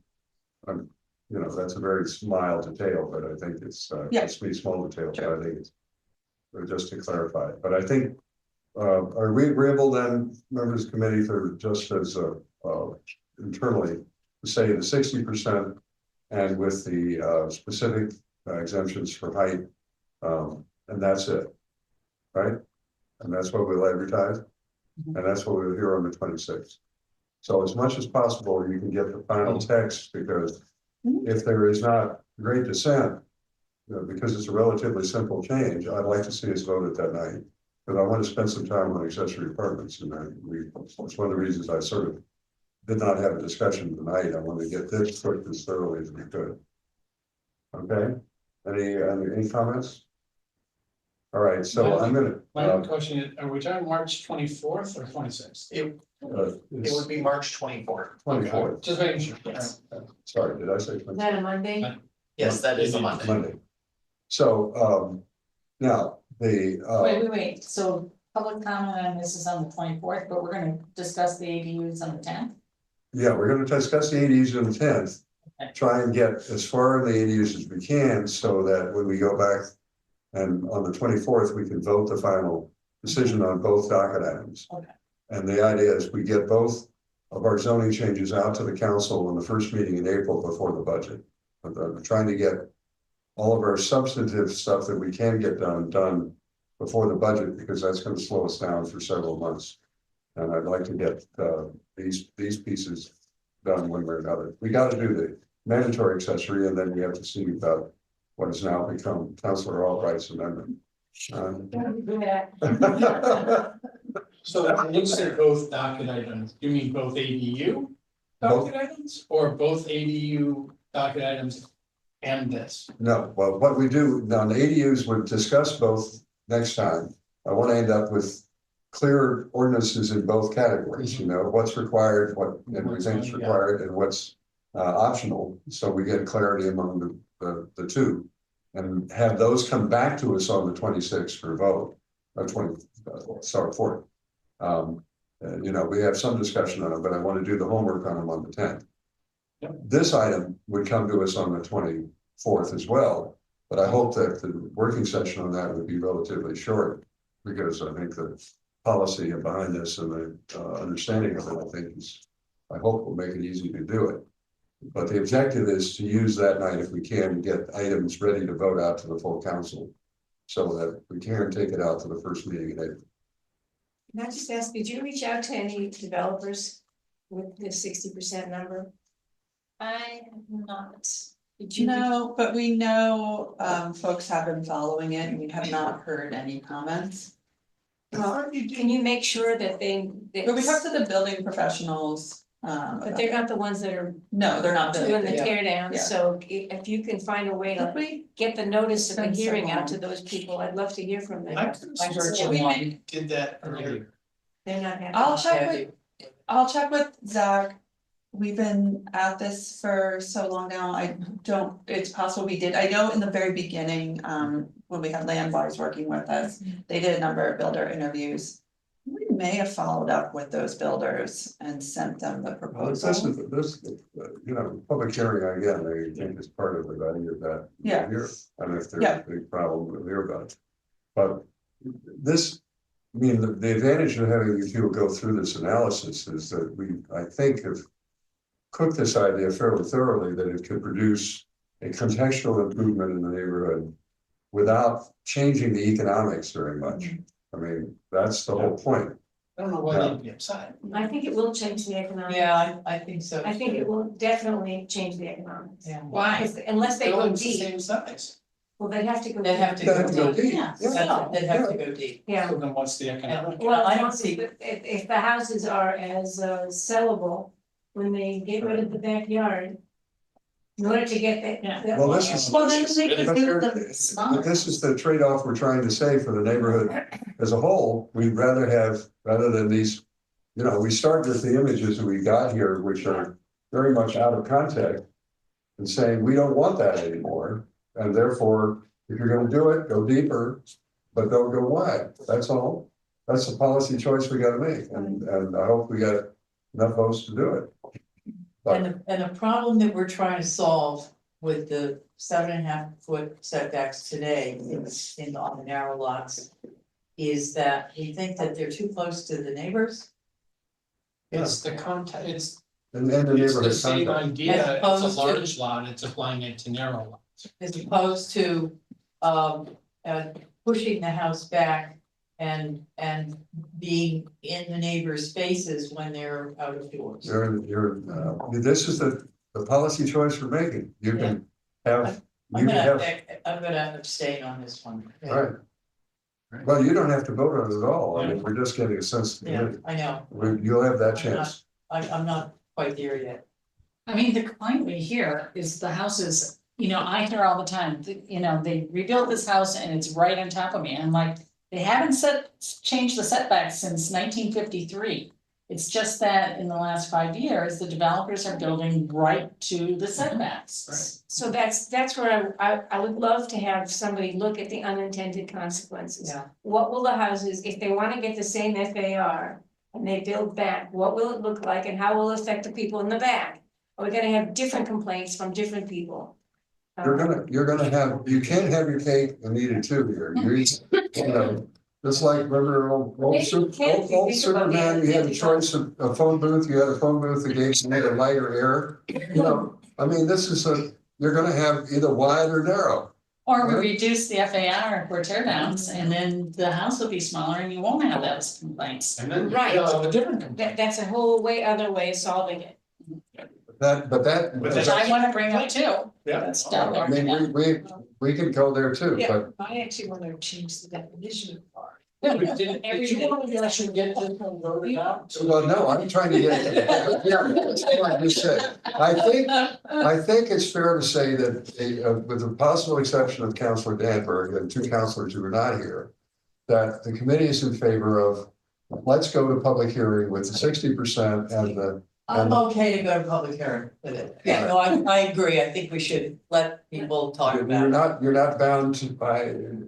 you know, that's a very mild detail, but I think it's, just me small detail, but I think it's just to clarify, but I think, are we agreeable then, members of the committee, for just as internally to say the 60% and with the specific exemptions for height, and that's it, right? And that's what we'll advertise, and that's what we'll hear on the 26th. So as much as possible, you can get the final text, because if there is not great dissent, you know, because it's a relatively simple change, I'd like to see us vote it that night. Because I want to spend some time on accessory apartments, and it's one of the reasons I sort of did not have a discussion tonight. I want to get this cooked as thoroughly as we could. Okay, any comments? All right, so I'm gonna, My own question is, are we talking March 24th or 26th? It would be March 24th. 24th. Just making sure. Yes. Sorry, did I say Is 24th? that a Monday? Yes, that is a Monday. Monday. So, now, Wait, so public comment on this is on the 24th, but we're gonna discuss the ADUs on the 10th? yeah, we're gonna discuss the ADUs on the 10th. Okay. Try and get as far in the ADUs as we can, so that when we go back and on the 24th, we can vote the final decision on both docket items. Okay. And the idea is we get both of our zoning changes out to the council in the first meeting in April before the budget. I'm trying to get all of our substantive stuff that we can get done before the budget, because that's gonna slow us down for several months. And I'd like to get these pieces done one way or another. We gotta do the mandatory accessory, and then we have to see about what has now become Councilor Albright's amendment. So when you say both docket items, you mean both ADU docket items or both ADU docket items and this? No, well, what we do on ADUs, we'll discuss both next time. I want to end up with clear ordinances in both categories, you know, what's required, what everything's required, and what's optional, so we get clarity among the two. And have those come back to us on the 26th for vote, or 4th. You know, we have some discussion on it, but I want to do the homework on them on the 10th. This item would come to us on the 24th as well, but I hope that the working session on that would be relatively short, because I think the policy behind this and the understanding of it, I think I hope will make it easy to do it. But the objective is to use that night, if we can, get items ready to vote out to the full council, so that we can take it out to the first meeting in April. Can I just ask, did you reach out to any developers with the 60% number? I have not. Did you? No, but we know, folks have been following it and we have not heard any comments. Well, can you make sure that they? But we talked to the building professionals. But they're not the ones that are. No, they're not. Doing the tear down, Yeah. so if you can find a way to get the notice of the Been so hearing out long. to those people, I'd love to hear from them. I did that earlier. They're not happy. I'll check with Zach. We've been at this for so long now, it's possible we did, I know in the very beginning, when we had Landwise working with us, they did a number of builder interviews. We may have followed up with those builders and sent them the proposal. This, you know, public hearing, again, I think is part of the value of that. Yeah. Here, and if there's Yeah. a big problem, we'll hear about it. But this, I mean, the advantage of having you two go through this analysis is that we, I think, have cooked this idea fairly thoroughly, that it could produce a contextual improvement in the neighborhood without changing the economics very much. I mean, that's the whole point. I don't know why they'd be upset. I think it will change the economics. Yeah, I think so. I think it will definitely change the economics. Yeah. Why? Because unless they go Building's the deep, same size. well, they have to go. They have to deep. go deep. Yeah. They'd have to go deep. Yeah. So then what's the economic? Well, I I don't don't see- see, if the houses are as sellable, when they get rid of the backyard. In order to get that. Well, this is. Well, then they could But do here- them but smaller. this is the trade-off we're trying to say for the neighborhood as a whole. We'd rather have, rather than these, you know, we start with the images that we got here, which are very much out of context. And saying, we don't want that anymore, and therefore, if you're gonna do it, go deeper, but don't go wide, that's all. That's the policy choice we gotta make, and I hope we got enough votes to do it. But And the problem that we're trying to solve with the 7.5 foot setbacks today on the narrow lots. Is that we think that they're too close to the neighbors. It's the context, and the it's the neighborhood same context. idea, As it's opposed a to- large lot, it's applying it to narrow lots. As opposed to pushing the house back and being in the neighbors' faces when they're out of doors. This is the policy choice we're making. You can have, you I'm can have, gonna abstain on this one. right. Well, you don't have to vote on it at all. I mean, we're just getting a sense. Yeah, I know. You'll have that chance. I'm not quite there yet. I mean, the complaint we hear is the houses you know, I hear all the time, you know, they rebuilt this house and it's right on top of me. I'm like, they haven't changed the setbacks since 1953. It's just that in the last 5 years, the developers are building right to the setbacks. So that's where I would love to have somebody look at the unintended consequences. Yeah. What will the houses, if they wanna get the same FAR and they build back, what will it look like and how will it affect the people in the back? Are we gonna have different complaints from different people? You're gonna have, you can't have your cake and eat it too here. You know, just like remember old Superman, you had a choice of a phone booth, you had a phone booth that gave you a lighter air. You know, I mean, you're gonna have either wide or narrow. Or we reduce the FAR for tear downs and then the house will be smaller and you won't have those complaints. And then Right. you'll have a different. That's a whole other way of solving it. Which I wanna bring up too. Yeah. That's down I mean, there. we can go there too, but I actually want to change the definition of car. Did you want to actually get this one voted out? well, no, I'm trying to get. Yeah, that's what I just said. I think it's fair to say that with the possible exception of Councilor Danberg and two councilors who are not here, that the committee is in favor of, let's go to public hearing with the 60% and the. I'm okay to go to public hearing with it. Yeah, no, I agree. I think we should let people talk about it. You're not bound by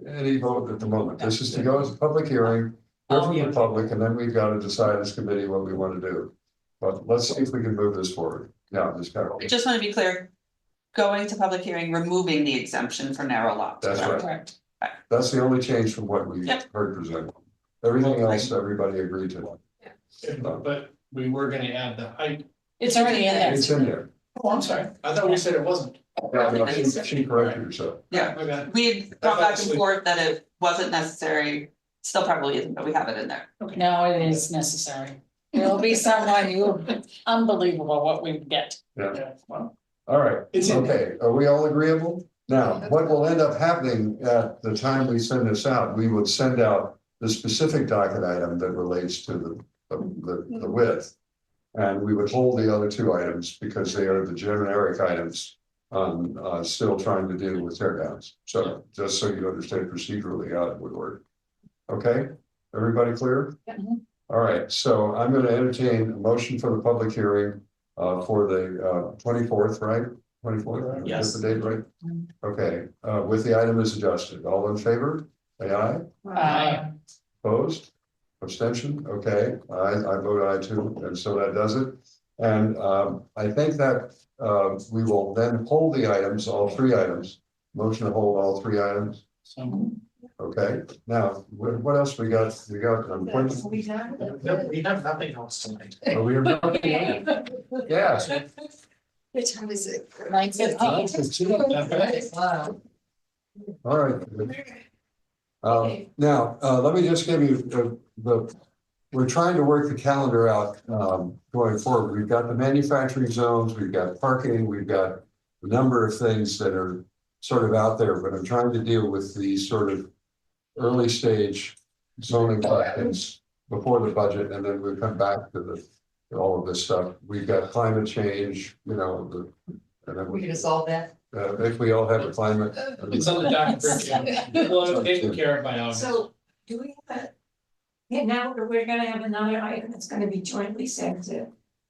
any vote at the moment. This is to go to public hearing, hear from the public, and then we've got to decide as committee what we want to do. But let's see if we can move this forward. Yeah, just kind of. I just want to be clear, going to public hearing, removing the exemption for narrow lots. That's right. Correct. That's the only change from what we Yep. heard presented. Everything else, everybody agreed to. But we were gonna add the height. It's already in there. It's in there. Oh, I'm sorry. I thought we said it wasn't. Yeah, no, she corrected herself. Yeah, My bad. we'd gone back and forth that it wasn't necessary, still probably isn't, but we have it in there. No, it is necessary. There'll be someone who, unbelievable what we get. Yeah. Yeah, well, All right, It's in okay, are we all agreeable? Now, what will end up happening at the time we send this out, we would send out the specific docket item that relates to the width. And we would hold the other two items because they are the generic items on still trying to deal with tear downs. So just so you understand procedurally how it would work. Okay, everybody clear? All right, so I'm going to entertain a motion for the public hearing for the 24th, right? 24th? Yes. Get the date right? Okay, with the item as adjusted. All in favor? Say aye. Opposed? Abstention? Okay, I vote aye too, and so that does it. And I think that we will then hold the items, all three items. Motion to hold all three items. so Okay, now, what else we got? We got. We done? We have nothing else tonight. Oh, we have nothing. Yeah. What time is it? 9:15. Wow. All right. Now, let me just give you we're trying to work the calendar out going forward. We've got the manufacturing zones, we've got parking, we've got a number of things that are sort of out there, but I'm trying to deal with these sort of early stage zoning questions before the budget, and then we'll come back to all of this stuff. We've got climate change, you know, and then We can solve that. if we all have a climate. it's on the docket for, we'll have taken care of by August. So do we have a? Yeah, now we're gonna have another item that's gonna be jointly sent to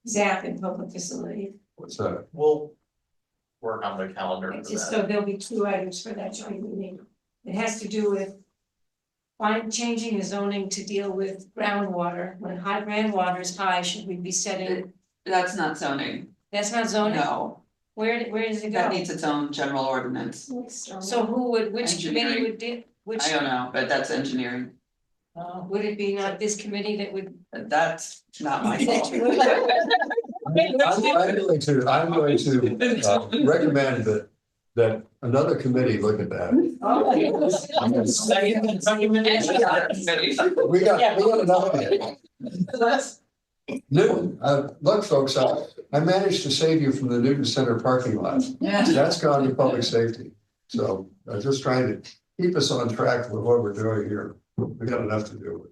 ZAP and public facility. What's that? We'll work on the calendar It's for just, that. so there'll be two items for that joint meeting. It has to do with changing the zoning to deal with groundwater. When high groundwater is high, should we be setting, That's not zoning, that's not zoning? no, Where does it go? that needs its own general ordinance. So which committee Engineering. would do, which, I don't know, but that's engineering, would it be not this committee that would? that's not my fault. I'm going to recommend that another committee look at that. We got another one. Newton, look, folks, I managed to save you from the Newton Center parking lot. That's gone to public safety. So I'm just trying to keep us on track with what we're doing here. We got enough to do.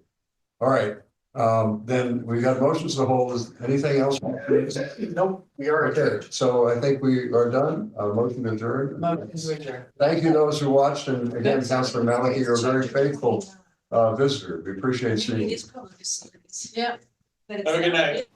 All right, Then we got motions to hold. Is anything else? Nope, we are. Okay, so I think we are done. Motion adjourned. Motion to adjourn. Thank you those who watched, and again, Councilor Maliki, you're a very faithful visitor. We appreciate seeing you. Yeah. Have a good night.